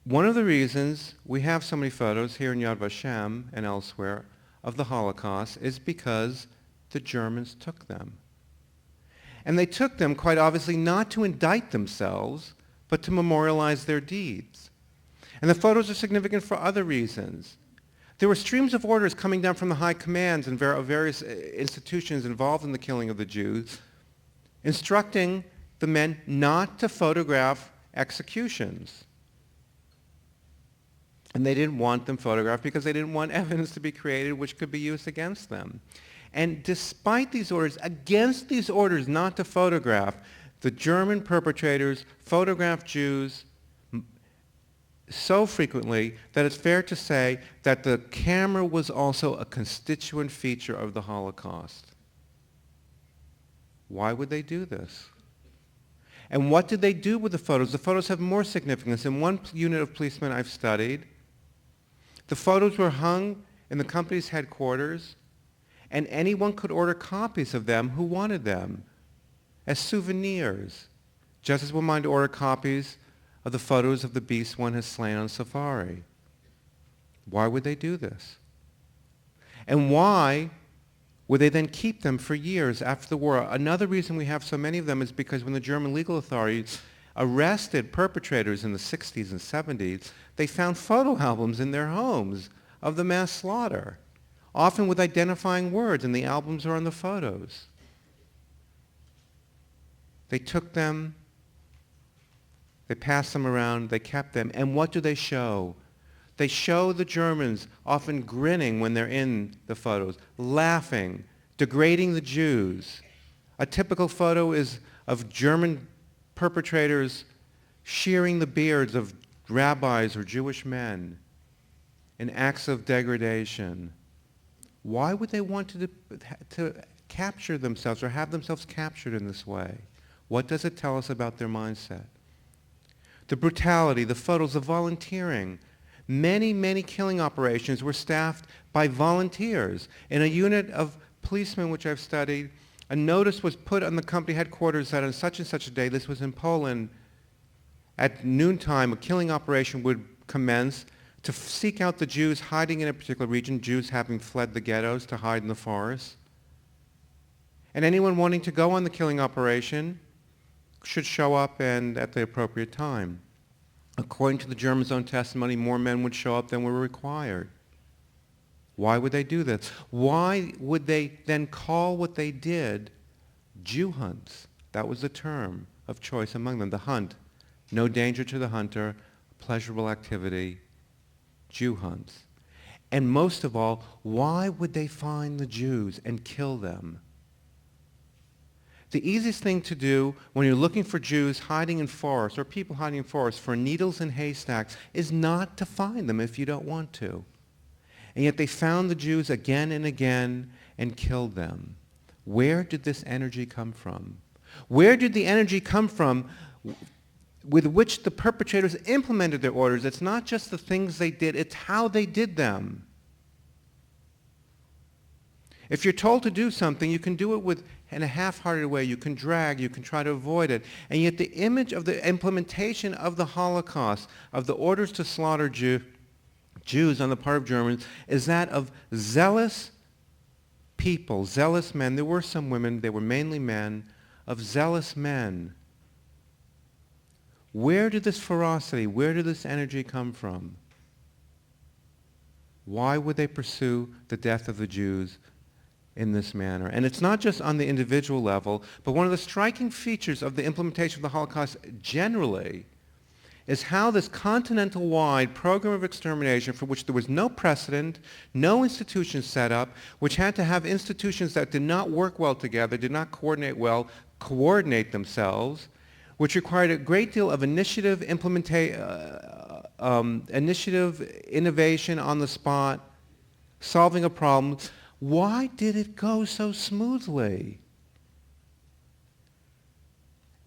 One of the reasons we have so many photos here in Yad Vashem and elsewhere of the Holocaust is because the Germans took them. And they took them, quite obviously, not to indict themselves, but to memorialize their deeds. And the photos are significant for other reasons. There were streams of orders coming down from the high commands and various institutions involved in the killing of the Jews, instructing the men not to photograph executions. And they didn't want them photographed because they didn't want evidence to be created which could be used against them. And despite these orders, against these orders not to photograph, the German perpetrators photographed Jews so frequently that it's fair to say that the camera was also a constituent feature of the Holocaust. Why would they do this? And what did they do with the photos? The photos have more significance. In one unit of policemen I've studied, the photos were hung in the company's headquarters, and anyone could order copies of them who wanted them as souvenirs, just as one might order copies of the photos of the beasts one has slain on safari. Why would they do this? And why would they then keep them for years after the war? Another reason we have so many of them is because when the German legal authorities arrested perpetrators in the 60s and 70s, they found photo albums in their homes of the mass slaughter, often with identifying words, and the albums are on the photos. They took them, they passed them around, they kept them, and what do they show? They show the Germans often grinning when they're in the photos, laughing, degrading the Jews. A typical photo is of German perpetrators shearing the beards of rabbis or Jewish men in acts of degradation. Why would they want to capture themselves or have themselves captured in this way? What does it tell us about their mindset? The brutality, the photos, the volunteering. Many, many killing operations were staffed by volunteers. In a unit of policemen which I've studied, a notice was put on the company headquarters that on such and such a day, this was in Poland, at noontime a killing operation would commence to seek out the Jews hiding in a particular region, Jews having fled the ghettos to hide in the forest. And anyone wanting to go on the killing operation should show up and at the appropriate time. According to the Germans' own testimony, more men would show up than were required. Why would they do this? Why would they then call what they did Jew hunts? That was the term of choice among them, the hunt. No danger to the hunter, pleasurable activity, Jew hunts. And most of all, why would they find the Jews and kill them? The easiest thing to do when you're looking for Jews hiding in forests or people hiding in forests for needles and haystacks is not to find them if you don't want to. And yet they found the Jews again and again and killed them. Where did this energy come from? Where did the energy come from with which the perpetrators implemented their orders? It's not just the things they did, it's how they did them. If you're told to do something, you can do it in a half-hearted way. You can drag, you can try to avoid it. And yet the image of the implementation of the Holocaust, of the orders to slaughter Jews on the part of Germans, is that of zealous people, zealous men. There were some women, they were mainly men, of zealous men. Where did this ferocity, where did this energy come from? Why would they pursue the death of the Jews in this manner? And it's not just on the individual level, but one of the striking features of the implementation of the Holocaust generally is how this continental-wide program of extermination, for which there was no precedent, no institutions set up, which had to have institutions that did not work well together, did not coordinate well, coordinate themselves, which required a great deal of initiative, innovation on the spot, solving a problem. Why did it go so smoothly?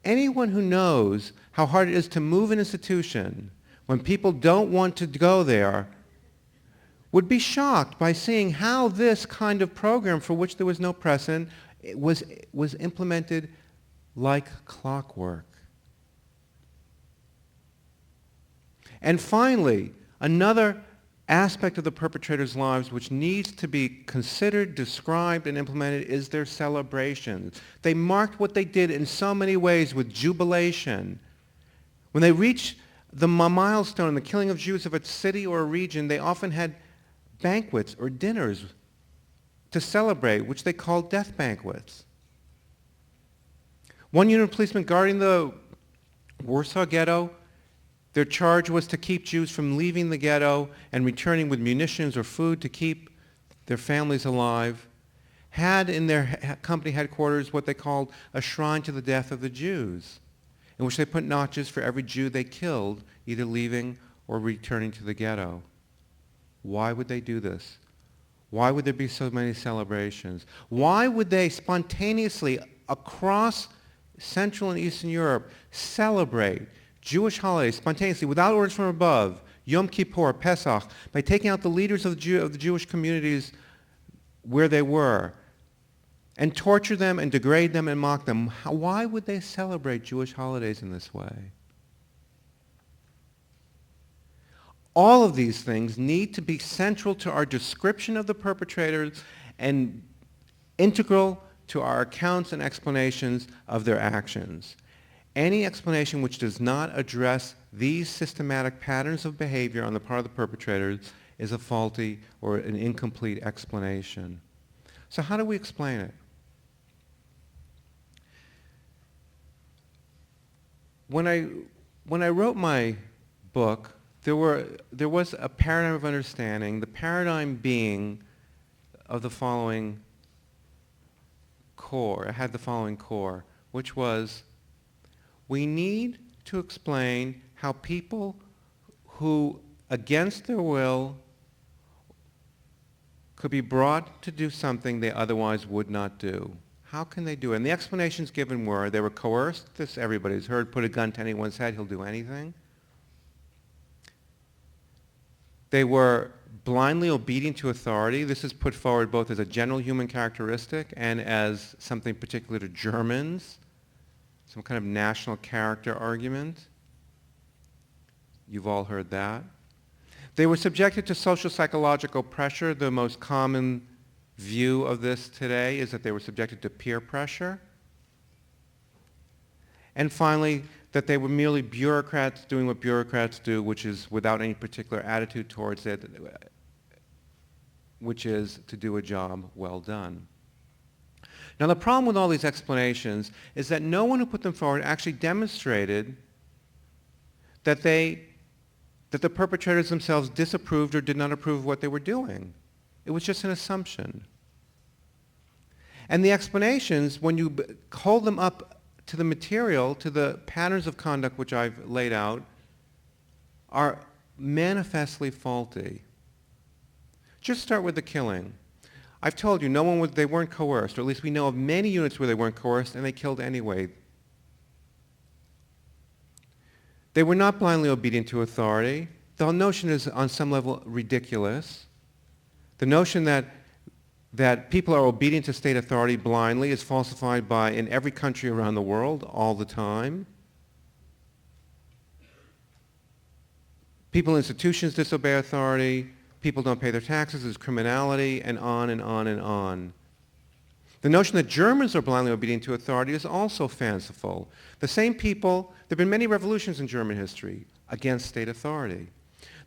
Anyone who knows how hard it is to move an institution when people don't want to go there would be shocked by seeing how this kind of program, for which there was no precedent, was implemented like clockwork. And finally, another aspect of the perpetrators' lives which needs to be considered, described, and implemented is their celebrations. They marked what they did in so many ways with jubilation. When they reached the milestone in the killing of Jews of a city or a region, they often had banquets or dinners to celebrate, which they called death banquets. One unit of policemen guarding the Warsaw Ghetto, their charge was to keep Jews from leaving the ghetto and returning with munitions or food to keep their families alive, had in their company headquarters what they called a shrine to the death of the Jews, in which they put notches for every Jew they killed, either leaving or returning to the ghetto. Why would they do this? Why would there be so many celebrations? Why would they spontaneously, across Central and Eastern Europe, celebrate Jewish holidays spontaneously, without orders from above, Yom Kippur, Pesach, by taking out the leaders of the Jewish communities where they were, and torture them and degrade them and mock them? Why would they celebrate Jewish holidays in this way? All of these things need to be central to our description of the perpetrators and integral to our accounts and explanations of their actions. Any explanation which does not address these systematic patterns of behavior on the part of the perpetrators is a faulty or an incomplete explanation. So how do we explain it? When I wrote my book, there was a paradigm of understanding, the paradigm being of the following core. It had the following core, which was, we need to explain how people who, against their will, could be brought to do something they otherwise would not do. How can they do it? And the explanations given were, they were coerced. This everybody's heard. Put a gun to anyone's head, he'll do anything. They were blindly obedient to authority. This is put forward both as a general human characteristic and as something particular to Germans, some kind of national character argument. You've all heard that. They were subjected to social psychological pressure. The most common view of this today is that they were subjected to peer pressure. And finally, that they were merely bureaucrats doing what bureaucrats do, which is without any particular attitude towards it, which is to do a job well done. Now, the problem with all these explanations is that no one who put them forward actually demonstrated that the perpetrators themselves disapproved or did not approve of what they were doing. It was just an assumption. And the explanations, when you hold them up to the material, to the patterns of conduct which I've laid out, are manifestly faulty. Just start with the killing. I've told you, they weren't coerced, or at least we know of many units where they weren't coerced and they killed anyway. They were not blindly obedient to authority. The whole notion is on some level ridiculous. The notion that people are obedient to state authority blindly is falsified in every country around the world all the time. People in institutions disobey authority. People don't pay their taxes. There's criminality, and on and on and on. The notion that Germans are blindly obedient to authority is also fanciful. The same people, there have been many revolutions in German history against state authority.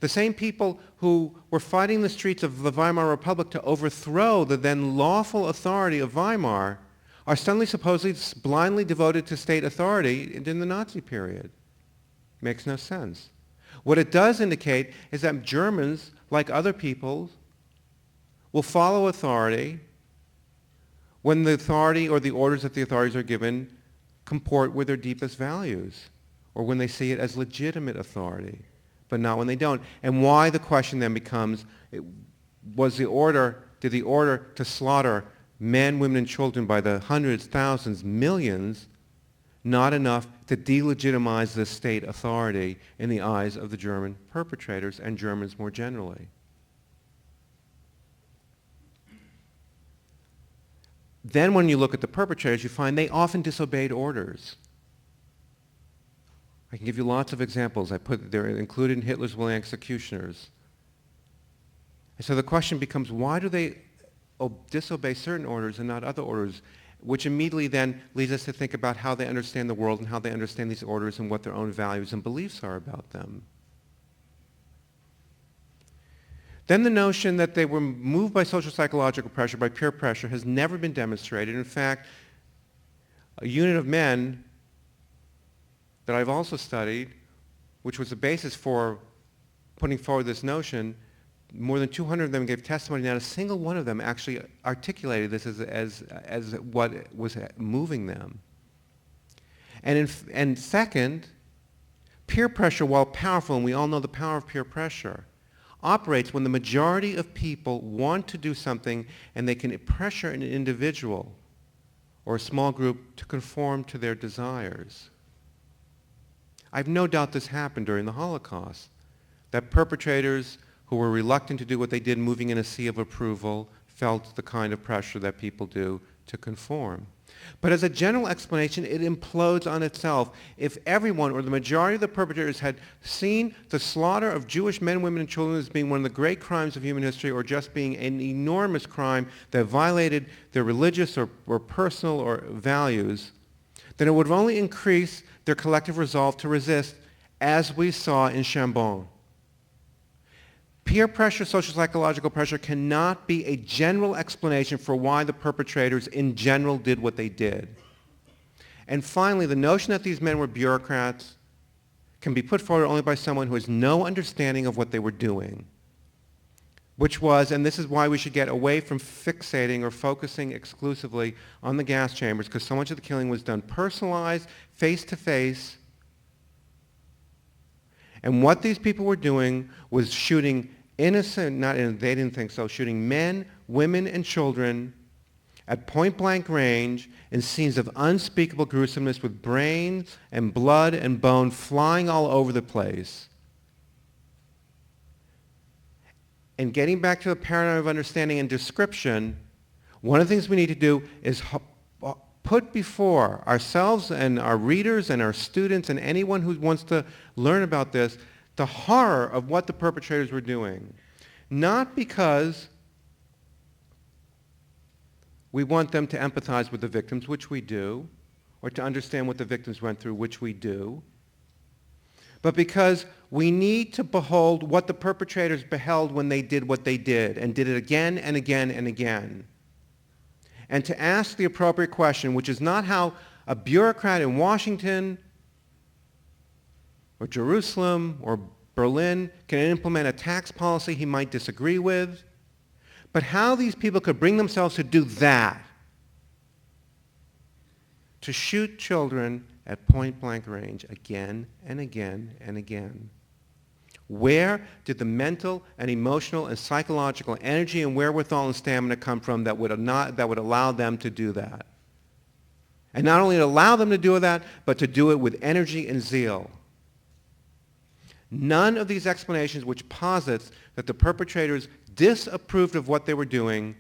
The same people who were fighting the streets of the Weimar Republic to overthrow the then lawful authority of Weimar are suddenly supposedly blindly devoted to state authority in the Nazi period. Makes no sense. What it does indicate is that Germans, like other peoples, will follow authority when the authority or the orders that the authorities are given comport with their deepest values, or when they see it as legitimate authority, but not when they don't. And why the question then becomes, did the order to slaughter men, women, and children by the hundreds, thousands, millions not enough to delegitimize the state authority in the eyes of the German perpetrators and Germans more generally? Then when you look at the perpetrators, you find they often disobeyed orders. I can give you lots of examples. They're included in Hitler's willing executioners. And so the question becomes, why do they disobey certain orders and not other orders? Which immediately then leads us to think about how they understand the world and how they understand these orders and what their own values and beliefs are about them. Then the notion that they were moved by social psychological pressure, by peer pressure, has never been demonstrated. In fact, a unit of men that I've also studied, which was the basis for putting forward this notion, more than 200 of them gave testimony. Not a single one of them actually articulated this as what was moving them. And second, peer pressure, while powerful, and we all know the power of peer pressure, operates when the majority of people want to do something and they can pressure an individual or a small group to conform to their desires. I have no doubt this happened during the Holocaust, that perpetrators who were reluctant to do what they did, moving in a sea of approval, felt the kind of pressure that people do to conform. But as a general explanation, it implodes on itself. If everyone or the majority of the perpetrators had seen the slaughter of Jewish men, women, and children as being one of the great crimes of human history, or just being an enormous crime that violated their religious or personal or values, then it would only increase their collective resolve to resist, as we saw in Chambon. Peer pressure, social psychological pressure cannot be a general explanation for why the perpetrators in general did what they did. And finally, the notion that these men were bureaucrats can be put forward only by someone who has no understanding of what they were doing, which was, and this is why we should get away from fixating or focusing exclusively on the gas chambers, because so much of the killing was done personalized, face-to-face. And what these people were doing was shooting innocent, they didn't think so, shooting men, women, and children at point-blank range in scenes of unspeakable gruesomeness with brains and blood and bone flying all over the place. And getting back to the paradigm of understanding and description, one of the things we need to do is put before ourselves and our readers and our students and anyone who wants to learn about this the horror of what the perpetrators were doing. Not because we want them to empathize with the victims, which we do, or to understand what the victims went through, which we do, but because we need to behold what the perpetrators beheld when they did what they did, and did it again and again and again. And to ask the appropriate question, which is not how a bureaucrat in Washington or Jerusalem or Berlin can implement a tax policy he might disagree with, but how these people could bring themselves to do that, to shoot children at point-blank range again and again and again. Where did the mental and emotional and psychological energy and wherewithal and stamina come from that would allow them to do that? And not only to allow them to do that, but to do it with energy and zeal. None of these explanations which posits that the perpetrators disapproved of what they were doing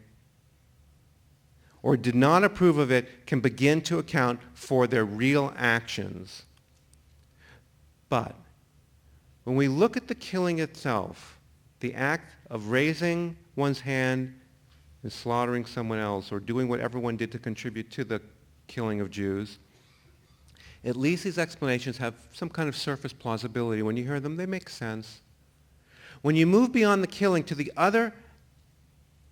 or did not approve of it can begin to account for their real actions. But when we look at the killing itself, the act of raising one's hand and slaughtering someone else or doing what everyone did to contribute to the killing of Jews, at least these explanations have some kind of surface plausibility. When you hear them, they make sense. When you move beyond the killing to the other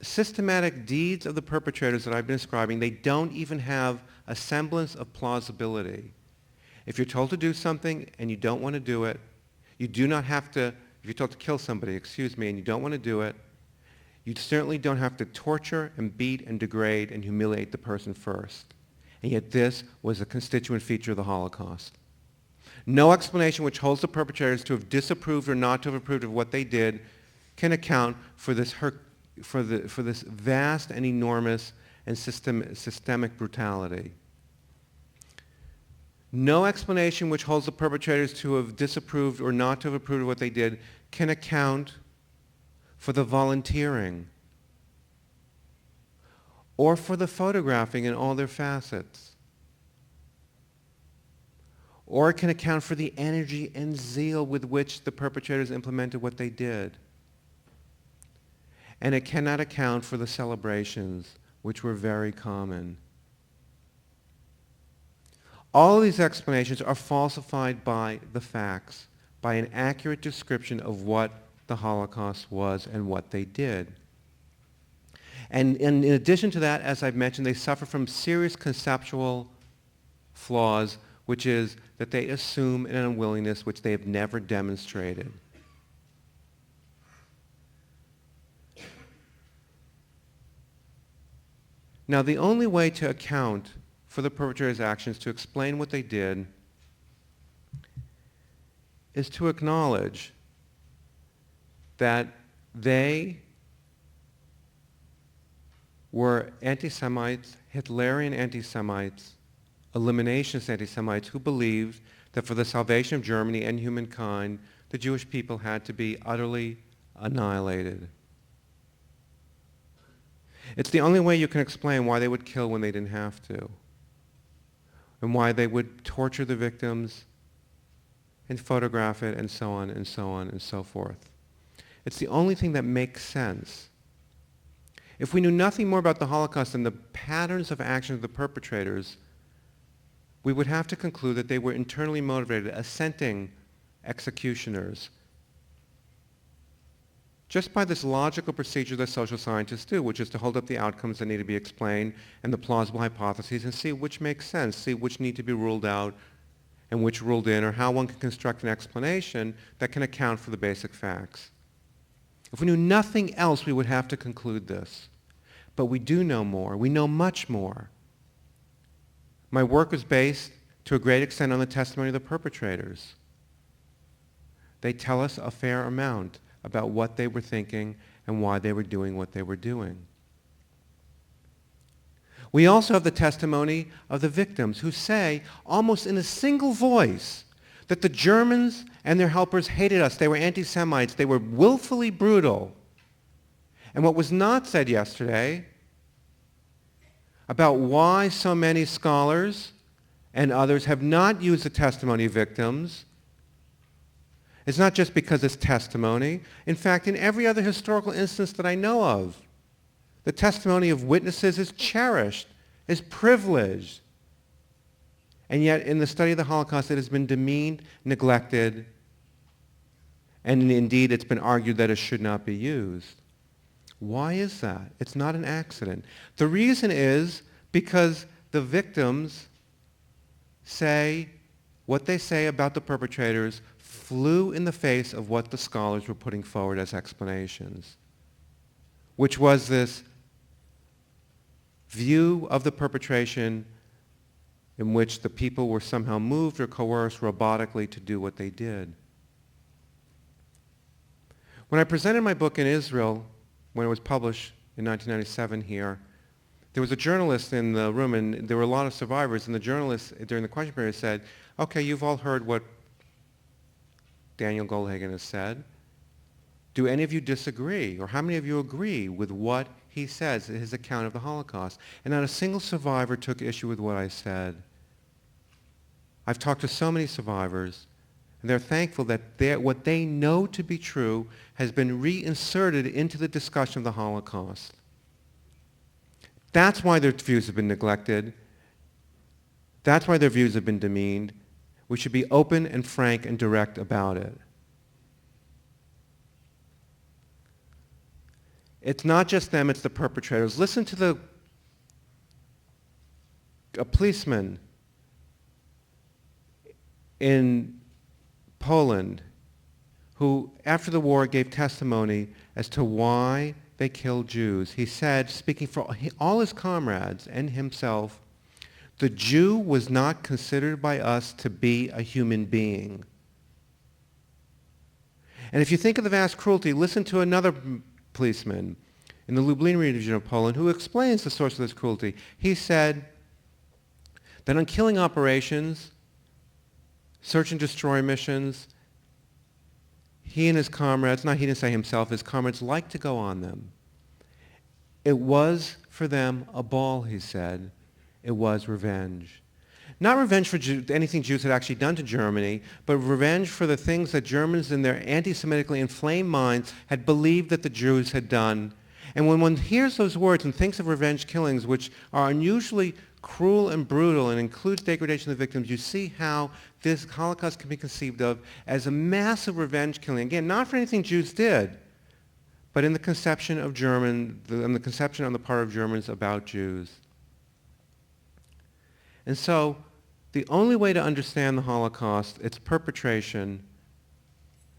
systematic deeds of the perpetrators that I've been describing, they don't even have a semblance of plausibility. If you're told to do something and you don't want to do it, you do not have to, if you're told to kill somebody, and you don't want to do it, you certainly don't have to torture and beat and degrade and humiliate the person first. And yet this was a constituent feature of the Holocaust. No explanation which holds the perpetrators to have disapproved or not to have approved of what they did can account for this, for this vast and enormous and systemic brutality. No explanation which holds the perpetrators to have disapproved or not to have approved of what they did can account for the volunteering or for the photographing in all their facets, or it can account for the energy and zeal with which the perpetrators implemented what they did. And it cannot account for the celebrations, which were very common. All of these explanations are falsified by the facts, by an accurate description of what the Holocaust was and what they did. And in addition to that, as I've mentioned, they suffer from serious conceptual flaws, which is that they assume an unwillingness which they have never demonstrated. Now, the only way to account for the perpetrators' actions, to explain what they did, is to acknowledge that they were anti-Semites, Hitlerian anti-Semites, eliminationist anti-Semites who believed that for the salvation of Germany and humankind, the Jewish people had to be utterly annihilated. It's the only way you can explain why they would kill when they didn't have to, and why they would torture the victims and photograph it, and so on and so on and so forth. It's the only thing that makes sense. If we knew nothing more about the Holocaust than the patterns of action of the perpetrators, we would have to conclude that they were internally motivated, assenting executioners, just by this logical procedure that social scientists do, which is to hold up the outcomes that need to be explained and the plausible hypotheses and see which makes sense, see which need to be ruled out and which ruled in, or how one can construct an explanation that can account for the basic facts. If we knew nothing else, we would have to conclude this. But we do know more. We know much more. My work was based to a great extent on the testimony of the perpetrators. They tell us a fair amount about what they were thinking and why they were doing what they were doing. We also have the testimony of the victims who say, almost in a single voice, that the Germans and their helpers hated us. They were anti-Semites. They were willfully brutal. And what was not said yesterday about why so many scholars and others have not used the testimony of victims is not just because it's testimony. In fact, in every other historical instance that I know of, the testimony of witnesses is cherished, is privileged. And yet, in the study of the Holocaust, it has been demeaned, neglected, and indeed it's been argued that it should not be used. Why is that? It's not an accident. The reason is because the victims say what they say about the perpetrators flew in the face of what the scholars were putting forward as explanations, which was this view of the perpetration in which the people were somehow moved or coerced robotically to do what they did. When I presented my book in Israel, when it was published in 1997 here, there was a journalist in the room, and there were a lot of survivors, and the journalist during the question period said, okay, you've all heard what Daniel Goldhagen has said. Do any of you disagree, or how many of you agree with what he says in his account of the Holocaust? And not a single survivor took issue with what I said. I've talked to so many survivors, and they're thankful that what they know to be true has been reinserted into the discussion of the Holocaust. That's why their views have been neglected. That's why their views have been demeaned. We should be open and frank and direct about it. It's not just them, it's the perpetrators. Listen to a policeman in Poland who, after the war, gave testimony as to why they killed Jews. He said, speaking for all his comrades and himself, the Jew was not considered by us to be a human being. And if you think of the vast cruelty, listen to another policeman in the Lublin region of Poland who explains the source of this cruelty. He said that on killing operations, search and destroy missions, he and his comrades, not he didn't say himself, his comrades liked to go on them. It was for them a ball, he said. It was revenge. Not revenge for anything Jews had actually done to Germany, but revenge for the things that Germans in their anti-Semitically inflamed minds had believed that the Jews had done. And when one hears those words and thinks of revenge killings, which are unusually cruel and brutal and includes degradation of the victims, you see how this Holocaust can be conceived of as a massive revenge killing. Again, not for anything Jews did, but in the conception of the conception on the part of Germans about Jews. And so, the only way to understand the Holocaust, its perpetration,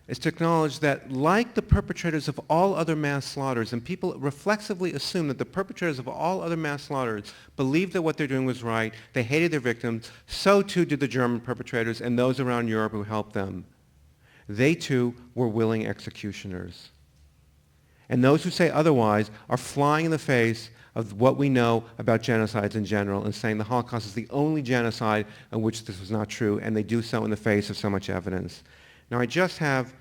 is to acknowledge that, like the perpetrators of all other mass slaughters, and people reflexively assume that the perpetrators of all other mass slaughters believed that what they're doing was right, they hated their victims, so too did the German perpetrators and those around Europe who helped them. They too were willing executioners. And those who say otherwise are flying in the face of what we know about genocides in general and saying the Holocaust is the only genocide in which this was not true, and they do so in the face of so much evidence. Now I just have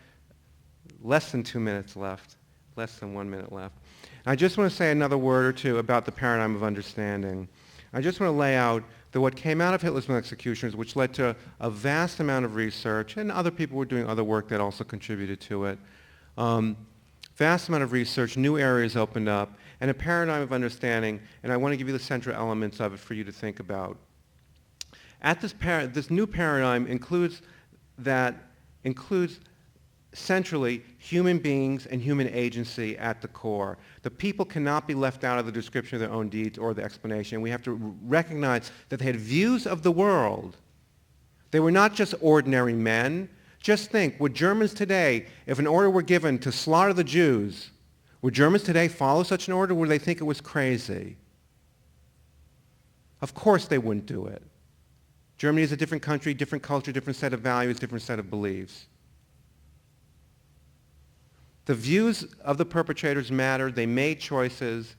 less than 2 minutes left, less than 1 minute left. I just want to say another word or two about the paradigm of understanding. I just want to lay out that what came out of Hitler's executions, which led to a vast amount of research, and other people were doing other work that also contributed to it, vast amount of research, new areas opened up, and a paradigm of understanding, and I want to give you the central elements of it for you to think about. At this new paradigm includes centrally human beings and human agency at the core. The people cannot be left out of the description of their own deeds or the explanation. We have to recognize that they had views of the world. They were not just ordinary men. Just think, would Germans today, if an order were given to slaughter the Jews, would Germans today follow such an order, or would they think it was crazy? Of course they wouldn't do it. Germany is a different country, different culture, different set of values, different set of beliefs. The views of the perpetrators mattered. They made choices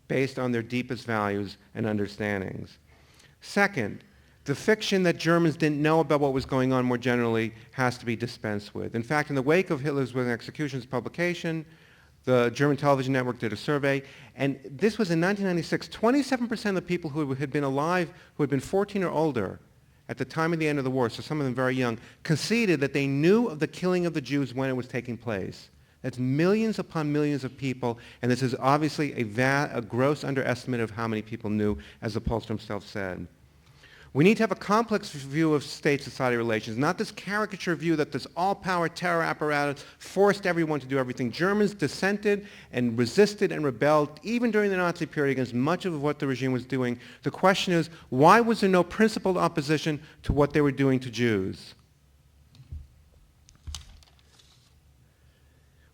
based on their deepest values and understandings. Second, the fiction that Germans didn't know about what was going on more generally has to be dispensed with. In fact, in the wake of Hitler's executions publication, the German television network did a survey, and this was in 1996. 27% of the people who had been alive, who had been 14 or older at the time of the end of the war, so some of them very young, conceded that they knew of the killing of the Jews when it was taking place. That's millions upon millions of people, and this is obviously a gross underestimate of how many people knew, as the pollster himself said. We need to have a complex view of state-society relations, not this caricature view that this all-power terror apparatus forced everyone to do everything. Germans dissented and resisted and rebelled, even during the Nazi period, against much of what the regime was doing. The question is, why was there no principled opposition to what they were doing to Jews?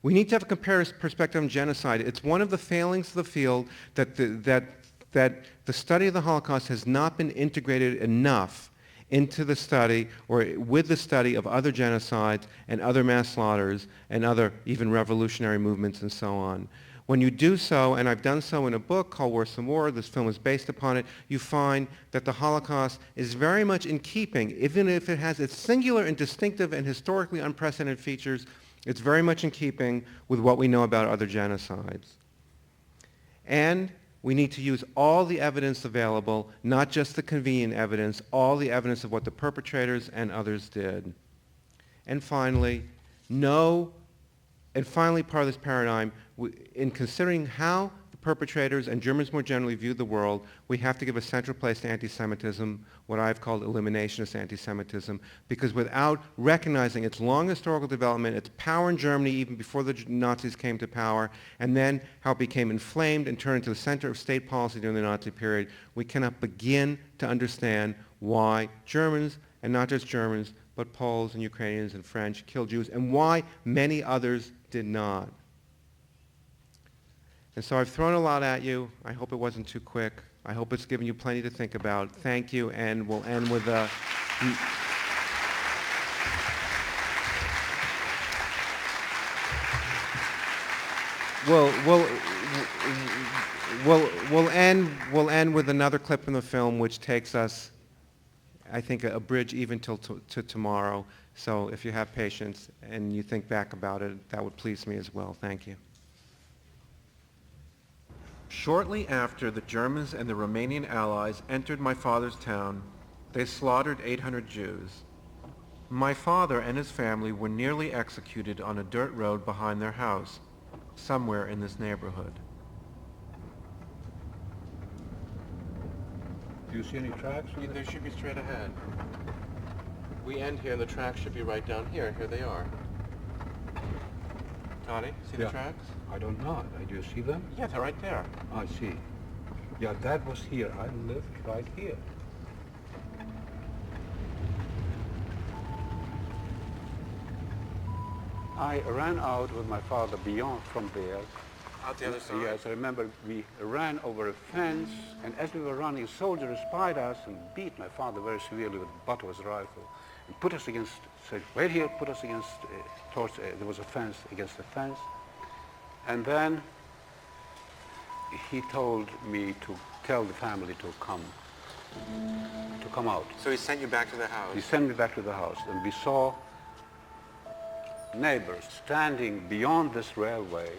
We need to have a comparative perspective on genocide. It's one of the failings of the field that the study of the Holocaust has not been integrated enough into the study or with the study of other genocides and other mass slaughters and other even revolutionary movements and so on. When you do so, and I've done so in a book called Worse Than War, this film is based upon it, you find that the Holocaust is very much in keeping, even if it has its singular and distinctive and historically unprecedented features, it's very much in keeping with what we know about other genocides. And we need to use all the evidence available, not just the convenient evidence, all the evidence of what the perpetrators and others did. And finally, part of this paradigm, in considering how the perpetrators and Germans more generally viewed the world, we have to give a central place to anti-Semitism, what I've called eliminationist anti-Semitism, because without recognizing its long historical development, its power in Germany even before the Nazis came to power, and then how it became inflamed and turned into the center of state policy during the Nazi period, we cannot begin to understand why Germans, and not just Germans, but Poles and Ukrainians and French killed Jews, and why many others did not. And so I've thrown a lot at you. I hope it wasn't too quick. I hope it's given you plenty to think about. Thank you, and we'll end with a... We'll end with another clip from the film which takes us, I think, a bridge even till to tomorrow. So if you have patience and you think back about it, that would please me as well. Thank you. Shortly after the Germans and the Romanian allies entered my father's town, they slaughtered 800 Jews. My father and his family were nearly executed on a dirt road behind their house, somewhere in this neighborhood. Do you see any tracks? They should be straight ahead. We end here and the tracks should be right down here. Here they are. Tony, see the tracks? I don't know. Do you see them? Yeah, they're right there. I see. Yeah, that was here. I lived right here. I ran out with my father beyond from there. Out the other side? Yes, I remember we ran over a fence, and as we were running, a soldier spied us and beat my father very severely with the butt of his rifle. And put us against, said, wait here, put us against, there was a fence, against the fence. And then he told me to tell the family to come out. So he sent you back to the house? He sent me back to the house, and we saw neighbors standing beyond this railway,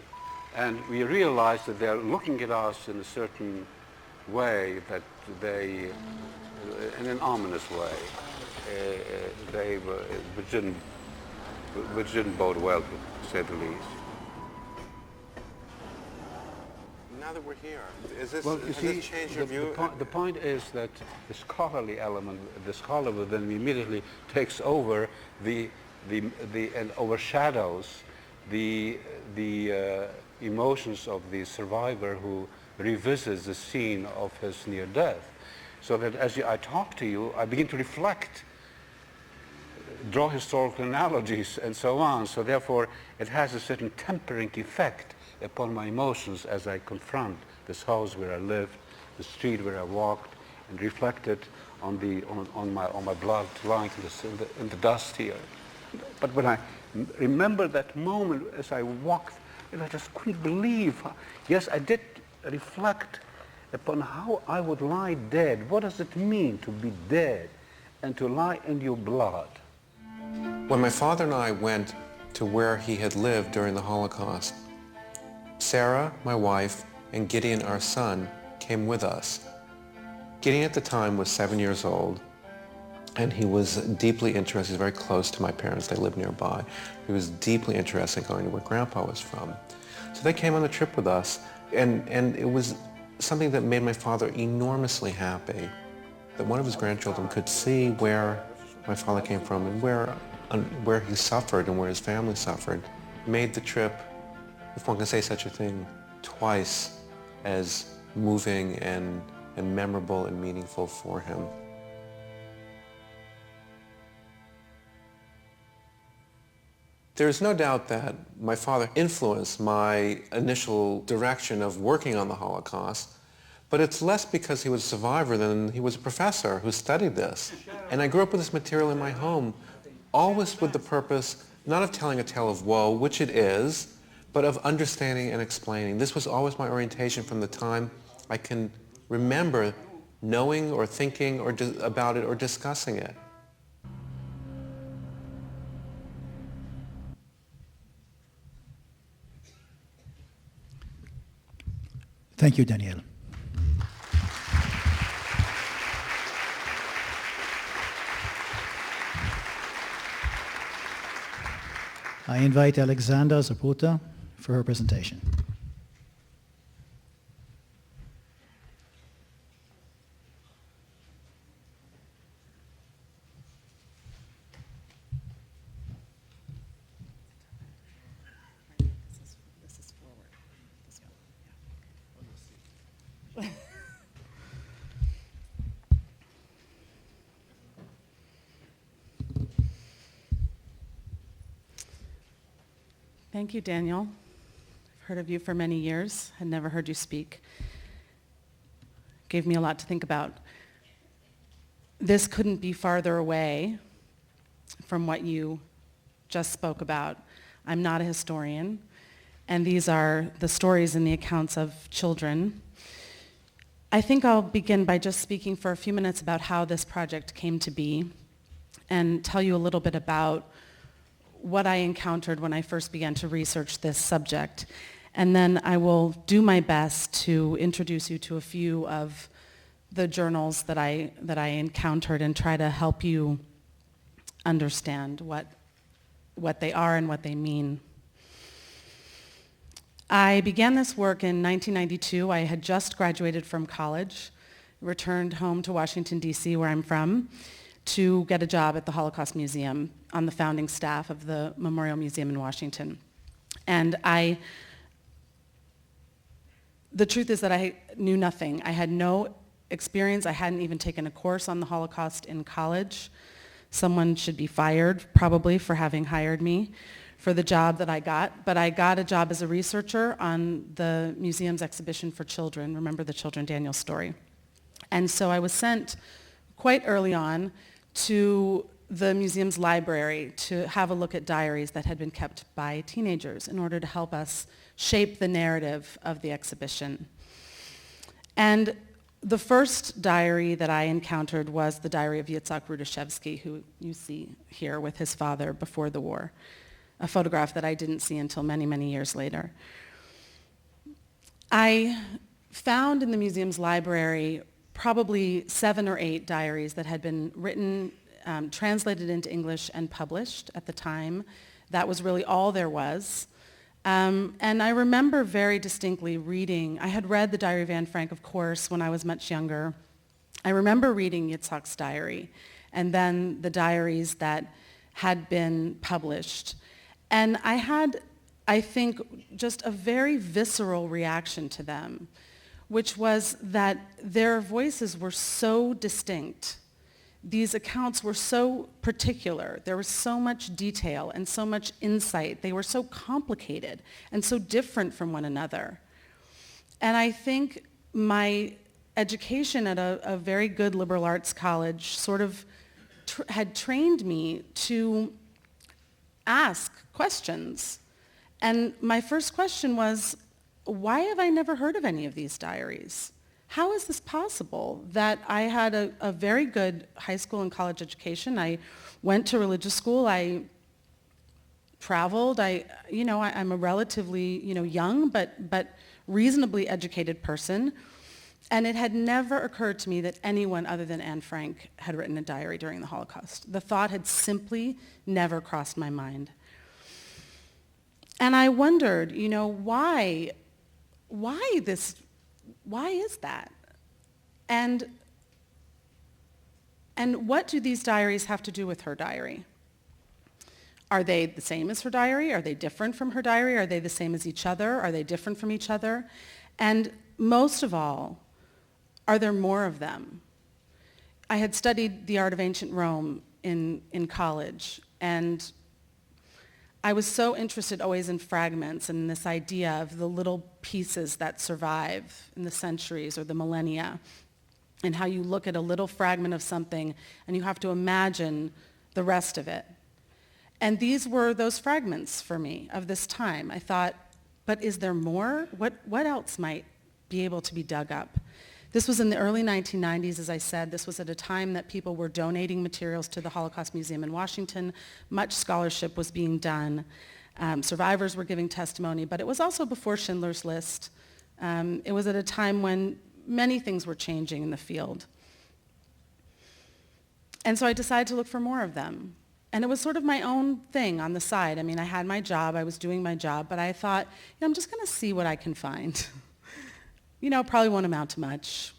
and we realized that they're looking at us in a certain way, that they, in an ominous way, which didn't bode well, to say the least. Now that we're here, has this changed your view? The point is that the scholarly element, the scholar then immediately takes over and overshadows the emotions of the survivor who revisits the scene of his near death. So that as I talk to you, I begin to reflect, draw historical analogies and so on. So therefore, it has a certain tempering effect upon my emotions as I confront this house where I lived, the street where I walked, and reflect it on my blood lying in the dust here. But when I remember that moment as I walked, I just couldn't believe. Yes, I did reflect upon how I would lie dead. What does it mean to be dead and to lie in your blood? When my father and I went to where he had lived during the Holocaust, Sarah, my wife, and Gideon, our son, came with us. Gideon at the time was 7 years old, and he was deeply interested. He's very close to my parents. They lived nearby. He was deeply interested in going to where Grandpa was from. So they came on the trip with us, and it was something that made my father enormously happy, that one of his grandchildren could see where my father came from and where he suffered and where his family suffered. Made the trip, if one can say such a thing, twice as moving and memorable and meaningful for him. There's no doubt that my father influenced my initial direction of working on the Holocaust, But it's less because he was a survivor than he was a professor who studied this. And I grew up with this material in my home, always with the purpose not of telling a tale of woe, which it is, but of understanding and explaining. This was always my orientation from the time I can remember knowing or thinking or about it or discussing it. Thank you, Danielle. I invite Alexandra Zapruder for her presentation. Thank you, Daniel. I've heard of you for many years, had never heard you speak. Gave me a lot to think about. This couldn't be farther away from what you just spoke about. I'm not a historian, and these are the stories and the accounts of children. I think I'll begin by just speaking for a few minutes about how this project came to be and tell you a little bit about what I encountered when I first began to research this subject. And then I will do my best to introduce you to a few of the journals that I encountered and try to help you understand what they are and what they mean. I began this work in 1992. I had just graduated from college, returned home to Washington, D.C., where I'm from, to get a job at the Holocaust Museum on the founding staff of the Memorial Museum in Washington. And the truth is that I knew nothing. I had no experience. I hadn't even taken a course on the Holocaust in college. Someone should be fired, probably, for having hired me for the job that I got. But I got a job as a researcher on the museum's exhibition for children, Remember the Children, Daniel's story. And so I was sent quite early on to the museum's library to have a look at diaries that had been kept by teenagers in order to help us shape the narrative of the exhibition. And the first diary that I encountered was the diary of Yitzhak Rudashevsky, who you see here with his father before the war, a photograph that I didn't see until many, many years later. I found in the museum's library probably 7 or 8 diaries that had been written, translated into English and published at the time. That was really all there was. And I remember very distinctly reading, I had read the Diary of Anne Frank, of course, when I was much younger. I remember reading Yitzhak's diary and then the diaries that had been published. And I had, I think, just a very visceral reaction to them, which was that their voices were so distinct. These accounts were so particular. There was so much detail and so much insight. They were so complicated and so different from one another. And I think my education at a very good liberal arts college sort of had trained me to ask questions. And my first question was, why have I never heard of any of these diaries? How is this possible that I had a very good high school and college education? I went to religious school. I traveled. I'm a relatively, young but reasonably educated person. And it had never occurred to me that anyone other than Anne Frank had written a diary during the Holocaust. The thought had simply never crossed my mind. And I wondered, why is that? And what do these diaries have to do with her diary? Are they the same as her diary? Are they different from her diary? Are they the same as each other? Are they different from each other? And most of all, are there more of them? I had studied the art of ancient Rome in college, and I was so interested always in fragments and this idea of the little pieces that survive in the centuries or the millennia, and how you look at a little fragment of something and you have to imagine the rest of it. And these were those fragments for me of this time. I thought, but is there more? What else might be able to be dug up? This was in the early 1990s, as I said. This was at a time that people were donating materials to the Holocaust Museum in Washington. Much scholarship was being done. Survivors were giving testimony, but it was also before Schindler's List. It was at a time when many things were changing in the field. And so I decided to look for more of them. And it was sort of my own thing on the side. I mean, I had my job, I was doing my job, but I thought, I'm just going to see what I can find. Probably won't amount to much.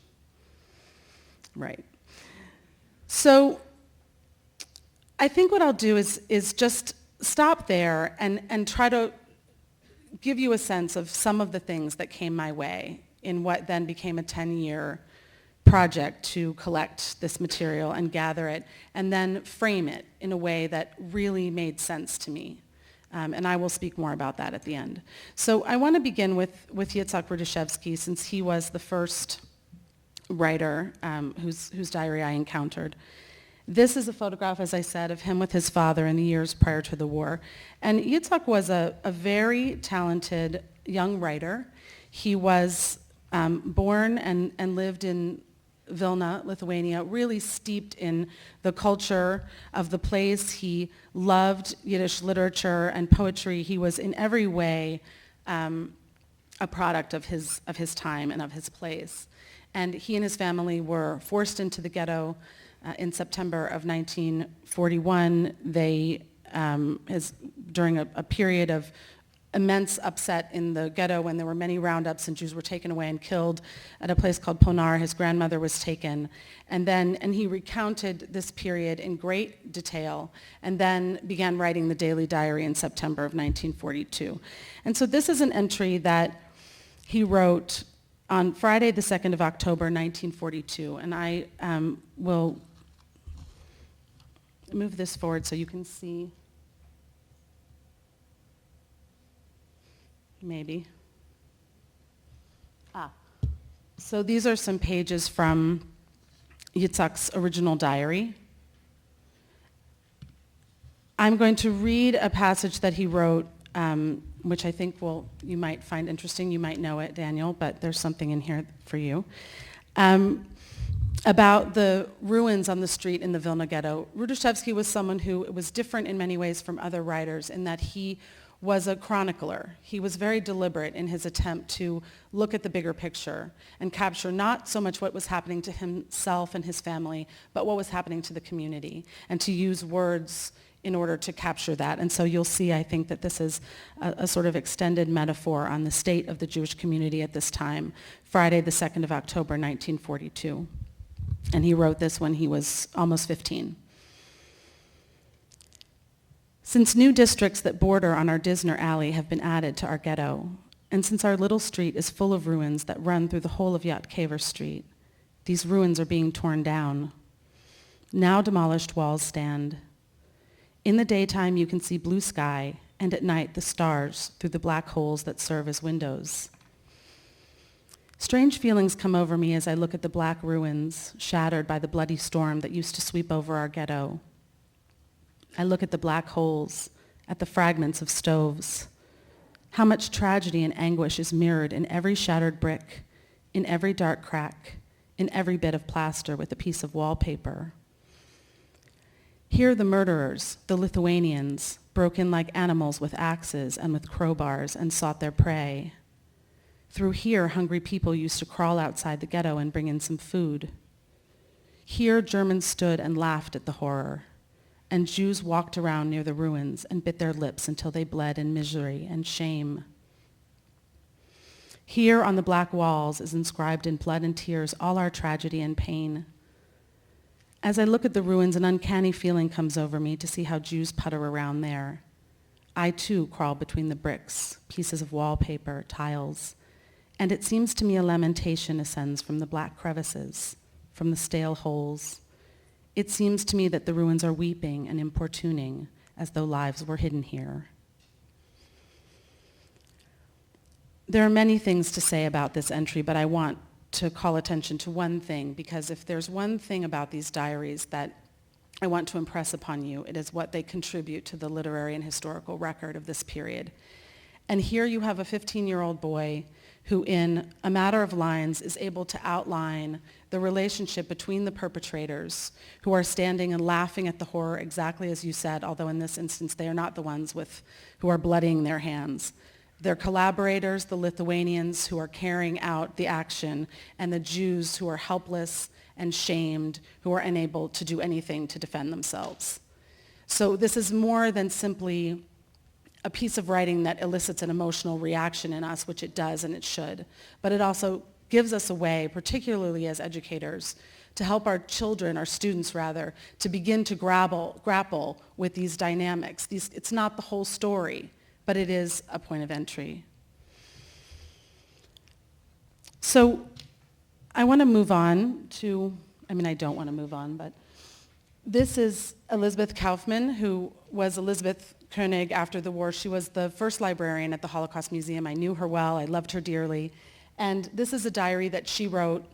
Right. So I think what I'll do is just stop there and try to give you a sense of some of the things that came my way in what then became a 10-year project to collect this material and gather it and then frame it in a way that really made sense to me. And I will speak more about that at the end. So I want to begin with Yitzhak Rudashevsky, since he was the first writer whose diary I encountered. This is a photograph, as I said, of him with his father in the years prior to the war. And Yitzhak was a very talented young writer. He was born and lived in Vilna, Lithuania, really steeped in the culture of the place. He loved Yiddish literature and poetry. He was in every way a product of his time and of his place. And he and his family were forced into the ghetto in September of 1941. They, during a period of immense upset in the ghetto when there were many roundups and Jews were taken away and killed at a place called Ponar. His grandmother was taken. And he recounted this period in great detail and then began writing the daily diary in September of 1942. And so this is an entry that he wrote on Friday, the 2nd of October, 1942. And I will move this forward so you can see. Maybe. So these are some pages from Yitzhak's original diary. I'm going to read a passage that he wrote, which I think you might find interesting. You might know it, Daniel, but there's something in here for you. About the ruins on the street in the Vilna ghetto. Rudashevsky was someone who was different in many ways from other writers in that he was a chronicler. He was very deliberate in his attempt to look at the bigger picture and capture not so much what was happening to himself and his family, but what was happening to the community, and to use words in order to capture that. And so you'll see, I think, that this is a sort of extended metaphor on the state of the Jewish community at this time, Friday, the 2nd of October, 1942. And he wrote this when he was almost 15. Since new districts that border on our Disner Alley have been added to our ghetto, and since our little street is full of ruins that run through the whole of Yat Kaver Street, these ruins are being torn down. Now demolished walls stand. In the daytime you can see blue sky, and at night the stars through the black holes that serve as windows. Strange feelings come over me as I look at the black ruins shattered by the bloody storm that used to sweep over our ghetto. I look at the black holes, at the fragments of stoves. How much tragedy and anguish is mirrored in every shattered brick, in every dark crack, in every bit of plaster with a piece of wallpaper. Here the murderers, the Lithuanians, broke in like animals with axes and with crowbars and sought their prey. Through here, hungry people used to crawl outside the ghetto and bring in some food. Here, Germans stood and laughed at the horror, and Jews walked around near the ruins and bit their lips until they bled in misery and shame. Here on the black walls is inscribed in blood and tears all our tragedy and pain. As I look at the ruins, an uncanny feeling comes over me to see how Jews putter around there. I too crawl between the bricks, pieces of wallpaper, tiles, and it seems to me a lamentation ascends from the black crevices, from the stale holes. It seems to me that the ruins are weeping and importuning as though lives were hidden here. there are many things to say about this entry, but I want to call attention to one thing, because if there's one thing about these diaries that I want to impress upon you, it is what they contribute to the literary and historical record of this period. And here you have a 15-year-old boy who, in a matter of lines, is able to outline the relationship between the perpetrators, who are standing and laughing at the horror, exactly as you said, although in this instance they are not the ones who are bloodying their hands. Their collaborators, the Lithuanians who are carrying out the action, and the Jews who are helpless and shamed, who are unable to do anything to defend themselves. So this is more than simply a piece of writing that elicits an emotional reaction in us, which it does and it should, but it also gives us a way, particularly as educators, to help our children, our students rather, to begin to grapple with these dynamics. It's not the whole story, but it is a point of entry. So I want to move on to, I don't want to move on, but this is Elizabeth Kaufman, who was Elizabeth Koenig after the war. She was the first librarian at the Holocaust Museum. I knew her well. I loved her dearly. And this is a diary that she wrote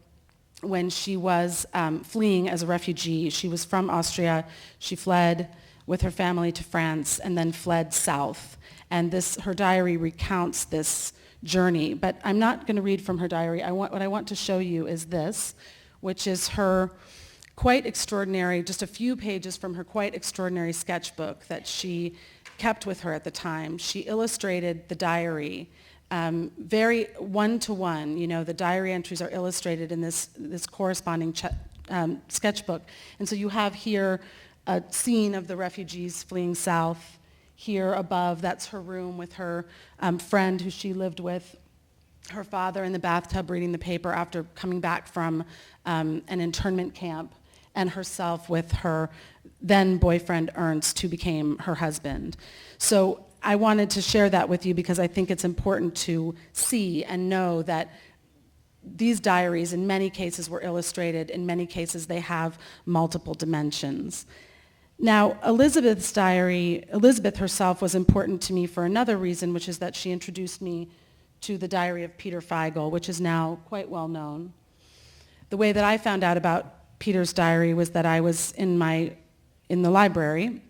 when she was fleeing as a refugee. She was from Austria. She fled with her family to France and then fled south. And her diary recounts this journey. But I'm not going to read from her diary. What I want to show you is this, which is her quite extraordinary, just a few pages from her quite extraordinary sketchbook that she kept with her at the time. She illustrated the diary very one-to-one. The diary entries are illustrated in this corresponding sketchbook. And so you have here a scene of the refugees fleeing south. Here above, that's her room with her friend who she lived with, her father in the bathtub reading the paper after coming back from an internment camp, and herself with her then boyfriend Ernst, who became her husband. So I wanted to share that with you because I think it's important to see and know that these diaries in many cases were illustrated. In many cases they have multiple dimensions. Now, Elizabeth's diary, Elizabeth herself was important to me for another reason, which is that she introduced me to the diary of Peter Feigl, which is now quite well known. The way that I found out about Peter's diary was that I was in the library,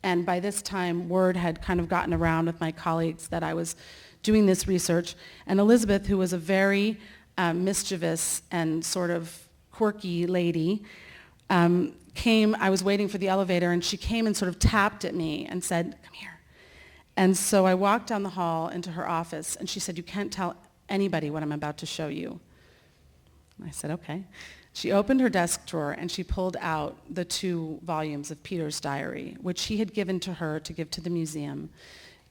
and by this time word had kind of gotten around with my colleagues that I was doing this research, and Elizabeth, who was a very mischievous and sort of quirky lady, came. I was waiting for the elevator, and she came and sort of tapped at me and said, "Come here." And so I walked down the hall into her office, and she said, "You can't tell anybody what I'm about to show you." I said, "Okay." She opened her desk drawer, and she pulled out the 2 volumes of Peter's diary, which he had given to her to give to the museum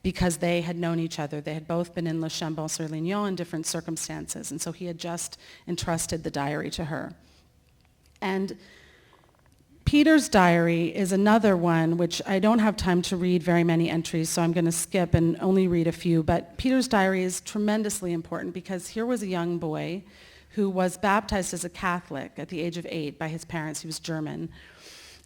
because they had known each other. They had both been in Le Chambon-sur-Lignon in different circumstances, and so he had just entrusted the diary to her. And Peter's diary is another one which I don't have time to read very many entries, so I'm going to skip and only read a few. But Peter's diary is tremendously important because here was a young boy who was baptized as a Catholic at the age of 8 by his parents. He was German.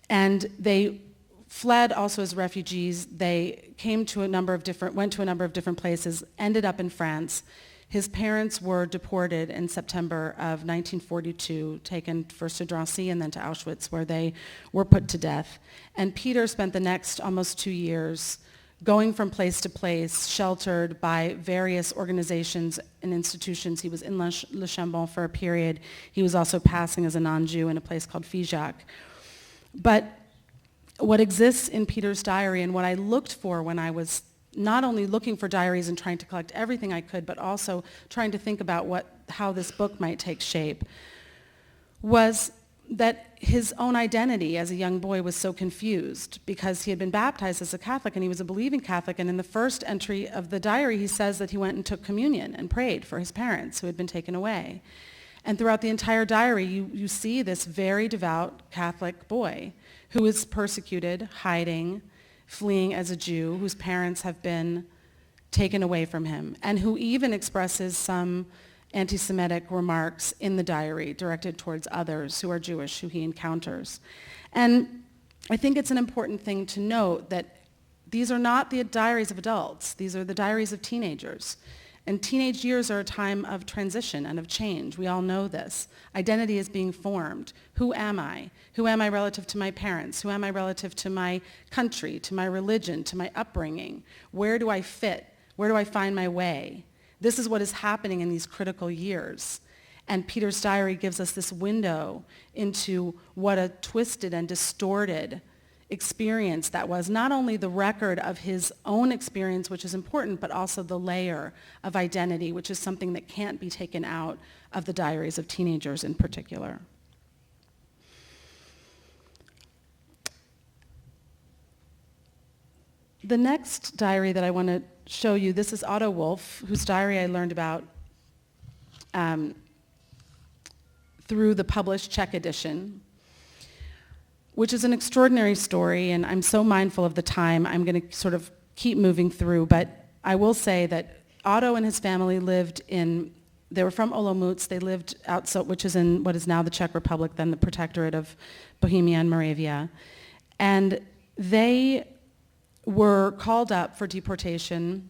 And they fled also as refugees. They went to a number of different places, ended up in France. His parents were deported in September of 1942, taken first to Drancy and then to Auschwitz, where they were put to death. And Peter spent the next almost 2 years going from place to place, sheltered by various organizations and institutions. He was in Le Chambon for a period. He was also passing as a non-Jew in a place called Figeac. But what exists in Peter's diary, and what I looked for when I was not only looking for diaries and trying to collect everything I could, but also trying to think about how this book might take shape, was that his own identity as a young boy was so confused because he had been baptized as a Catholic and he was a believing Catholic, and in the first entry of the diary he says that he went and took communion and prayed for his parents who had been taken away. And throughout the entire diary you see this very devout Catholic boy who is persecuted, hiding, fleeing as a Jew, whose parents have been taken away from him, and who even expresses some anti-Semitic remarks in the diary directed towards others who are Jewish, who he encounters. And I think it's an important thing to note that these are not the diaries of adults. These are the diaries of teenagers. And teenage years are a time of transition and of change. We all know this. Identity is being formed. Who am I? Who am I relative to my parents? Who am I relative to my country, to my religion, to my upbringing? Where do I fit? Where do I find my way? This is what is happening in these critical years. And Peter's diary gives us this window into what a twisted and distorted experience that was, not only the record of his own experience, which is important, but also the layer of identity, which is something that can't be taken out of the diaries of teenagers in particular. The next diary that I want to show you, this is Otto Wolff, whose diary I learned about through the published Czech edition, which is an extraordinary story, and I'm so mindful of the time, I'm going to sort of keep moving through, but I will say that Otto and his family lived in, they were from Olomouc, they lived which is in what is now the Czech Republic, then the Protectorate of Bohemia and Moravia, and they were called up for deportation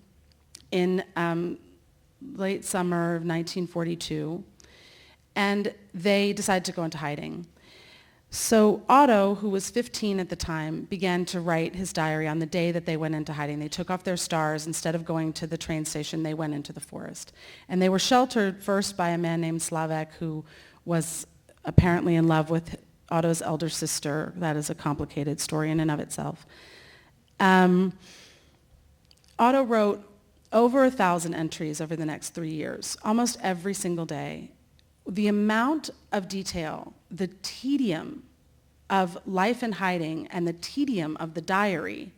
in late summer of 1942, and they decided to go into hiding. So Otto, who was 15 at the time, began to write his diary on the day that they went into hiding. They took off their stars. Instead of going to the train station, they went into the forest. And they were sheltered first by a man named Slavek, who was apparently in love with Otto's elder sister. That is a complicated story in and of itself. Otto wrote over 1,000 entries over the next 3 years, almost every single day. The amount of detail, the tedium of life in hiding and the tedium of the diary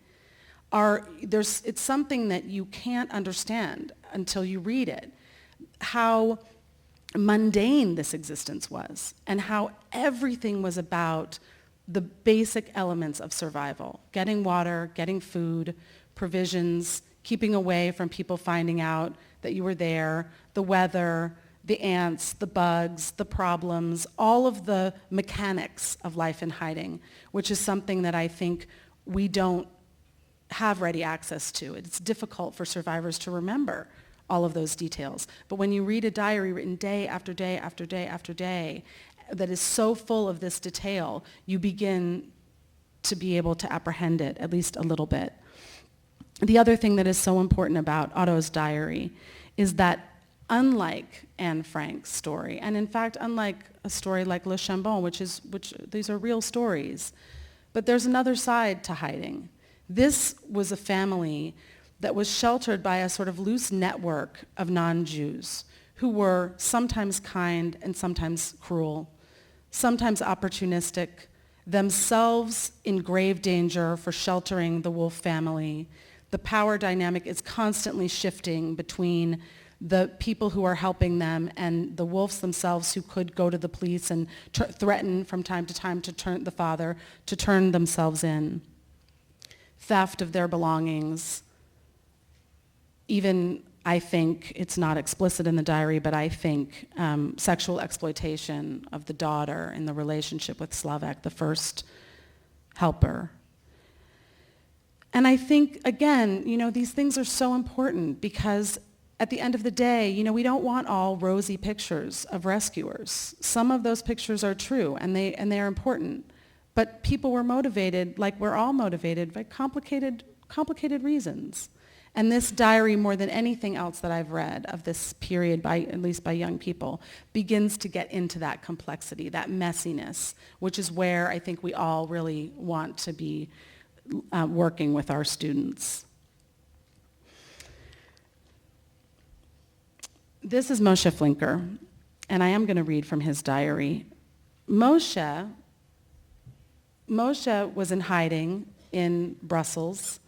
it's something that you can't understand until you read it. How mundane this existence was and how everything was about the basic elements of survival. Getting water, getting food, provisions, keeping away from people finding out that you were there, the weather, the ants, the bugs, the problems, all of the mechanics of life in hiding, which is something that I think we don't have ready access to. It's difficult for survivors to remember all of those details. But when you read a diary written day after day after day after day that is so full of this detail, you begin to be able to apprehend it, at least a little bit. The other thing that is so important about Otto's diary is that unlike Anne Frank's story, and in fact, unlike a story like Le Chambon, which these are real stories, but there's another side to hiding. This was a family that was sheltered by a sort of loose network of non-Jews who were sometimes kind and sometimes cruel, sometimes opportunistic, themselves in grave danger for sheltering the Wolff family. The power dynamic is constantly shifting between the people who are helping them and the Wolffs themselves, who could go to the police and threaten from time to time to turn the father to turn themselves in. Theft of their belongings. Even, I think, it's not explicit in the diary, but I think sexual exploitation of the daughter in the relationship with Slavek, the first helper. And I think, again, these things are so important because at the end of the day, we don't want all rosy pictures of rescuers. Some of those pictures are true, and they are important. But people were motivated, like we're all motivated, by complicated reasons. And this diary, more than anything else that I've read of this period, at least by young people, begins to get into that complexity, that messiness, which is where I think we all really want to be working with our students. This is Moshe Flinker, and I am going to read from his diary. Moshe was in hiding in Brussels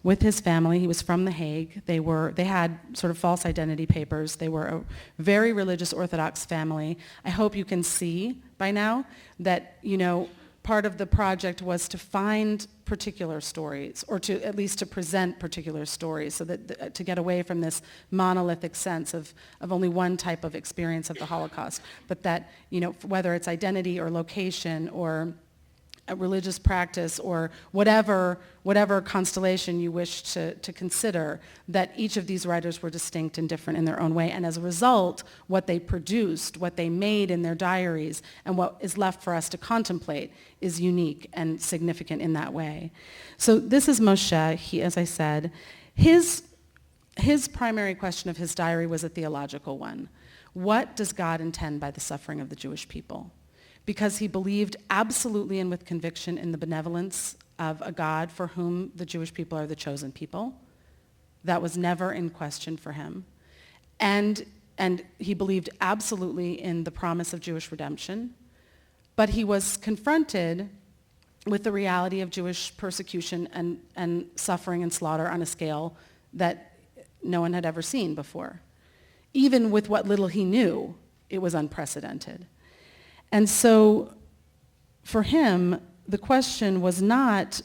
with his family. He was from The Hague. They had sort of false identity papers. They were a very religious Orthodox family. I hope you can see by now that, part of the project was to find particular stories, or to at least to present particular stories, so that to get away from this monolithic sense of only one type of experience of the Holocaust, but that, whether it's identity or location or a religious practice or whatever constellation you wish to consider, that each of these writers were distinct and different in their own way. And as a result, what they produced, what they made in their diaries, and what is left for us to contemplate is unique and significant in that way. So this is Moshe. He, as I said, his primary question of his diary was a theological one. What does God intend by the suffering of the Jewish people? Because he believed absolutely and with conviction in the benevolence of a God for whom the Jewish people are the chosen people. That was never in question for him. And he believed absolutely in the promise of Jewish redemption. But he was confronted with the reality of Jewish persecution and suffering and slaughter on a scale that no one had ever seen before. Even with what little he knew, it was unprecedented. And so for him, the question was not,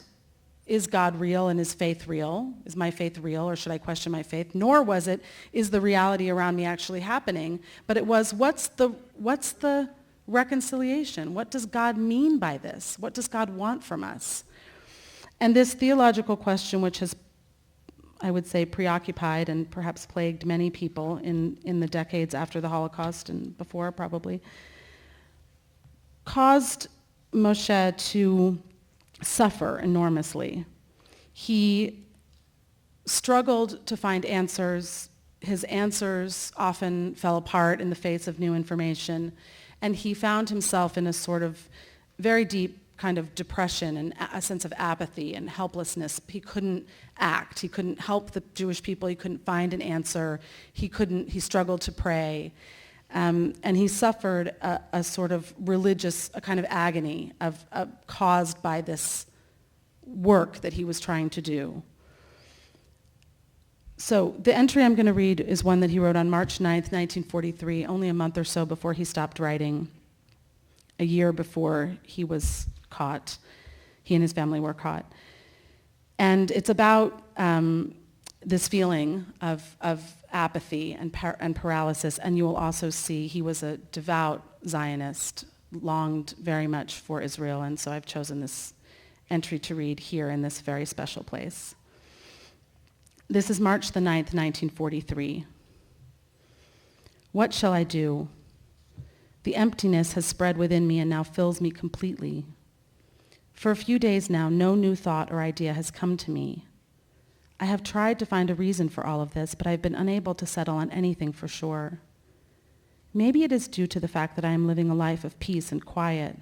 is God real and is faith real? Is my faith real, or should I question my faith? Nor was it, is the reality around me actually happening? But it was, what's the reconciliation? What does God mean by this? What does God want from us? And this theological question, which has, I would say, preoccupied and perhaps plagued many people in the decades after the Holocaust and before probably, caused Moshe to suffer enormously. He struggled to find answers. His answers often fell apart in the face of new information, and he found himself in a sort of very deep kind of depression and a sense of apathy and helplessness. He couldn't act. He couldn't help the Jewish people. He couldn't find an answer. He struggled to pray. And he suffered a sort of religious, a kind of agony caused by this work that he was trying to do. So the entry I'm going to read is one that he wrote on March 9th, 1943, only a month or so before he stopped writing, a year before he was caught. He and his family were caught. And it's about this feeling of apathy and paralysis, and you will also see he was a devout Zionist, longed very much for Israel, and so I've chosen this entry to read here in this very special place. This is March the 9th, 1943. What shall I do? The emptiness has spread within me and now fills me completely. For a few days now, no new thought or idea has come to me. I have tried to find a reason for all of this, but I've been unable to settle on anything for sure. Maybe it is due to the fact that I am living a life of peace and quiet,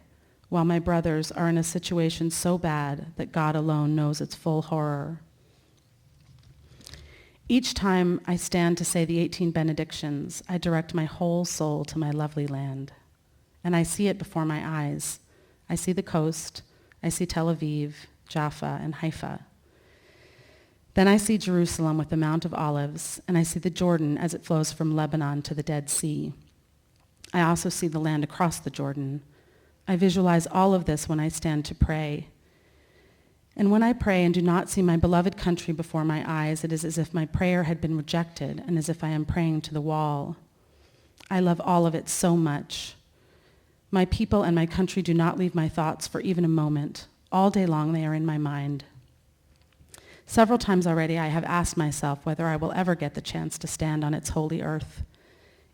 while my brothers are in a situation so bad that God alone knows its full horror. Each time I stand to say the 18 benedictions, I direct my whole soul to my lovely land. And I see it before my eyes. I see the coast. I see Tel Aviv, Jaffa, and Haifa. Then I see Jerusalem with the Mount of Olives, and I see the Jordan as it flows from Lebanon to the Dead Sea. I also see the land across the Jordan. I visualize all of this when I stand to pray. And when I pray and do not see my beloved country before my eyes, it is as if my prayer had been rejected and as if I am praying to the wall. I love all of it so much. My people and my country do not leave my thoughts for even a moment. All day long they are in my mind. Several times already I have asked myself whether I will ever get the chance to stand on its holy earth,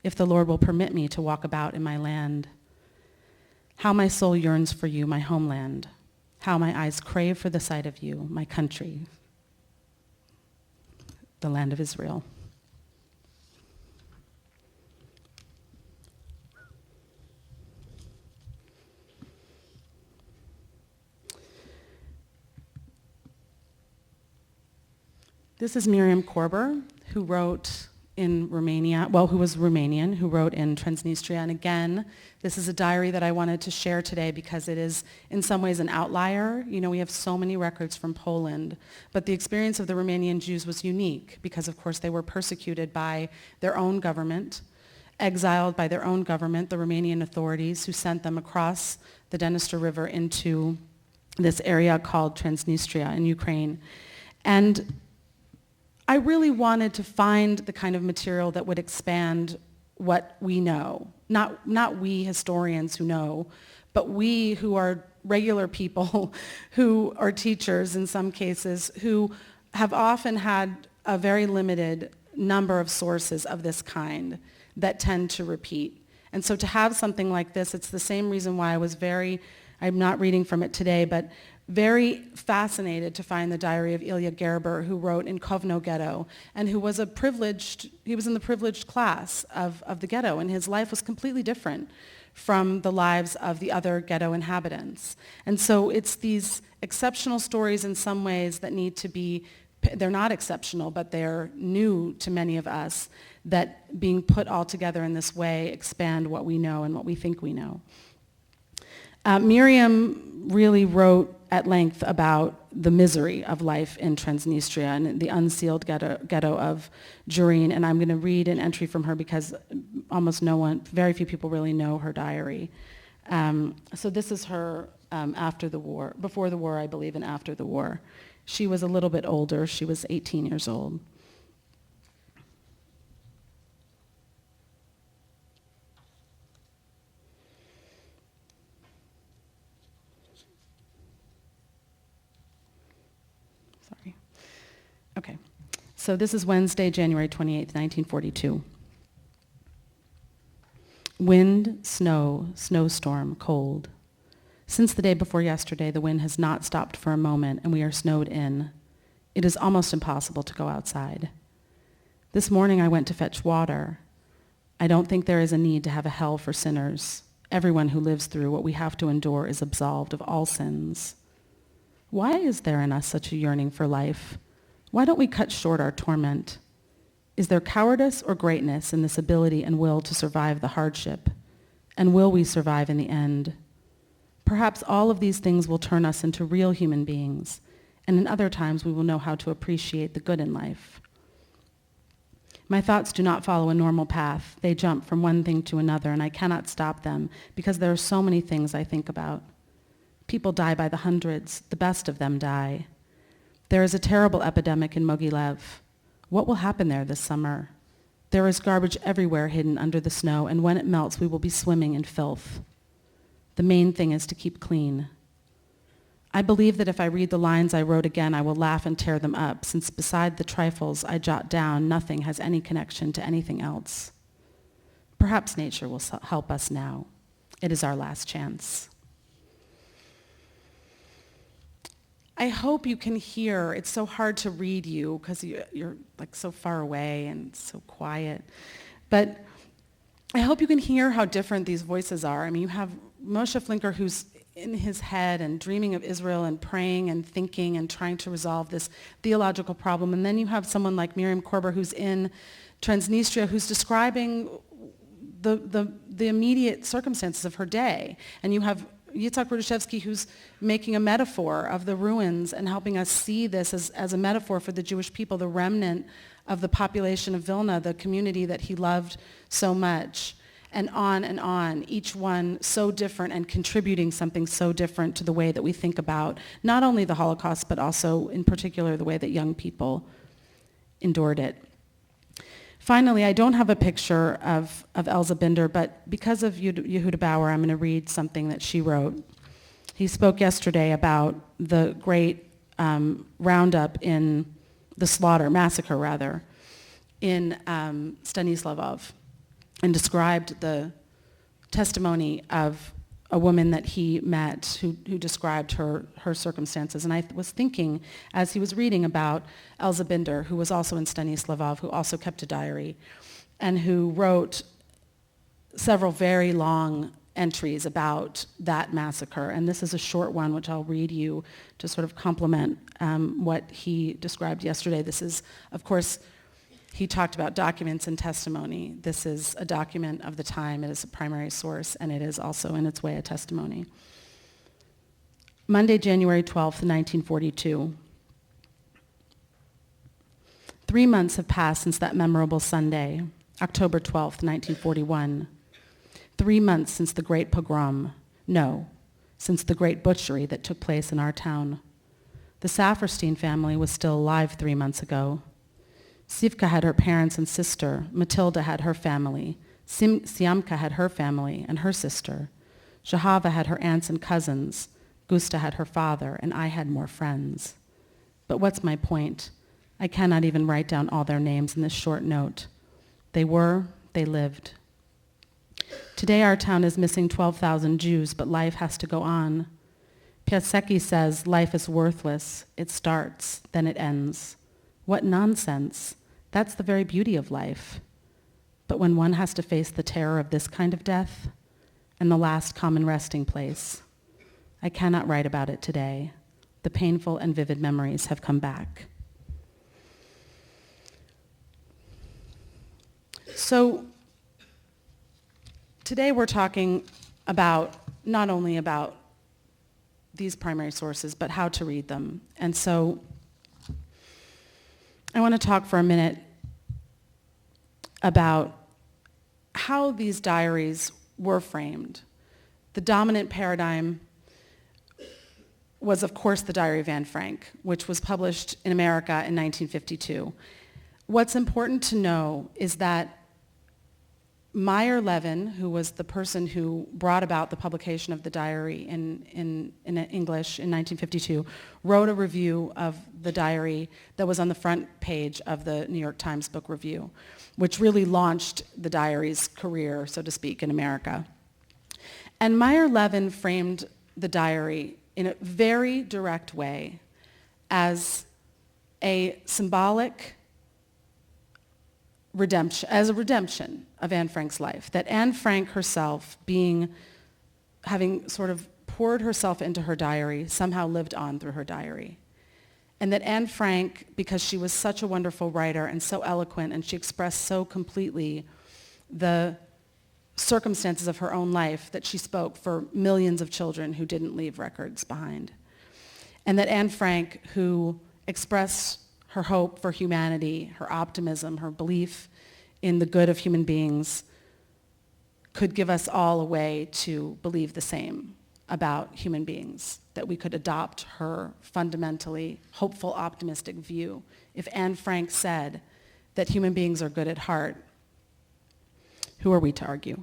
if the Lord will permit me to walk about in my land. How my soul yearns for you, my homeland. How my eyes crave for the sight of you, my country, the land of Israel. This is Miriam Korber, who wrote in Romania, who was Romanian, who wrote in Transnistria. And again, this is a diary that I wanted to share today because it is in some ways an outlier. You know, we have so many records from Poland, but the experience of the Romanian Jews was unique because, of course, they were persecuted by their own government, exiled by their own government, the Romanian authorities, who sent them across the Dniester River into this area called Transnistria in Ukraine. And I really wanted to find the kind of material that would expand what we know. Not we historians who know, but we who are regular people, who are teachers in some cases, who have often had a very limited number of sources of this kind that tend to repeat. And so to have something like this, it's the same reason why I was I'm not reading from it today, but very fascinated to find the diary of Ilya Gerber, who wrote in Kovno Ghetto, and who was he was in the privileged class of the ghetto, and his life was completely different from the lives of the other ghetto inhabitants. And so it's these exceptional stories in some ways that need to be, they're not exceptional, but they're new to many of us, that being put all together in this way expand what we know and what we think we know. Miriam really wrote at length about the misery of life in Transnistria and the unsealed ghetto of Jurin, and I'm going to read an entry from her because very few people really know her diary. So this is her after the war, before the war, I believe, and after the war. She was a little bit older. She was 18 years old. Okay, so this is Wednesday, January 28th, 1942. Wind, snow, snowstorm, cold. Since the day before yesterday, the wind has not stopped for a moment, and we are snowed in. It is almost impossible to go outside. This morning I went to fetch water. I don't think there is a need to have a hell for sinners. Everyone who lives through what we have to endure is absolved of all sins. Why is there in us such a yearning for life? Why don't we cut short our torment? Is there cowardice or greatness in this ability and will to survive the hardship? And will we survive in the end? Perhaps all of these things will turn us into real human beings, and in other times we will know how to appreciate the good in life. My thoughts do not follow a normal path. They jump from one thing to another, and I cannot stop them because there are so many things I think about. People die by the hundreds. The best of them die. There is a terrible epidemic in Mogilev. What will happen there this summer? There is garbage everywhere hidden under the snow, and when it melts, we will be swimming in filth. The main thing is to keep clean. I believe that if I read the lines I wrote again, I will laugh and tear them up, since beside the trifles I jot down, nothing has any connection to anything else. Perhaps nature will help us now. It is our last chance. I hope you can hear, it's so hard to read you because you're like so far away and so quiet, but I hope you can hear how different these voices are. I mean, you have Moshe Flinker, who's in his head and dreaming of Israel and praying and thinking and trying to resolve this theological problem, and then you have someone like Miriam Korber, who's in Transnistria, who's describing the immediate circumstances of her day, and you have Yitzhak Rudashevsky, who's making a metaphor of the ruins and helping us see this as a metaphor for the Jewish people, the remnant of the population of Vilna, the community that he loved so much, and on, each one so different and contributing something so different to the way that we think about not only the Holocaust, but also in particular the way that young people endured it. Finally, I don't have a picture of Elza Binder, but because of Yehuda Bauer, I'm going to read something that she wrote. He spoke yesterday about the great roundup in the massacre rather, in Stanislavov, and described the testimony of a woman that he met who described her circumstances. And I was thinking, as he was reading about Elza Binder, who was also in Stanislavov, who also kept a diary, and who wrote several very long entries about that massacre. And this is a short one, which I'll read you to sort of complement what he described yesterday. This is, of course, he talked about documents and testimony. This is a document of the time. It is a primary source, and it is also, in its way, a testimony. Monday, January 12th, 1942. 3 months have passed since that memorable Sunday, October 12th, 1941. 3 months since the great pogrom. No, since the great butchery that took place in our town. The Saferstein family was still alive 3 months ago. Sivka had her parents and sister. Matilda had her family. Siamka had her family and her sister. Shahava had her aunts and cousins. Gusta had her father, and I had more friends. But what's my point? I cannot even write down all their names in this short note. They lived. Today our town is missing 12,000 Jews, but life has to go on. Piasecki says life is worthless. It starts, then it ends. What nonsense. That's the very beauty of life. But when one has to face the terror of this kind of death and the last common resting place, I cannot write about it today. The painful and vivid memories have come back. So today we're talking about not only about these primary sources, but how to read them. And so I want to talk for a minute about how these diaries were framed. The dominant paradigm was, of course, the Diary of Anne Frank, which was published in America in 1952. What's important to know is that Meyer Levin, who was the person who brought about the publication of the diary in English in 1952, wrote a review of the diary that was on the front page of the New York Times Book Review, which really launched the diary's career, so to speak, in America. And Meyer Levin framed the diary in a very direct way as a symbolic redemption of Anne Frank's life, that Anne Frank herself, having sort of poured herself into her diary, somehow lived on through her diary. And that Anne Frank, because she was such a wonderful writer and so eloquent, and she expressed so completely the circumstances of her own life, that she spoke for millions of children who didn't leave records behind. And that Anne Frank, who expressed her hope for humanity, her optimism, her belief in the good of human beings, could give us all a way to believe the same about human beings, that we could adopt her fundamentally hopeful, optimistic view. If Anne Frank said that human beings are good at heart, who are we to argue?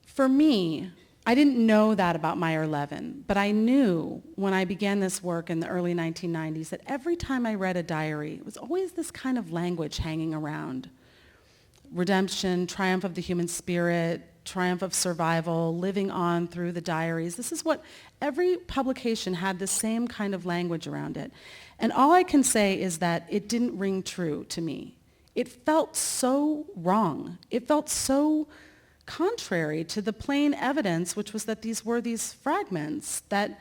For me, I didn't know that about Meyer Levin, but I knew when I began this work in the early 1990s that every time I read a diary, it was always this kind of language hanging around. Redemption, triumph of the human spirit, triumph of survival, living on through the diaries. This is what every publication had, the same kind of language around it. And all I can say is that it didn't ring true to me. It felt so wrong. It felt so contrary to the plain evidence, which was that these were these fragments that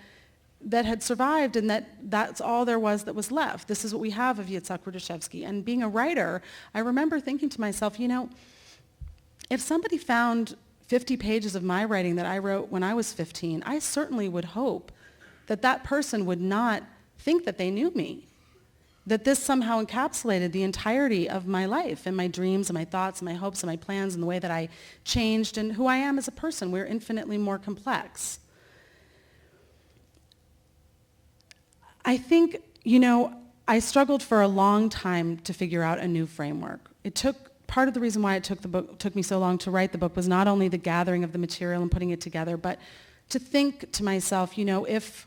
had survived, and that's all there was that was left. This is what we have of Yitzhak Rudashevsky. And being a writer, I remember thinking to myself, if somebody found 50 pages of my writing that I wrote when I was 15, I certainly would hope that that person would not think that they knew me, that this somehow encapsulated the entirety of my life and my dreams and my thoughts and my hopes and my plans and the way that I changed and who I am as a person. We're infinitely more complex. I think, I struggled for a long time to figure out a new framework. Part of the reason why it took me so long to write the book was not only the gathering of the material and putting it together, but to think to myself, if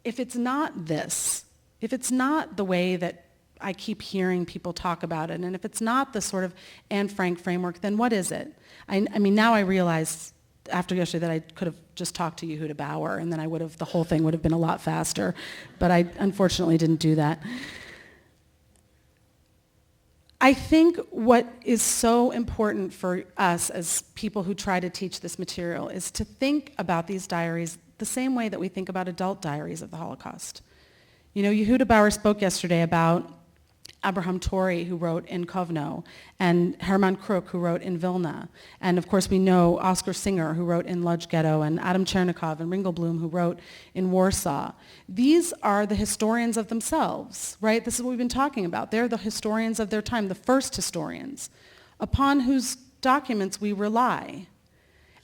it's not this, if it's not the way that I keep hearing people talk about it, and if it's not the sort of Anne Frank framework, then what is it? I mean, now I realize after yesterday that I could have just talked to Yehuda Bauer, and then the whole thing would have been a lot faster, but I unfortunately didn't do that. I think what is so important for us as people who try to teach this material is to think about these diaries the same way that we think about adult diaries of the Holocaust. Yehuda Bauer spoke yesterday about Abraham Tori, who wrote in Kovno, and Hermann Kruk, who wrote in Vilna. And of course we know Oskar Singer, who wrote in Lodz Ghetto, and Adam Chernikov and Ringelblum, who wrote in Warsaw. These are the historians of themselves, right? This is what we've been talking about. They're the historians of their time, the first historians, upon whose documents we rely.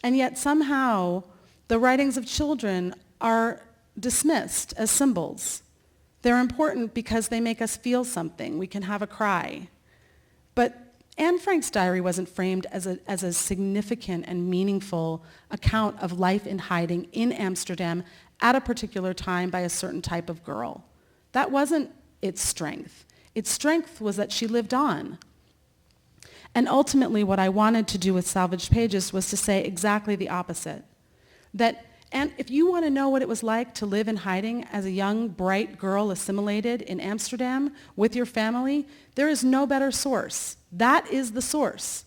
And yet somehow the writings of children are dismissed as symbols. They're important because they make us feel something. We can have a cry. But Anne Frank's diary wasn't framed as a significant and meaningful account of life in hiding in Amsterdam at a particular time by a certain type of girl. That wasn't its strength. Its strength was that she lived on. And ultimately what I wanted to do with Salvaged Pages was to say exactly the opposite. And if you want to know what it was like to live in hiding as a young, bright girl assimilated in Amsterdam with your family, there is no better source. That is the source.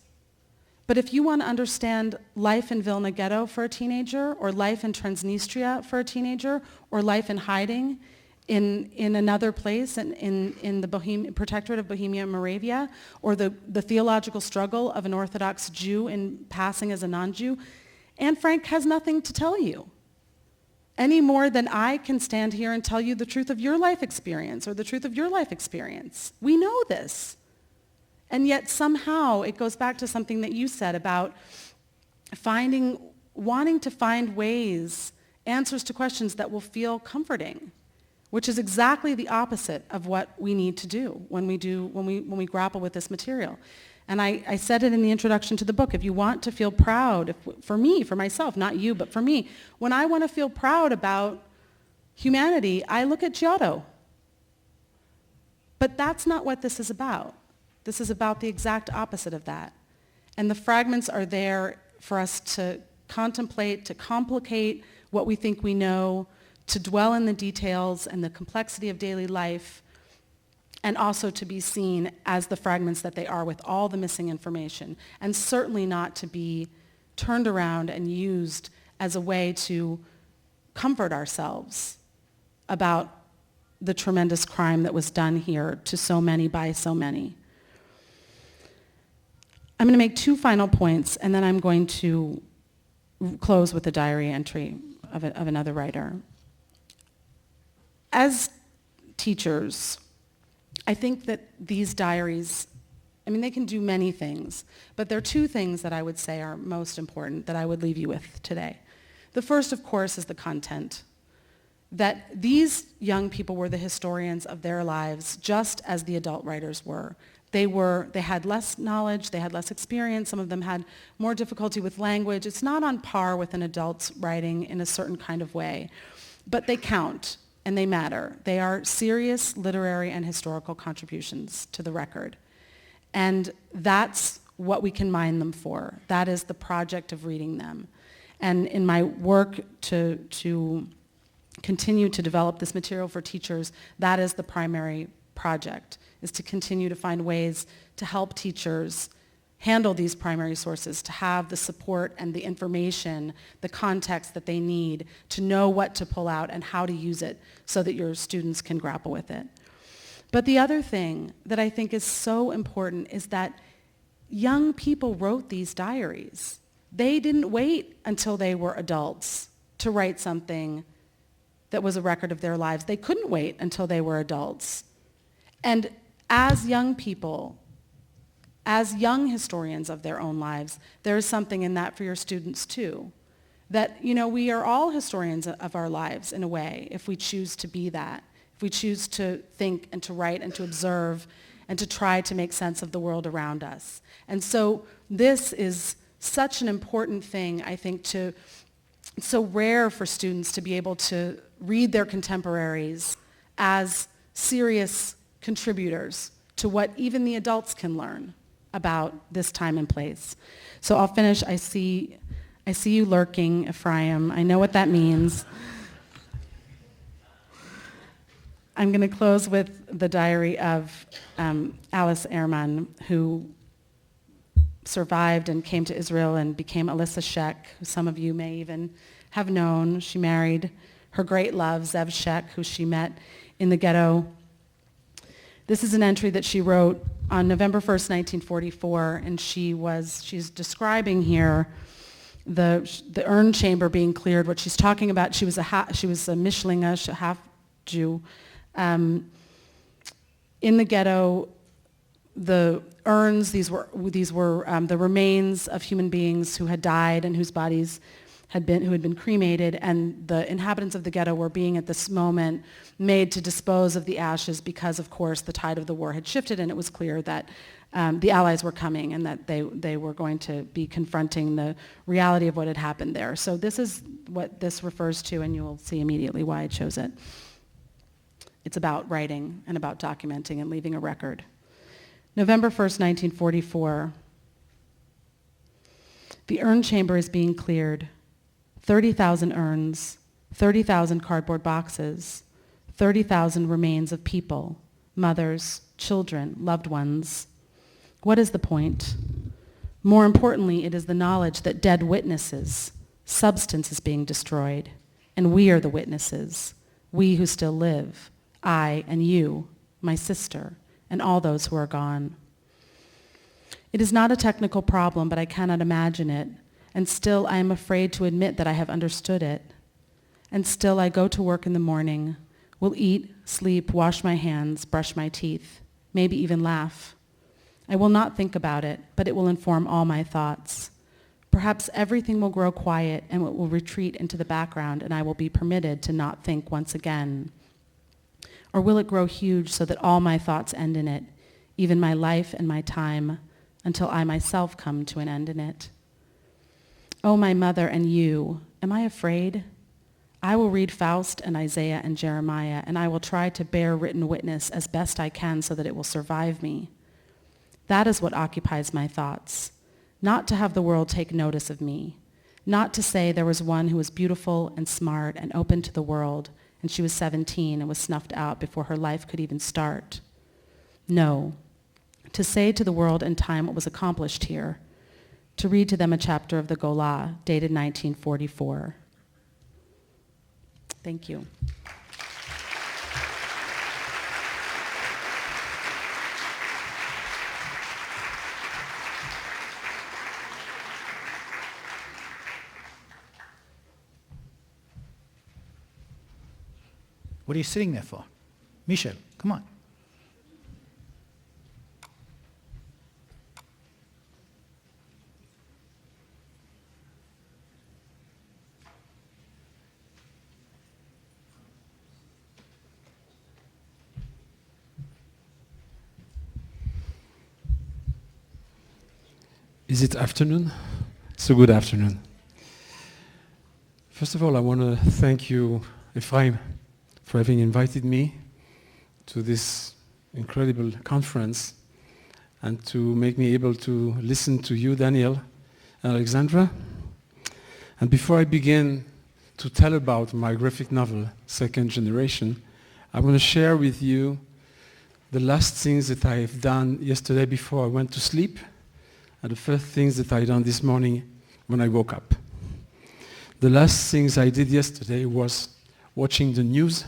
But if you want to understand life in Vilna Ghetto for a teenager, or life in Transnistria for a teenager, or life in hiding in another place, in the Protectorate of Bohemia and Moravia, or the theological struggle of an Orthodox Jew in passing as a non-Jew, Anne Frank has nothing to tell you, any more than I can stand here and tell you the truth of your life experience or the truth of your life experience. We know this. And yet somehow it goes back to something that you said about wanting to find ways, answers to questions that will feel comforting, which is exactly the opposite of what we need to do when we grapple with this material. And I said it in the introduction to the book. If you want to feel proud, for me, for myself, not you, but for me, when I want to feel proud about humanity, I look at Giotto. But that's not what this is about. This is about the exact opposite of that. And the fragments are there for us to contemplate, to complicate what we think we know, to dwell in the details and the complexity of daily life, and also to be seen as the fragments that they are with all the missing information, and certainly not to be turned around and used as a way to comfort ourselves about the tremendous crime that was done here to so many by so many. I'm going to make two final points, and then I'm going to close with a diary entry of another writer. As teachers, I think that these diaries, they can do many things, but there are two things that I would say are most important that I would leave you with today. The first, of course, is the content. That these young people were the historians of their lives, just as the adult writers were. They had less knowledge, they had less experience, some of them had more difficulty with language. It's not on par with an adult's writing in a certain kind of way, but they count. And they matter. They are serious literary and historical contributions to the record. And that's what we can mine them for. That is the project of reading them. And in my work to continue to develop this material for teachers, that is the primary project, is to continue to find ways to help teachers handle these primary sources, to have the support and the information, the context that they need to know what to pull out and how to use it so that your students can grapple with it. But the other thing that I think is so important is that young people wrote these diaries. They didn't wait until they were adults to write something that was a record of their lives. They couldn't wait until they were adults. And as young people, as young historians of their own lives, there is something in that for your students too. That, we are all historians of our lives in a way, if we choose to be that. If we choose to think and to write and to observe and to try to make sense of the world around us. And so this is such an important thing, I think, it's so rare for students to be able to read their contemporaries as serious contributors to what even the adults can learn about this time and place. So I'll finish. I see you lurking, Ephraim. I know what that means. I'm going to close with the diary of Alice Ehrman, who survived and came to Israel and became Alyssa Sheck, who some of you may even have known. She married her great love, Zev Sheck, who she met in the ghetto. This is an entry that she wrote on November 1st, 1944, and she's describing here the urn chamber being cleared. What she's talking about, she was a Mishlinga, a half Jew. In the ghetto, the urns, these were the remains of human beings who had died and whose bodies who had been cremated, and the inhabitants of the ghetto were being at this moment made to dispose of the ashes because, of course, the tide of the war had shifted, and it was clear that the Allies were coming and that they were going to be confronting the reality of what had happened there. So this is what this refers to, and you will see immediately why I chose it. It's about writing and about documenting and leaving a record. November 1st, 1944. The urn chamber is being cleared. 30,000 urns, 30,000 cardboard boxes, 30,000 remains of people, mothers, children, loved ones. What is the point? More importantly, it is the knowledge that dead witnesses, substance is being destroyed, and we are the witnesses, we who still live, I and you, my sister, and all those who are gone. It is not a technical problem, but I cannot imagine it, and still I am afraid to admit that I have understood it. And still I go to work in the morning, will eat, sleep, wash my hands, brush my teeth, maybe even laugh. I will not think about it, but it will inform all my thoughts. Perhaps everything will grow quiet and it will retreat into the background and I will be permitted to not think once again. Or will it grow huge so that all my thoughts end in it, even my life and my time, until I myself come to an end in it? Oh, my mother and you, am I afraid? I will read Faust and Isaiah and Jeremiah, and I will try to bear written witness as best I can so that it will survive me. That is what occupies my thoughts, not to have the world take notice of me, not to say there was one who was beautiful and smart and open to the world, and she was 17 and was snuffed out before her life could even start. No, to say to the world and time what was accomplished here, to read to them a chapter of the Gola, dated 1944. Thank you. What are you sitting there for? Michel, come on. Is it afternoon? It's a good afternoon. First of all, I want to thank you, Ephraim, for having invited me to this incredible conference and to make me able to listen to you, Daniel and Alexandra. And before I begin to tell about my graphic novel, Second Generation, I want to share with you the last things that I have done yesterday before I went to sleep, and the first things that I done this morning when I woke up. The last things I did yesterday was watching the news,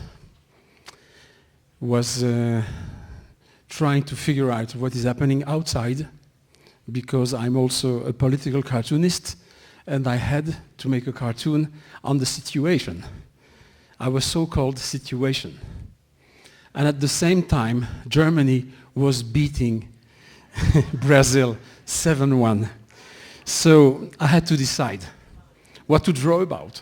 was trying to figure out what is happening outside, because I'm also a political cartoonist, and I had to make a cartoon on the situation, our so-called situation. And at the same time, Germany was beating Brazil 7-1. So I had to decide what to draw about.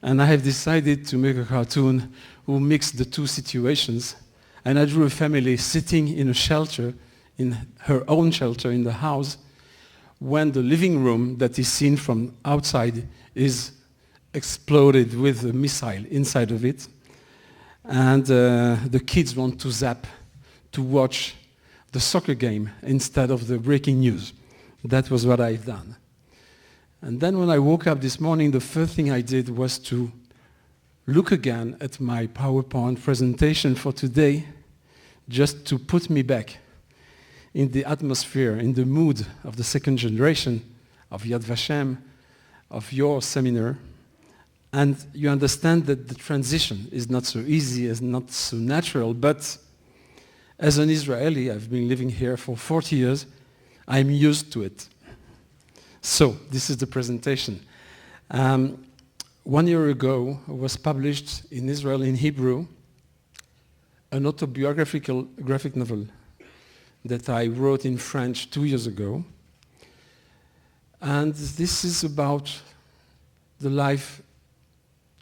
And I have decided to make a cartoon who mixed the two situations. And I drew a family sitting in a shelter, in her own shelter in the house, when the living room that is seen from outside is exploded with a missile inside of it. And the kids want to zap to watch the soccer game instead of the breaking news. That was what I've done. And then when I woke up this morning, the first thing I did was to look again at my PowerPoint presentation for today, just to put me back in the atmosphere, in the mood of the second generation of Yad Vashem, of your seminar. And you understand that the transition is not so easy, is not so natural, but as an Israeli, I've been living here for 40 years, I'm used to it. So, this is the presentation. 1 year ago, was published in Israel in Hebrew an autobiographical graphic novel that I wrote in French 2 years ago. And this is about the life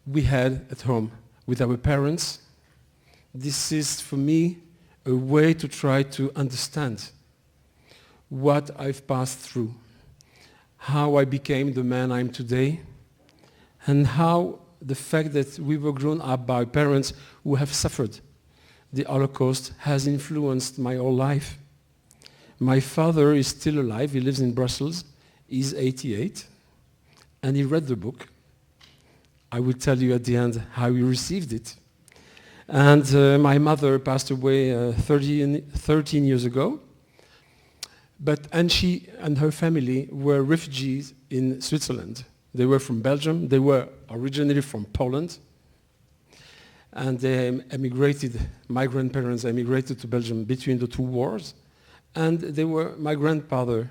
we had at home with our parents. This is, for me, a way to try to understand what I've passed through, how I became the man I'm today, and how the fact that we were grown up by parents who have suffered the Holocaust has influenced my whole life. My father is still alive. He lives in Brussels. He's 88, and he read the book. I will tell you at the end how he received it. And my mother passed away 13 years ago. And she and her family were refugees in Switzerland. They were from Belgium. They were originally from Poland. And they emigrated, my grandparents emigrated to Belgium between the two wars. And my grandfather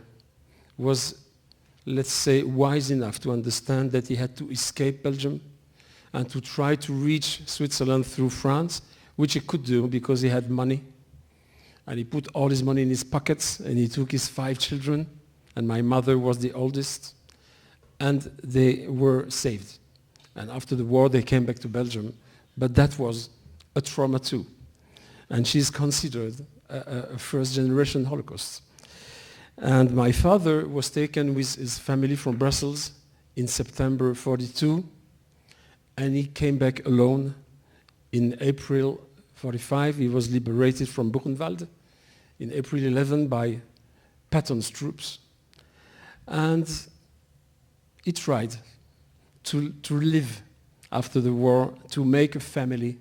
was, let's say, wise enough to understand that he had to escape Belgium and to try to reach Switzerland through France, which he could do because he had money. And he put all his money in his pockets, and he took his 5 children, and my mother was the oldest, and they were saved. And after the war, they came back to Belgium, but that was a trauma too. And she's considered a first-generation Holocaust. And my father was taken with his family from Brussels in September 42, and he came back alone in April 45. He was liberated from Buchenwald in April 11 by Patton's troops. And he tried to live after the war, to make a family,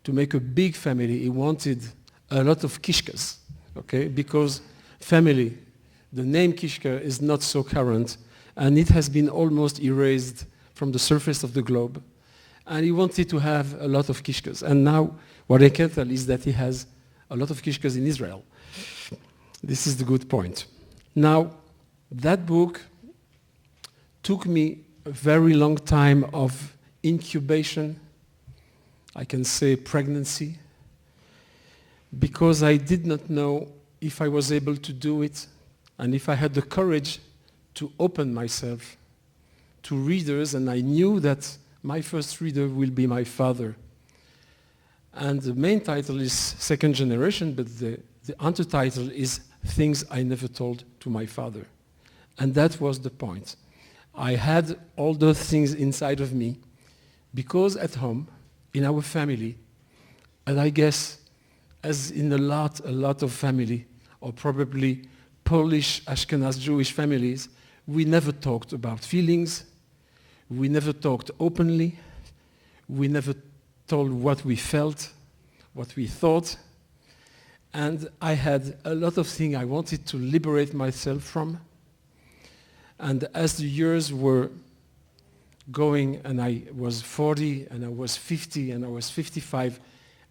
to make a big family. He wanted a lot of Kichkas, okay? Because family, the name Kichka is not so current, and it has been almost erased from the surface of the globe. And he wanted to have a lot of Kichkas. And now, what I can tell is that he has a lot of Kichkas in Israel. This is the good point. Now, that book took me a very long time of incubation, I can say pregnancy, because I did not know if I was able to do it and if I had the courage to open myself to readers, and I knew that my first reader will be my father. And the main title is Second Generation, but the undertitle is Things I Never Told to My Father. And that was the point. I had all those things inside of me because at home, in our family, and I guess as in a lot of family, or probably Polish, Ashkenaz, Jewish families, we never talked about feelings, we never talked openly, we never told what we felt, what we thought, and I had a lot of things I wanted to liberate myself from. And as the years were going, and I was 40, and I was 50, and I was 55,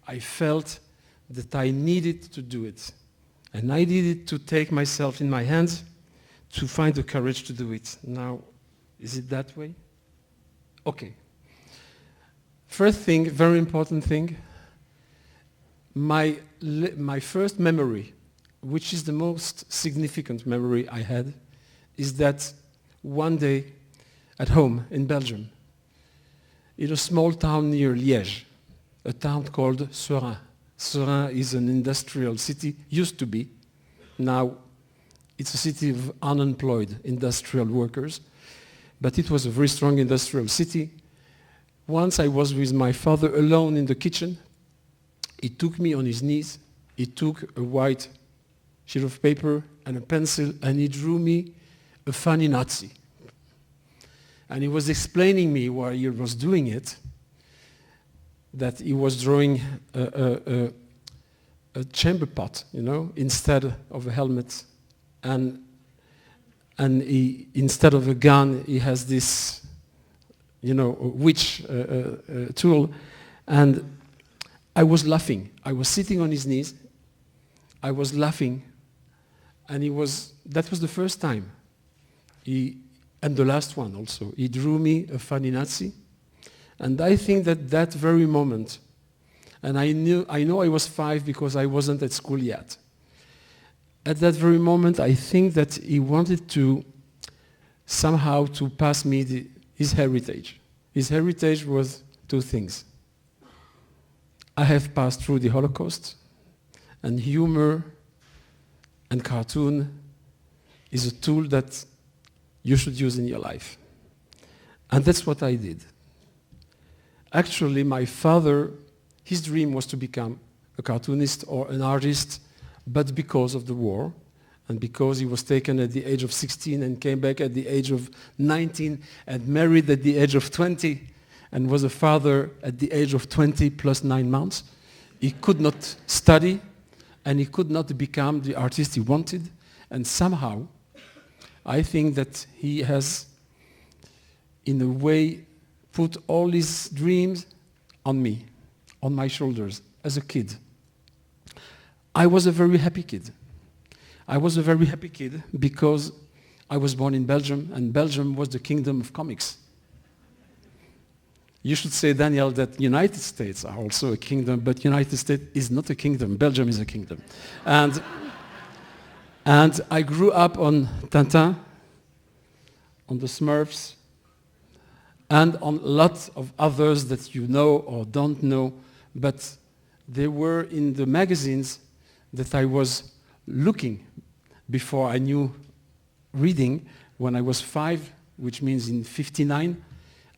I felt that I needed to do it. And I needed to take myself in my hands to find the courage to do it. Now, is it that way? Okay. First thing, very important thing, my first memory, which is the most significant memory I had, is that one day at home in Belgium, in a small town near Liège, a town called Seraing. Seraing is an industrial city, used to be. Now it's a city of unemployed industrial workers, but it was a very strong industrial city. Once I was with my father alone in the kitchen. He took me on his knees, he took a white sheet of paper and a pencil, and he drew me a funny Nazi. And he was explaining me while he was doing it, that he was drawing a chamber pot, you know, instead of a helmet. And he, instead of a gun, he has this, you know, witch tool. And I was laughing. I was sitting on his knees. I was laughing. And that was the first time. And the last one also. He drew me a funny Nazi. And I think that very moment, and I know I was 5 because I wasn't at school yet. At that very moment, I think that he wanted to somehow to pass me his heritage. His heritage was two things. I have passed through the Holocaust, and humor and cartoon is a tool that you should use in your life. And that's what I did. Actually, my father, his dream was to become a cartoonist or an artist, but because of the war, and because he was taken at the age of 16 and came back at the age of 19 and married at the age of 20 and was a father at the age of 20 plus 9 months, he could not study and he could not become the artist he wanted. And somehow, I think that he has, in a way, put all his dreams on me, on my shoulders, as a kid. I was a very happy kid. I was a very happy kid because I was born in Belgium, and Belgium was the kingdom of comics. You should say, Daniel, that United States are also a kingdom, but United States is not a kingdom. Belgium is a kingdom. And I grew up on Tintin, on the Smurfs, and on lots of others that you know or don't know, but they were in the magazines that I was looking before I knew reading. When I was 5, which means in 59,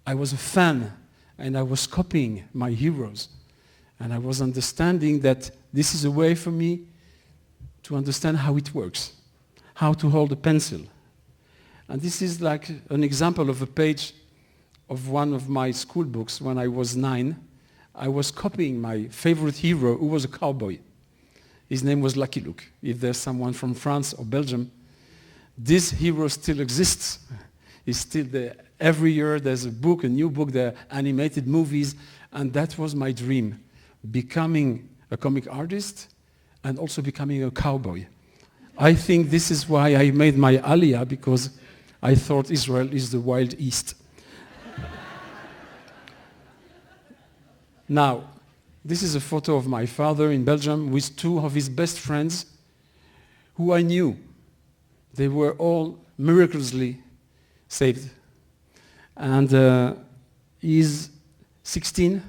I was a fan, and I was copying my heroes. And I was understanding that this is a way for me to understand how it works, how to hold a pencil. And this is like an example of a page of one of my school books when I was 9. I was copying my favorite hero, who was a cowboy. His name was Lucky Luke. If there's someone from France or Belgium, this hero still exists. He's still there. Every year there's a book, a new book, there are animated movies, and that was my dream, becoming a comic artist and also becoming a cowboy. I think this is why I made my Aliyah, because I thought Israel is the Wild East. Now, this is a photo of my father in Belgium with 2 of his best friends who I knew. They were all miraculously saved. And he's 16.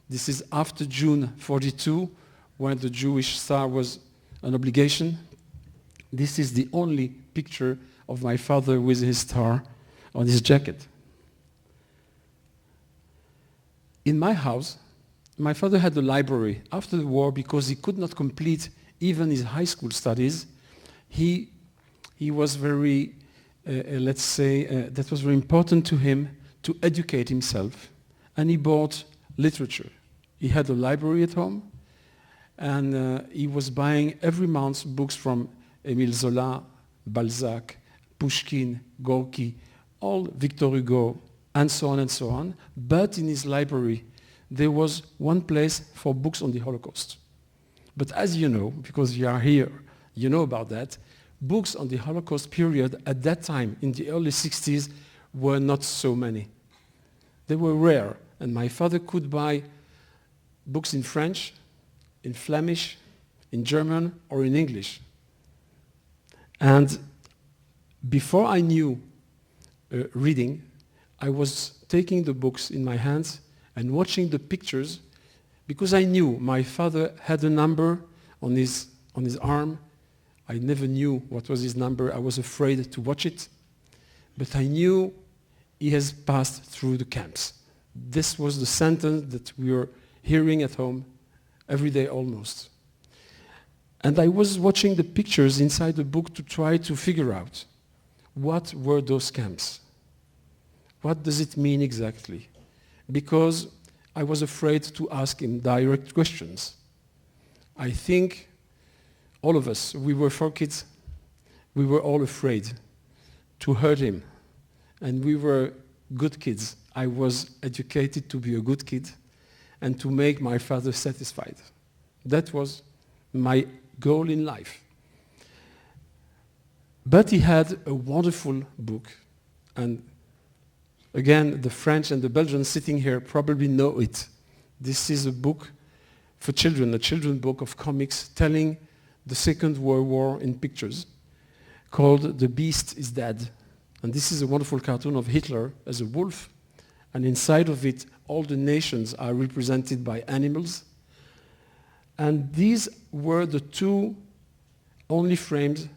This is after June 42, when the Jewish star was an obligation. This is the only picture of my father with his star on his jacket. In my house, my father had a library. After the war, because he could not complete even his high school studies, he was very, let's say, that was very important to him to educate himself. And he bought literature. He had a library at home, and he was buying every month books from Émile Zola, Balzac, Pushkin, Gorky, all Victor Hugo, and so on and so on. But in his library, there was one place for books on the Holocaust. But as you know, because you are here, you know about that, books on the Holocaust period at that time, in the early 60s, were not so many. They were rare, and my father could buy books in French, in Flemish, in German, or in English. And before I knew reading, I was taking the books in my hands and watching the pictures, because I knew my father had a number on his arm. I never knew what was his number. I was afraid to watch it. But I knew he has passed through the camps. This was the sentence that we were hearing at home every day almost. And I was watching the pictures inside the book to try to figure out what were those camps. What does it mean exactly? Because I was afraid to ask him direct questions. I think all of us, we were 4 kids, we were all afraid to hurt him. And we were good kids. I was educated to be a good kid and to make my father satisfied. That was my goal in life. But he had a wonderful book, and again, the French and the Belgians sitting here probably know it. This is a book for children, a children's book of comics telling the Second World War in pictures, called The Beast is Dead. And this is a wonderful cartoon of Hitler as a wolf, and inside of it, all the nations are represented by animals. And these were the two only frames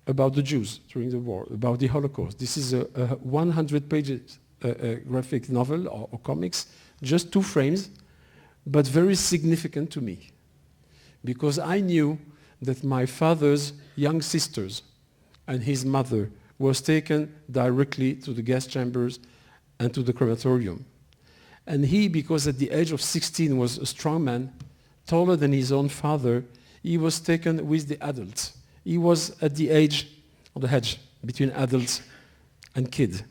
about the Jews during the war, about the Holocaust. This is a 100-page graphic novel or comics, just 2 frames, but very significant to me, because I knew that my father's young sisters and his mother was taken directly to the gas chambers and to the crematorium. And he, because at the age of 16 was a strong man, taller than his own father, he was taken with the adults. He was at the age, on the hedge, between adults and kid.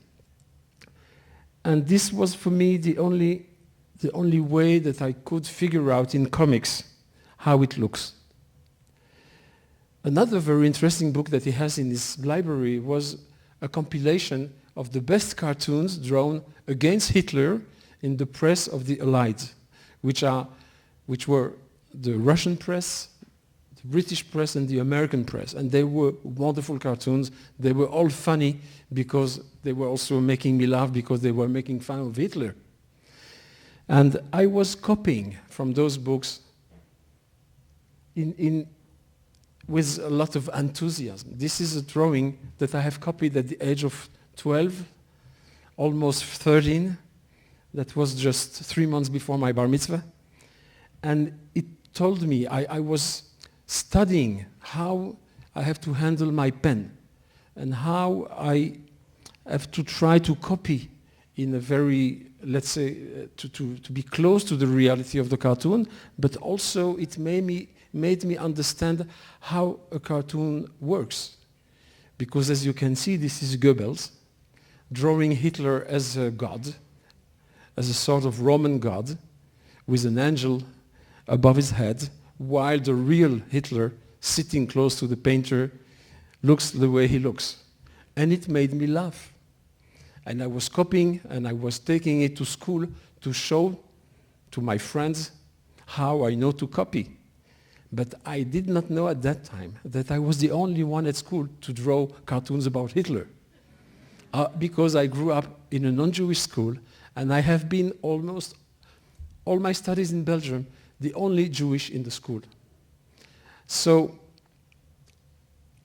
And this was for me the only way that I could figure out in comics how it looks. Another very interesting book that he has in his library was a compilation of the best cartoons drawn against Hitler in the press of the Allied, which were the Russian press, the British press, and the American press. And they were wonderful cartoons. They were all funny because they were also making me laugh because they were making fun of Hitler. And I was copying from those books with a lot of enthusiasm. This is a drawing that I have copied at the age of 12, almost 13. That was just 3 months before my bar mitzvah. And it told me, I was studying how I have to handle my pen and how I have to try to copy in a very, let's say, to be close to the reality of the cartoon, but also it made me understand how a cartoon works. Because as you can see, this is Goebbels drawing Hitler as a god, as a sort of Roman god, with an angel above his head, while the real Hitler, sitting close to the painter, looks the way he looks. And it made me laugh. And I was copying, and I was taking it to school to show to my friends how I know to copy. But I did not know at that time that I was the only one at school to draw cartoons about Hitler. Because I grew up in a non-Jewish school, and I have been almost all my studies in Belgium, the only Jewish in the school. So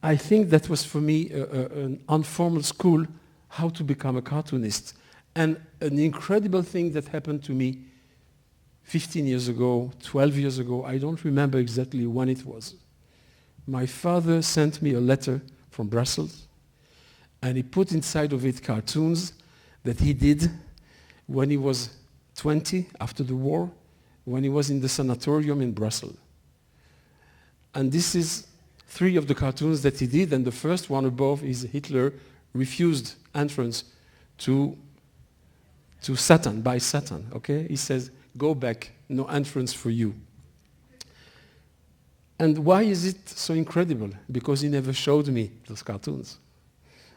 I think that was for me an informal school, how to become a cartoonist. And an incredible thing that happened to me 15 years ago, 12 years ago, I don't remember exactly when it was. My father sent me a letter from Brussels, and he put inside of it cartoons that he did when he was 20, after the war, when he was in the sanatorium in Brussels. And this is 3 of the cartoons that he did, and the first one above is Hitler refused entrance to Satan, by Satan, okay? He says, go back, no entrance for you. And why is it so incredible? Because he never showed me those cartoons.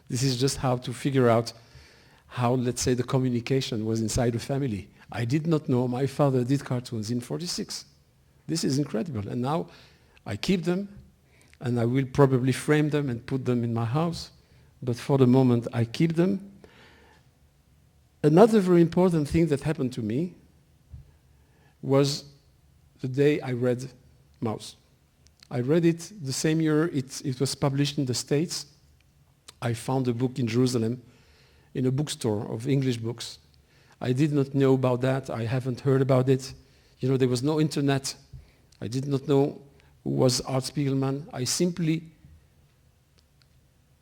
This is just how to figure out how, let's say, the communication was inside the family. I did not know my father did cartoons in 46. This is incredible. And now I keep them, and I will probably frame them and put them in my house. But for the moment, I keep them. Another very important thing that happened to me was the day I read Maus. I read it the same year it was published in the States. I found a book in Jerusalem in a bookstore of English books. I did not know about that. I haven't heard about it. You know, there was no internet. I did not know who was Art Spiegelman. I simply,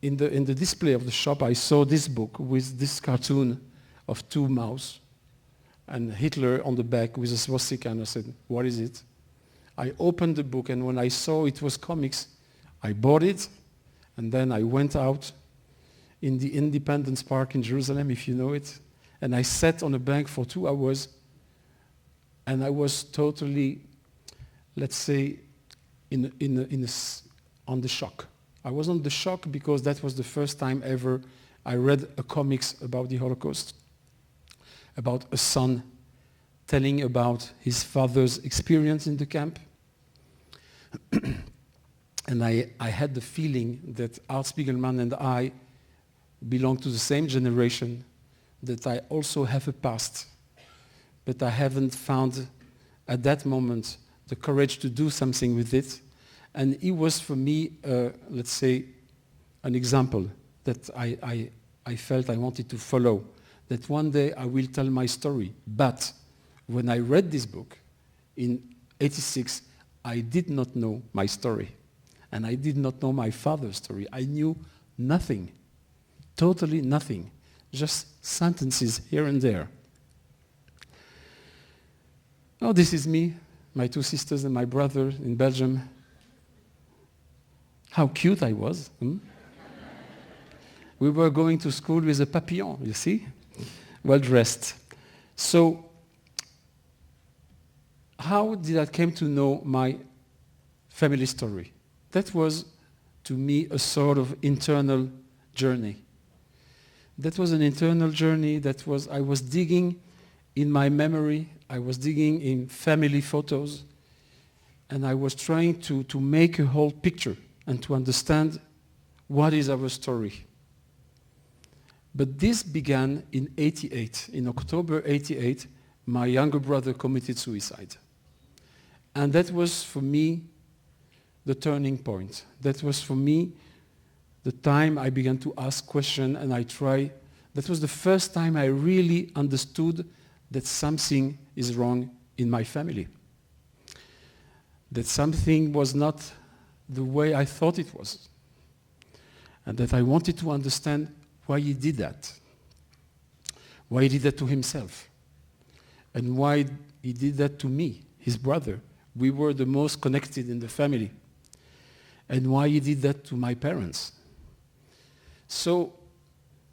in the display of the shop, I saw this book with this cartoon of 2 mouse and Hitler on the back with a swastika, and I said, what is it? I opened the book, and when I saw it was comics, I bought it, and then I went out in the Independence Park in Jerusalem, if you know it, and I sat on a bank for 2 hours, and I was totally, let's say, on the shock. I was on the shock because that was the first time ever I read a comics about the Holocaust, about a son telling about his father's experience in the camp. And I had the feeling that Art Spiegelman and I belong to the same generation, that I also have a past, but I haven't found at that moment the courage to do something with it. And it was for me, let's say, an example that I felt I wanted to follow, that one day I will tell my story. But when I read this book in '86, I did not know my story. And I did not know my father's story. I knew nothing, totally nothing, just sentences here and there. Oh, this is me, my two sisters and my brother in Belgium. How cute I was. We were going to school with a papillon, you see? Well dressed. So, how did I come to know my family story? That was, to me, a sort of internal journey. That was an internal journey that was, I was digging in my memory, I was digging in family photos, and I was trying to make a whole picture and to understand what is our story. But this began in '88. In October '88, my younger brother committed suicide. And that was, for me, the turning point. That was, for me, the time I began to ask questions, and that was the first time I really understood that something is wrong in my family. That something was not the way I thought it was. And that I wanted to understand why he did that. Why he did that to himself. And why he did that to me, his brother. We were the most connected in the family. And why he did that to my parents. So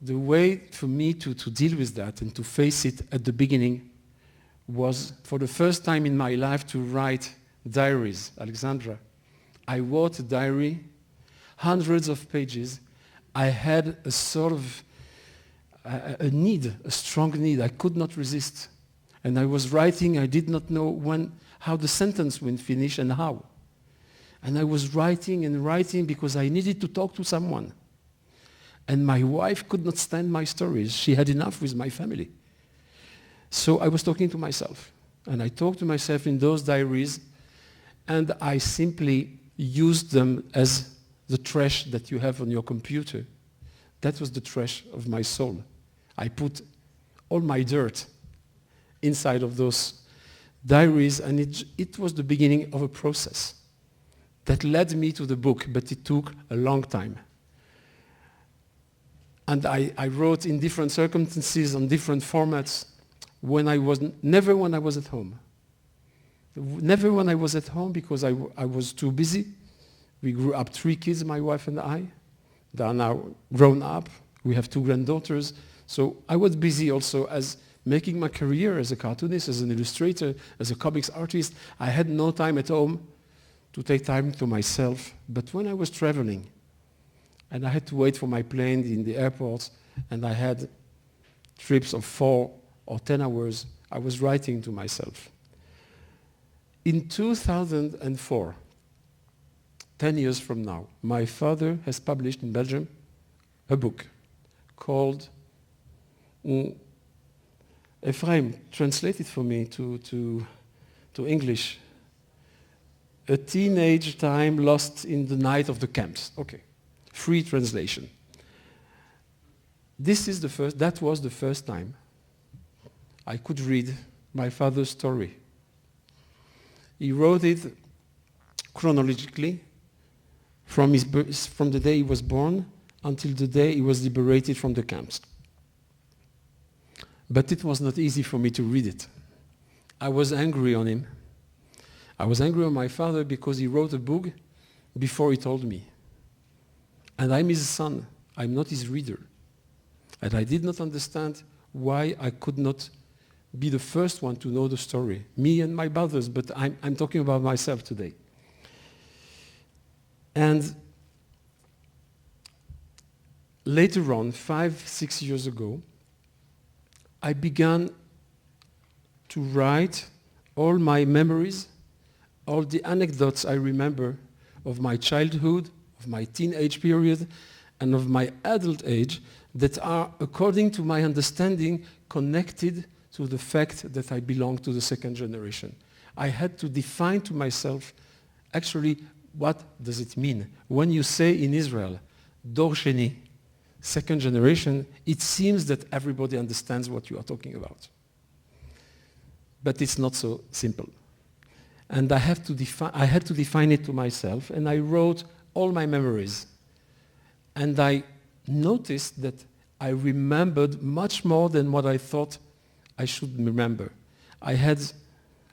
the way for me to deal with that and to face it at the beginning was, for the first time in my life, to write diaries. Alexandra, I wrote a diary, hundreds of pages. I had a sort of a need, a strong need. I could not resist. And I was writing, I did not know how the sentence would finish and how. And I was writing and writing because I needed to talk to someone. And my wife could not stand my stories. She had enough with my family. So I was talking to myself. And I talked to myself in those diaries, and I simply used them as the trash that you have on your computer. That was the trash of my soul. I put all my dirt inside of those diaries, and it was the beginning of a process that led me to the book, but it took a long time. And I wrote in different circumstances, on different formats, never when I was at home. Never when I was at home because I was too busy. We grew up 3 kids, my wife and I. They are now grown up. We have 2 granddaughters. So I was busy also as making my career as a cartoonist, as an illustrator, as a comics artist. I had no time at home to take time to myself. But when I was traveling, and I had to wait for my plane in the airport, and I had trips of 4 or 10 hours, I was writing to myself. In 2004, 10 years from now, my father has published in Belgium a book called, Ephraim translated for me to English, A Teenage Time Lost in the Night of the Camps. Okay, free translation. That was the first time I could read my father's story. He wrote it chronologically from the day he was born until the day he was liberated from the camps. But it was not easy for me to read it. I was angry on him. I was angry on my father because he wrote a book before he told me. And I'm his son. I'm not his reader. And I did not understand why I could not be the first one to know the story. Me and my brothers, but I'm talking about myself today. And later on, 5-6 years ago, I began to write all my memories, all the anecdotes I remember of my childhood, of my teenage period, and of my adult age, that are, according to my understanding, connected to the fact that I belong to the second generation. I had to define to myself, actually, what does it mean? When you say in Israel, Dor Sheni, second generation, it seems that everybody understands what you are talking about. But it's not so simple. And I had to define it to myself, and I wrote all my memories. And I noticed that I remembered much more than what I thought I should remember. I had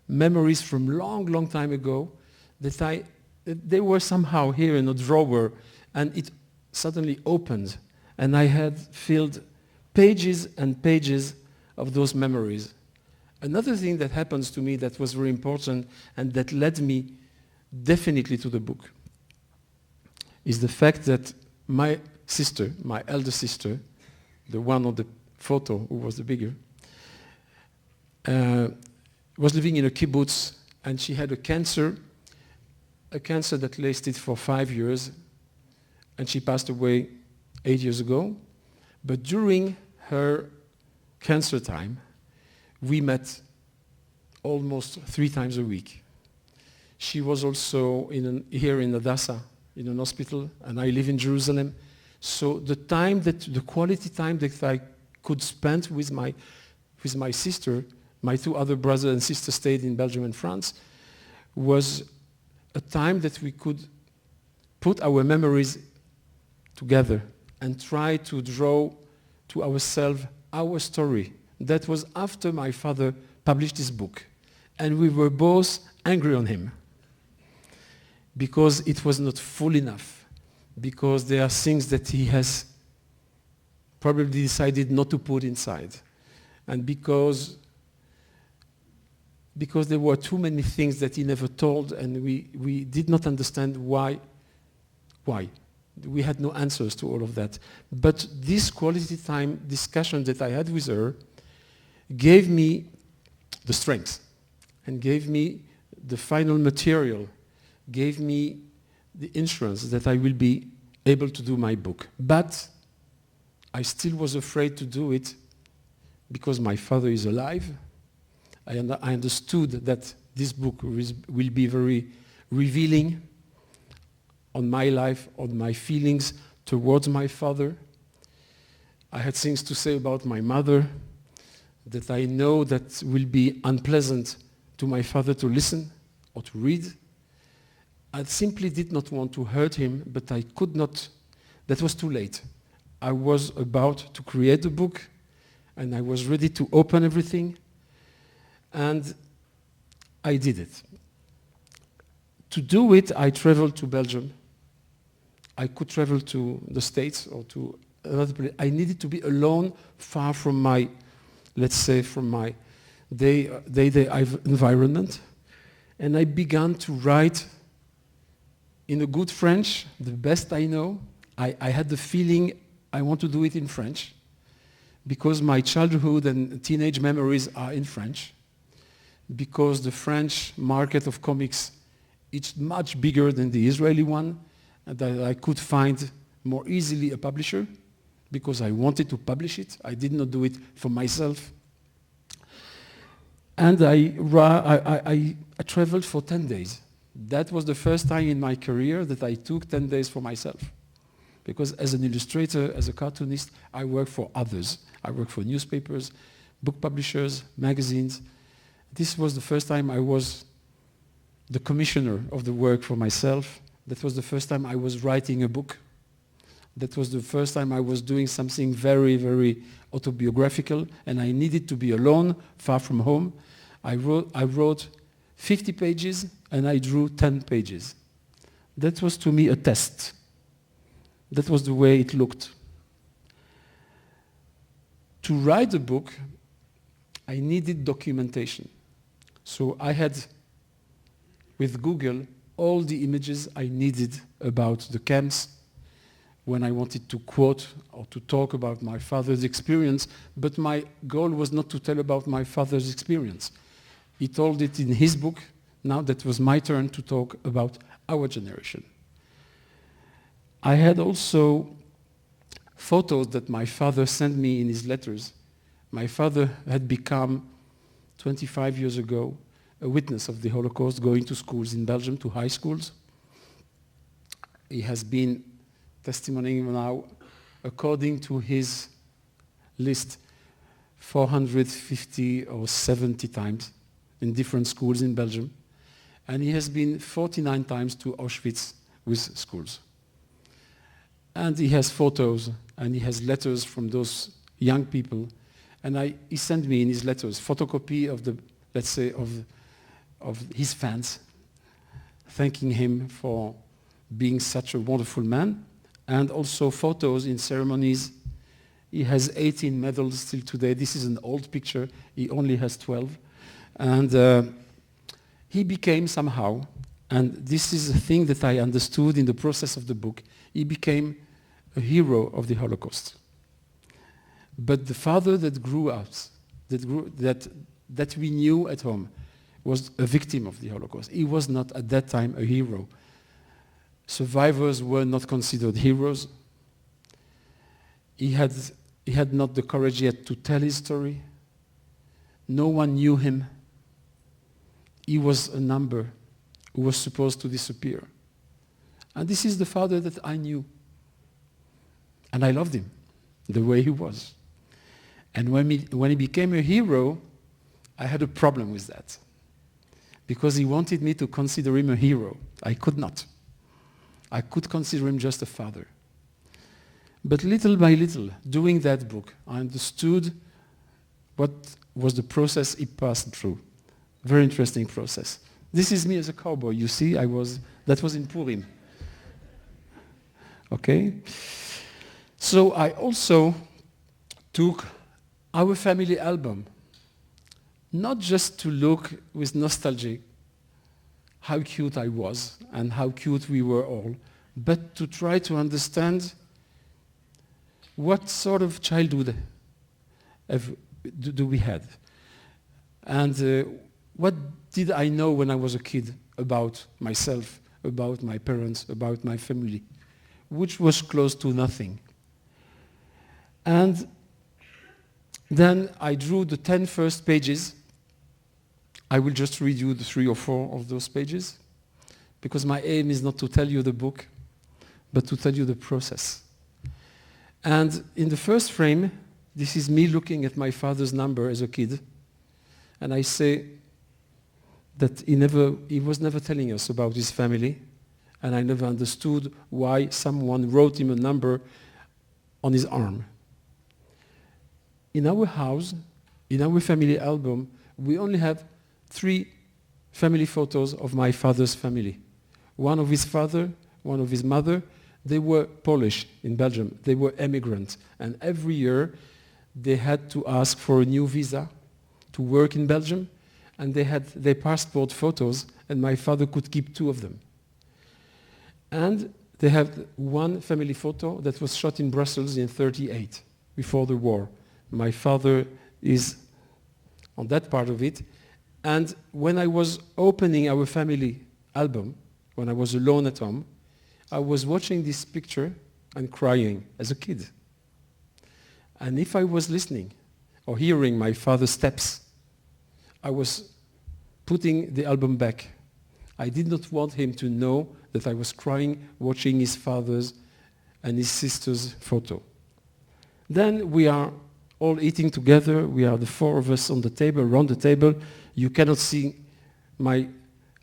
memories from long time ago that they were somehow here in a drawer, and it suddenly opened, and I had filled pages and pages of those memories. Another thing that happens to me that was very important and that led me definitely to the book is the fact that my sister, my elder sister, the one on the photo who was the bigger, was living in a kibbutz, and she had a cancer that lasted for 5 years, and she passed away 8 years ago. But during her cancer time, we met almost 3 times a week. She was also here in Hadassah, in an hospital, and I live in Jerusalem. So the quality time that I could spend with my sister, my 2 other brothers and sisters stayed in Belgium and France, was a time that we could put our memories together and try to draw to ourselves our story. That was after my father published his book. And we were both angry on him because it was not full enough, because there are things that he has probably decided not to put inside, and because there were too many things that he never told, and we did not understand why. We had no answers to all of that. But this quality time discussion that I had with her gave me the strength and gave me the final material, gave me the insurance that I will be able to do my book. But I still was afraid to do it because my father is alive. I understood that this book will be very revealing on my life, on my feelings towards my father. I had things to say about my mother that I know that will be unpleasant to my father to listen or to read. I simply did not want to hurt him, but I could not. That was too late. I was about to create the book, and I was ready to open everything, and I did it. To do it, I traveled to Belgium. I could travel to the States or to another place. I needed to be alone, far from my, let's say, from my day-to-day environment. And I began to write in a good French, the best I know. I had the feeling I want to do it in French because my childhood and teenage memories are in French, because the French market of comics is much bigger than the Israeli one, and that I could find more easily a publisher because I wanted to publish it. I did not do it for myself. And I traveled for 10 days. That was the first time in my career that I took 10 days for myself. Because as an illustrator, as a cartoonist, I work for others. I work for newspapers, book publishers, magazines. This was the first time I was the commissioner of the work for myself. That was the first time I was writing a book. That was the first time I was doing something very, very autobiographical, and I needed to be alone, far from home. I wrote 50 pages, and I drew 10 pages. That was to me a test. That was the way it looked. To write the book, I needed documentation. So I had, with Google, all the images I needed about the camps when I wanted to quote or to talk about my father's experience, but my goal was not to tell about my father's experience. He told it in his book. Now that was my turn to talk about our generation. I had also photos that my father sent me in his letters. My father had become, 25 years ago, a witness of the Holocaust, going to schools in Belgium, to high schools. He has been testimonying now, according to his list, 450 or 70 times in different schools in Belgium. And he has been 49 times to Auschwitz with schools. And he has photos and he has letters from those young people. And he sent me in his letters photocopy of the, let's say, of his fans, thanking him for being such a wonderful man, and also photos in ceremonies. He has 18 medals still today. This is an old picture. He only has 12. And he became somehow, and this is a thing that I understood in the process of the book, he became a hero of the Holocaust. But the father that grew us, that we knew at home, was a victim of the Holocaust. He was not at that time a hero. Survivors were not considered heroes. He had not the courage yet to tell his story. No one knew him. He was a number who was supposed to disappear. And this is the father that I knew. And I loved him the way he was. And when he became a hero, I had a problem with that. Because he wanted me to consider him a hero. I could not. I could consider him just a father. But little by little, doing that book, I understood what was the process he passed through. Very interesting process. This is me as a cowboy. You see, that was in Purim. Okay? So I also took our family album, not just to look with nostalgia how cute I was and how cute we were all, but to try to understand what sort of childhood do we had. And what did I know when I was a kid about myself, about my parents, about my family, which was close to nothing. And then I drew the 10 first pages. I will just read you the 3 or 4 of those pages, because my aim is not to tell you the book, but to tell you the process. And in the first frame, this is me looking at my father's number as a kid, and I say that he was never telling us about his family, and I never understood why someone wrote him a number on his arm. In our house, in our family album, we only have 3 family photos of my father's family. One of his father, one of his mother. They were Polish in Belgium. They were immigrants. And every year, they had to ask for a new visa to work in Belgium. And they had their passport photos, and my father could keep 2 of them. And they have one family photo that was shot in Brussels in 1938, before the war. My father is on that part of it. And when I was opening our family album, when I was alone at home, I was watching this picture and crying as a kid. And if I was listening or hearing my father's steps, I was putting the album back. I did not want him to know that I was crying watching his father's and his sister's photo. Then we are all eating together. We are the 4 of us on the table, around the table. You cannot see my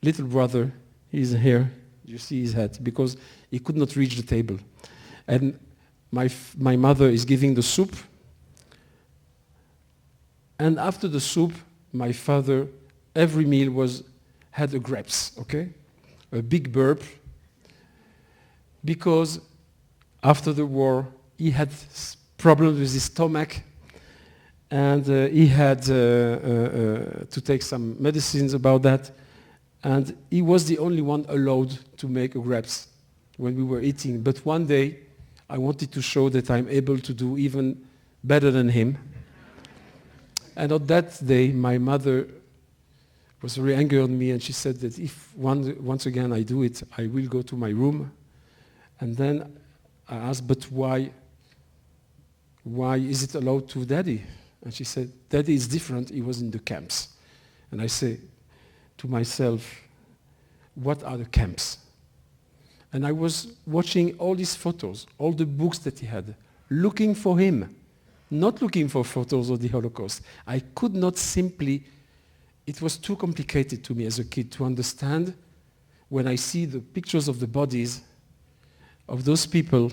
little brother. He's here. You see his head, because he could not reach the table. And my mother is giving the soup. And after the soup, my father, every meal had a grapes, okay? A big burp. Because after the war, he had problems with his stomach, and he had to take some medicines about that. And he was the only one allowed to make a grapes when we were eating. But one day, I wanted to show that I'm able to do even better than him. And on that day, my mother was very angry on me, and she said that if once again I do it, I will go to my room. And then I asked, but why why is it allowed to Daddy? And she said, Daddy is different, he was in the camps. And I say to myself, what are the camps? And I was watching all these photos, all the books that he had, looking for him, not looking for photos of the Holocaust. I could not simply, it was too complicated to me as a kid to understand when I see the pictures of the bodies of those people,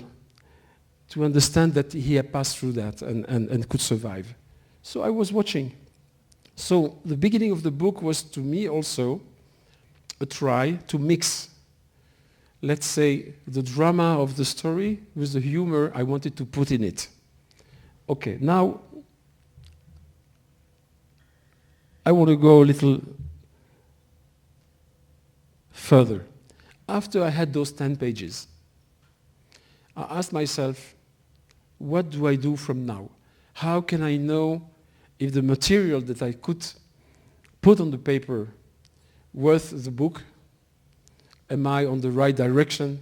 to understand that he had passed through that and could survive. So I was watching. So the beginning of the book was to me also a try to mix, let's say, the drama of the story with the humor I wanted to put in it. Okay, now I want to go a little further. After I had those 10 pages, I asked myself, what do I do from now? How can I know if the material that I could put on the paper worth the book? Am I on the right direction?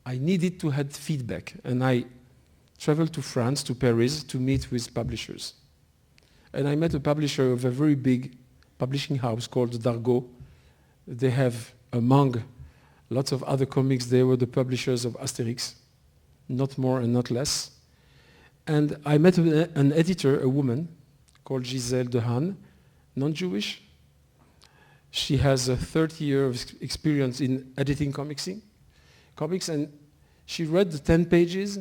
I needed to have feedback, and I traveled to France, to Paris, to meet with publishers. And I met a publisher of a very big publishing house called Dargaud. They have, among lots of other comics, they were the publishers of Asterix, not more and not less. And I met an editor, a woman, called Giselle Dehaan, non-Jewish. She has a 30 years of experience in editing comics, and she read the 10 pages,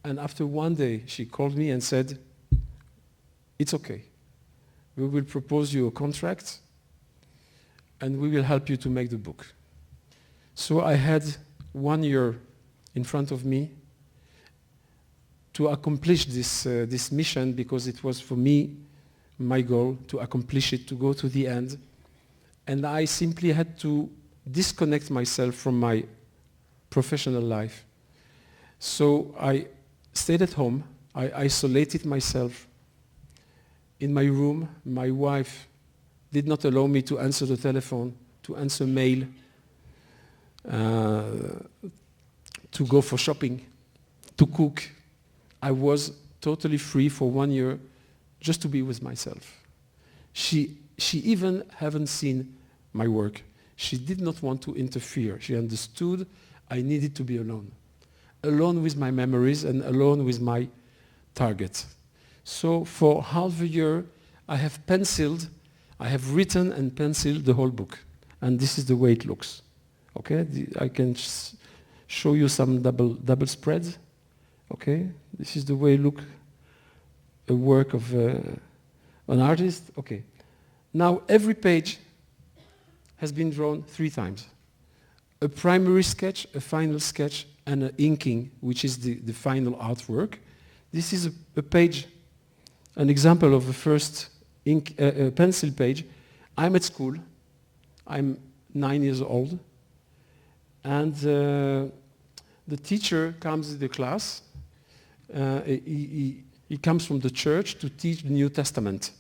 and after one day, she called me and said, it's okay. We will propose you a contract, and we will help you to make the book. So I had 1 year in front of me to accomplish this mission, because it was for me my goal to accomplish it, to go to the end. And I simply had to disconnect myself from my professional life. So I stayed at home, I isolated myself in my room. My wife did not allow me to answer the telephone, to answer mail, to go for shopping, to cook. I was totally free for 1 year just to be with myself. She even haven't seen my work. She did not want to interfere. She understood I needed to be alone. Alone with my memories and alone with my target. So for half a year, I have written and penciled the whole book. And this is the way it looks. Okay, I can show you some double spreads. Okay, this is the way it looks, a work of an artist. Okay, now every page has been drawn 3 times. A primary sketch, a final sketch, and an inking, which is the final artwork. This is a page, an example of the first pencil page. I'm at school. I'm 9 years old. And the teacher comes to the class. He comes from the church to teach the New Testament.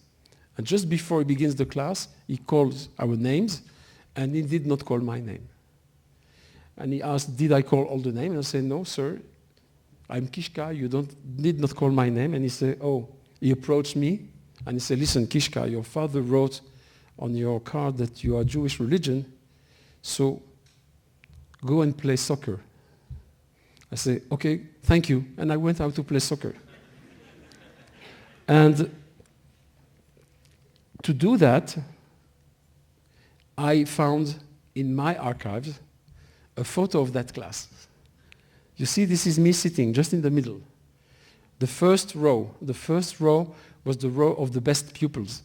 And just before he begins the class, he calls our names, and he did not call my name. And he asked, did I call all the names? And I said, no, sir, I'm Kichka, you did not call my name. And he said, oh, he approached me, and he said, listen, Kichka, your father wrote on your card that you are Jewish religion, so go and play soccer. I said, okay, thank you. And I went out to play soccer. And to do that, I found in my archives a photo of that class. You see, this is me sitting just in the middle. The first row was the row of the best pupils.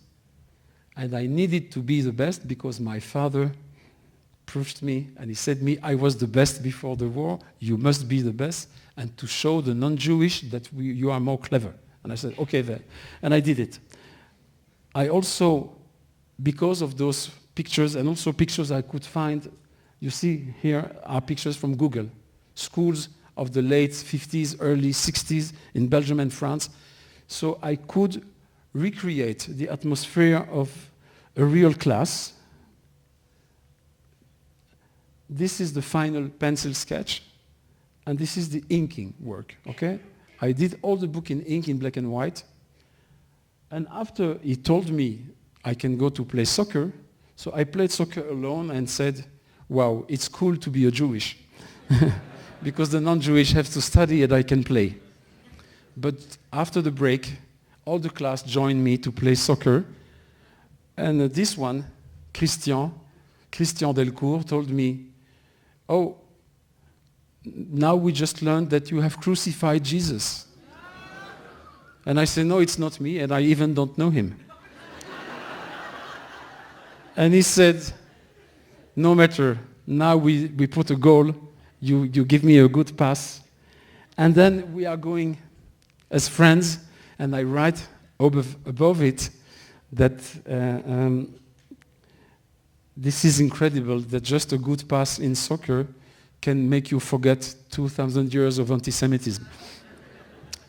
And I needed to be the best because my father proved me, and he said to me, I was the best before the war, you must be the best, and to show the non-Jewish that you are more clever. And I said, okay then. And I did it. I also, because of those pictures, and also pictures I could find, you see here are pictures from Google, schools of the late 50s, early 60s in Belgium and France. So I could recreate the atmosphere of a real class. This is the final pencil sketch, and this is the inking work, okay? I did all the book in ink, in black and white. And after he told me I can go to play soccer, so I played soccer alone and said, wow, it's cool to be a Jewish. Because the non-Jewish have to study and I can play. But after the break, all the class joined me to play soccer. And this one, Christian Delcourt, told me, oh, now we just learned that you have crucified Jesus. And I said, no, it's not me, and I even don't know him. And he said, no matter, now we put a goal, you give me a good pass, and then we are going as friends, and I write above it that this is incredible, that just a good pass in soccer can make you forget 2,000 years of anti-Semitism.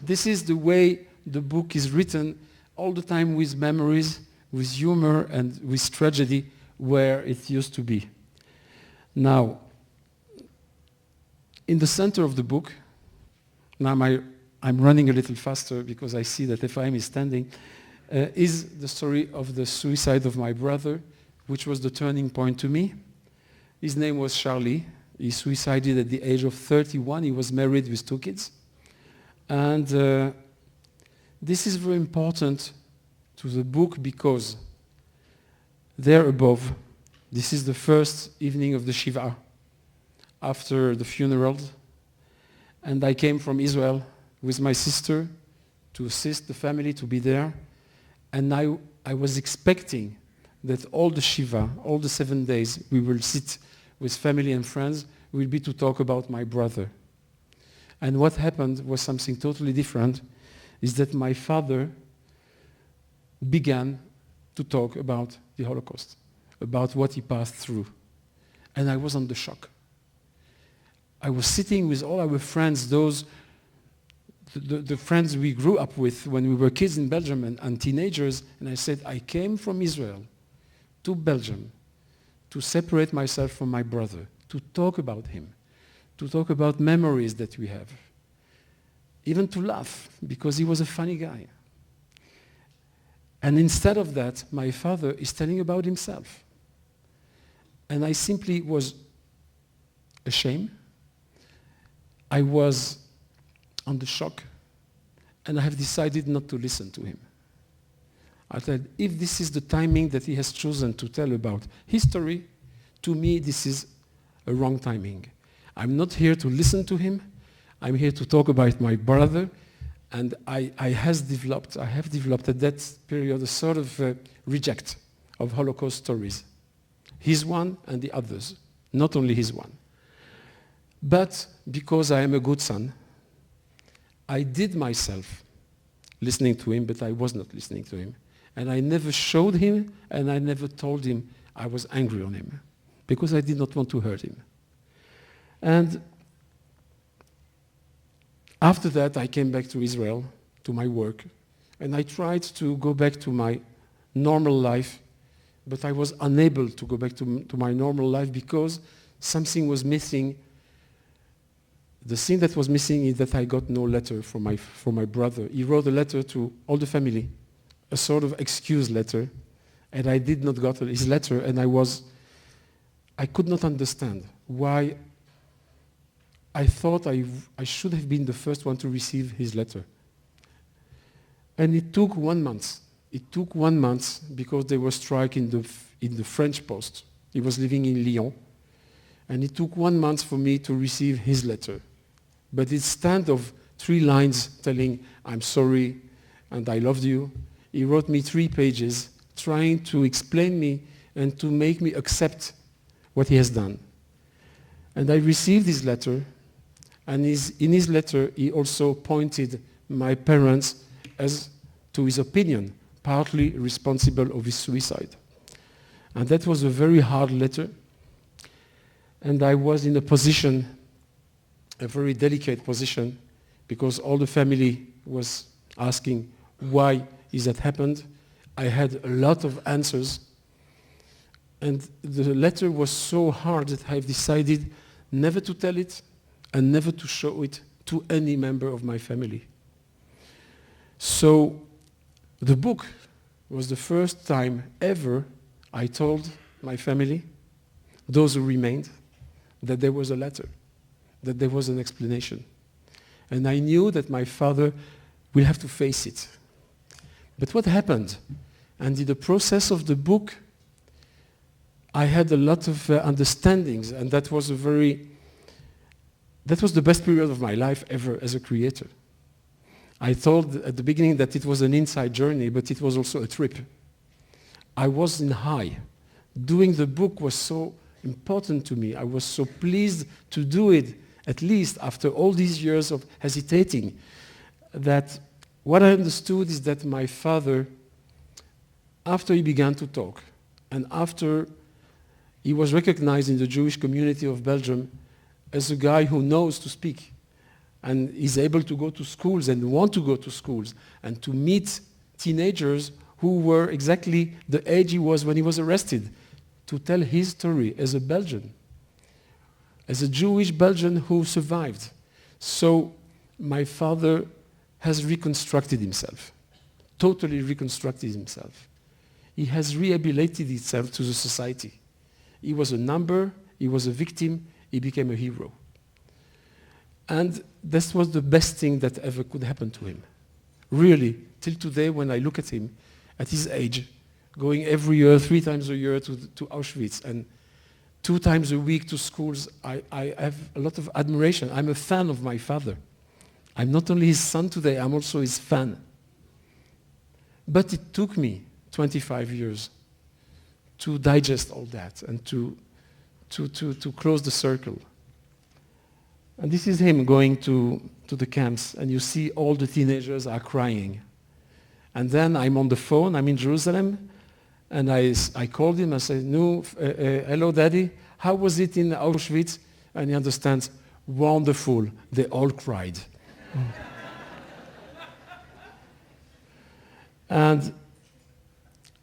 This is the way the book is written, all the time with memories, with humor, and with tragedy where it used to be. Now, in the center of the book, now I'm running a little faster because I see that Ephraim is standing, is the story of the suicide of my brother, which was the turning point to me. His name was Charlie. He suicided at the age of 31. He was married with 2 kids. And this is very important to the book because there above, this is the first evening of the Shiva after the funeral. And I came from Israel with my sister to assist the family to be there. And I was expecting that all the Shiva, all the 7 days, we will sit with family and friends, will be to talk about my brother. And what happened was something totally different, is that my father began to talk about the Holocaust, about what he passed through. And I was under shock. I was sitting with all our friends, the friends we grew up with when we were kids in Belgium and teenagers, and I said, I came from Israel to Belgium to separate myself from my brother, to talk about him, to talk about memories that we have, even to laugh, because he was a funny guy. And instead of that, my father is telling about himself. And I simply was ashamed. I was under shock, and I have decided not to listen to him. I said, if this is the timing that he has chosen to tell about history, to me this is a wrong timing. I'm not here to listen to him. I'm here to talk about my brother, and I have developed at that period a sort of reject of Holocaust stories. His one and the others, not only his one. But because I am a good son, I did myself listening to him, but I was not listening to him. And I never showed him, and I never told him I was angry on him, because I did not want to hurt him. And after that, I came back to Israel, to my work, and I tried to go back to my normal life, but I was unable to go back to my normal life because something was missing. The thing that was missing is that I got no letter from my brother. He wrote a letter to all the family, a sort of excuse letter, and I did not get his letter, and I could not understand why I thought I should have been the first one to receive his letter. And it took 1 month. It took 1 month because there was strike in the French post. He was living in Lyon. And it took 1 month for me to receive his letter. But instead of 3 lines telling, I'm sorry and I loved you, he wrote me 3 pages trying to explain me and to make me accept what he has done. And I received his letter, and in his letter he also pointed my parents as, to his opinion, partly responsible of his suicide. And that was a very hard letter. And I was in a position, a very delicate position, because all the family was asking why is that happened. I had a lot of answers. And the letter was so hard that I've decided never to tell it and never to show it to any member of my family. So the book was the first time ever I told my family, those who remained, that there was a letter, that there was an explanation. And I knew that my father will have to face it. But what happened? And in the process of the book, I had a lot of understandings, and that was the best period of my life ever as a creator. I thought at the beginning that it was an inside journey, but it was also a trip. I was in high. Doing the book was so important to me. I was so pleased to do it, at least after all these years of hesitating, that what I understood is that my father, after he began to talk, and after he was recognized in the Jewish community of Belgium as a guy who knows to speak, and is able to go to schools and want to go to schools, and to meet teenagers who were exactly the age he was when he was arrested, to tell his story as a Belgian, as a Jewish Belgian who survived. So my father has reconstructed himself, totally reconstructed himself. He has rehabilitated himself to the society. He was a number, he was a victim, he became a hero. And this was the best thing that ever could happen to him. Really, till today when I look at him, at his age, going every year, 3 times a year to Auschwitz, and 2 times a week to schools, I have a lot of admiration. I'm a fan of my father. I'm not only his son today, I'm also his fan. But it took me 25 years to digest all that and to close the circle. And this is him going to the camps, and you see all the teenagers are crying. And then I'm on the phone, I'm in Jerusalem, and I called him, I said, no, hello daddy, how was it in Auschwitz? And he understands, wonderful, they all cried. And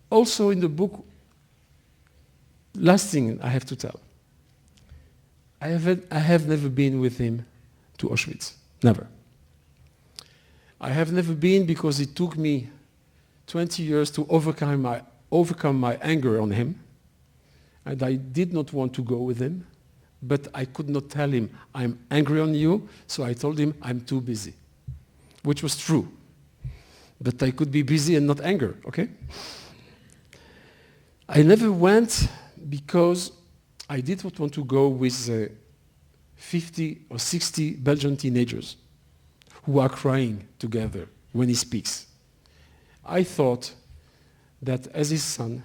also in the book, last thing I have to tell, I have never been with him to Auschwitz, never. I have never been because it took me 20 years to overcome my anger on him, and I did not want to go with him, but I could not tell him, I'm angry on you, so I told him, I'm too busy, which was true. But I could be busy and not anger, okay? I never went because I did not want to go with 50 or 60 Belgian teenagers who are crying together when he speaks. I thought that as his son,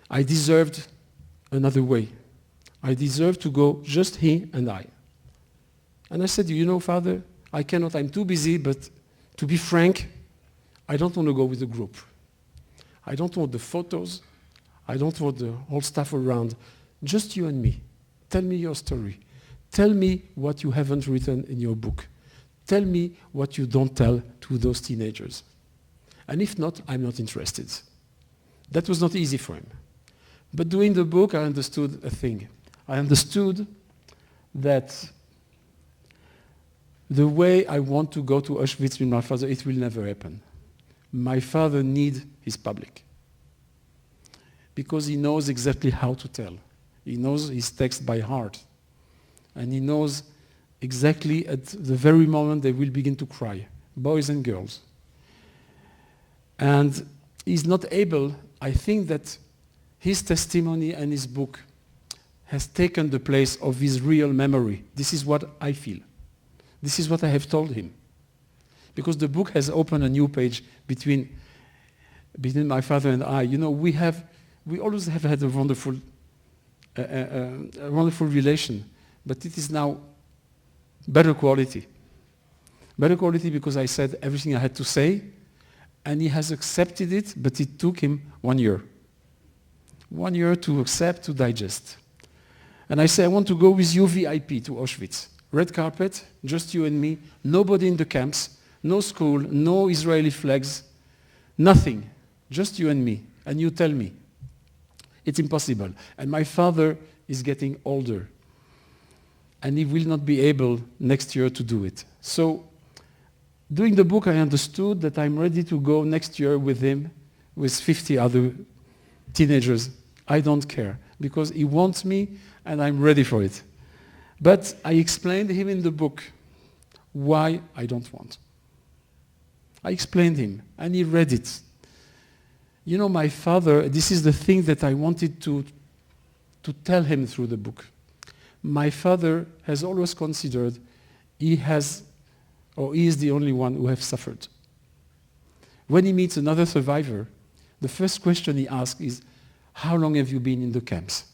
I deserved another way. I deserved to go just he and I. And I said, you know, Father, I cannot, I'm too busy, but to be frank, I don't want to go with the group. I don't want the photos. I don't want the whole stuff around. Just you and me. Tell me your story. Tell me what you haven't written in your book. Tell me what you don't tell to those teenagers. And if not, I'm not interested. That was not easy for him. But doing the book, I understood a thing. I understood that the way I want to go to Auschwitz with my father, it will never happen. My father needs his public. Because he knows exactly how to tell. He knows his text by heart. And he knows exactly at the very moment they will begin to cry, boys and girls. And he's not able, I think that his testimony and his book has taken the place of his real memory. This is what I feel. This is what I have told him. Because the book has opened a new page between my father and I. You know, we always have had a wonderful relation, but it is now better quality. Better quality because I said everything I had to say, and he has accepted it, but it took him 1 year. 1 year to accept, to digest. And I say, I want to go with you VIP to Auschwitz. Red carpet, just you and me, nobody in the camps, no school, no Israeli flags, nothing, just you and me. And you tell me. It's impossible. And my father is getting older. And he will not be able next year to do it. So Doing the book, I understood that I'm ready to go next year with him, with 50 other teenagers. I don't care, because he wants me and I'm ready for it. But I explained to him in the book why I don't want. I explained him, and he read it. You know, my father, this is the thing that I wanted to tell him through the book. My father has always considered he is the only one who has suffered. When he meets another survivor, the first question he asks is, how long have you been in the camps?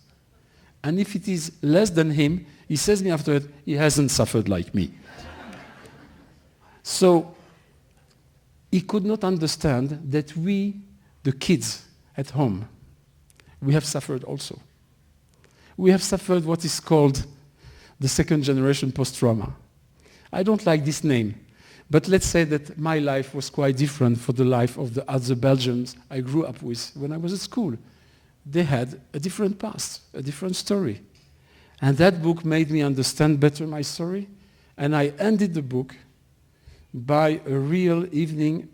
And if it is less than him, he says me after it, he hasn't suffered like me. So he could not understand that we, the kids at home, we have suffered also. We have suffered what is called the second generation post-trauma. I don't like this name, but let's say that my life was quite different from the life of the other Belgians I grew up with when I was at school. They had a different past, a different story. And that book made me understand better my story, and I ended the book by a real evening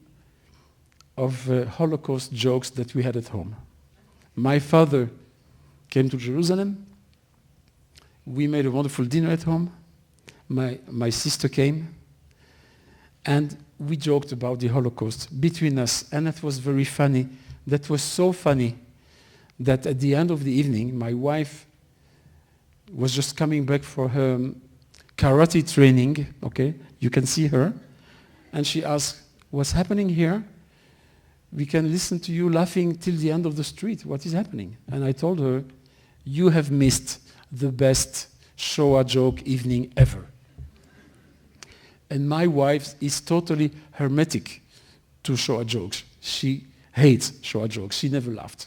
of Holocaust jokes that we had at home. My father came to Jerusalem. We made a wonderful dinner at home. My sister came, and we joked about the Holocaust between us, and that was very funny. That was so funny that at the end of the evening, my wife was just coming back for her karate training, okay? You can see her. And she asked, what's happening here? We can listen to you laughing till the end of the street. What is happening? And I told her, you have missed the best Shoah joke evening ever. And my wife is totally hermetic to Shoah jokes. She hates Shoah jokes. She never laughed.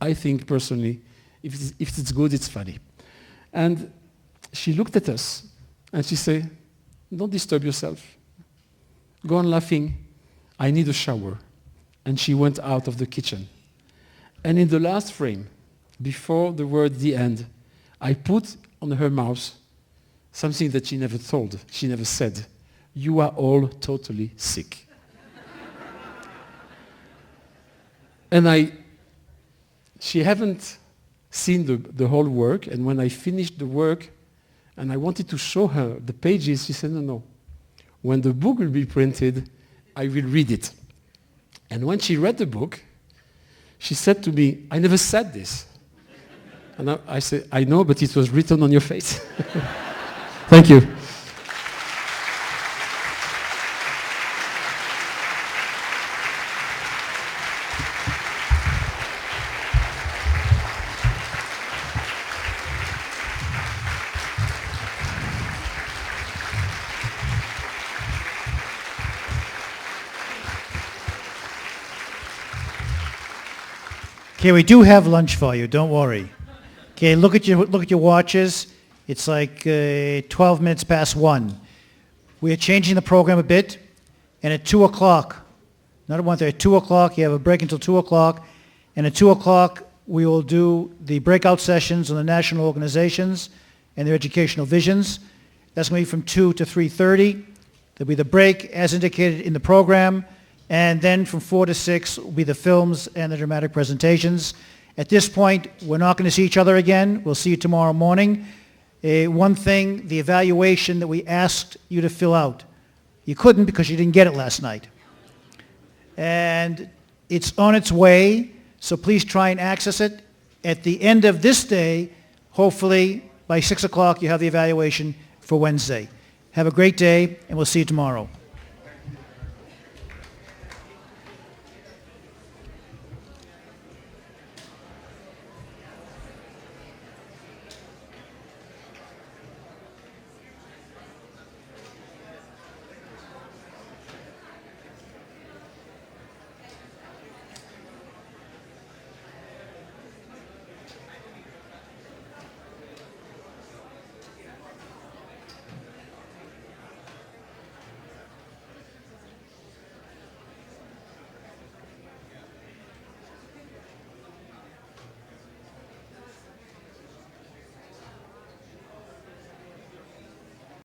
I think personally, if it's good, it's funny. And she looked at us and she said, don't disturb yourself. Go on laughing. I need a shower. And she went out of the kitchen. And in the last frame, before the word the end, I put on her mouth something that she never told, she never said. You are all totally sick. And she haven't seen the whole work, and when I finished the work, and I wanted to show her the pages, she said, no. When the book will be printed, I will read it. And when she read the book, she said to me, I never said this. And I said, I know, but it was written on your face. Thank you. Okay, we do have lunch for you. Don't worry. Okay, look at your watches. It's like 12 minutes past 1. We are changing the program a bit, and at 2 o'clock, not at 1:30, at 2 o'clock, you have a break until 2 o'clock, and at 2 o'clock, we will do the breakout sessions on the national organizations and their educational visions. That's going to be from 2 to 3:30. There'll be the break as indicated in the program, and then from 4 to 6 will be the films and the dramatic presentations. At this point, we're not going to see each other again. We'll see you tomorrow morning. One thing, the evaluation that we asked you to fill out, you couldn't because you didn't get it last night. And it's on its way, so please try and access it. At the end of this day, hopefully by 6 o'clock, you have the evaluation for Wednesday. Have a great day, and we'll see you tomorrow.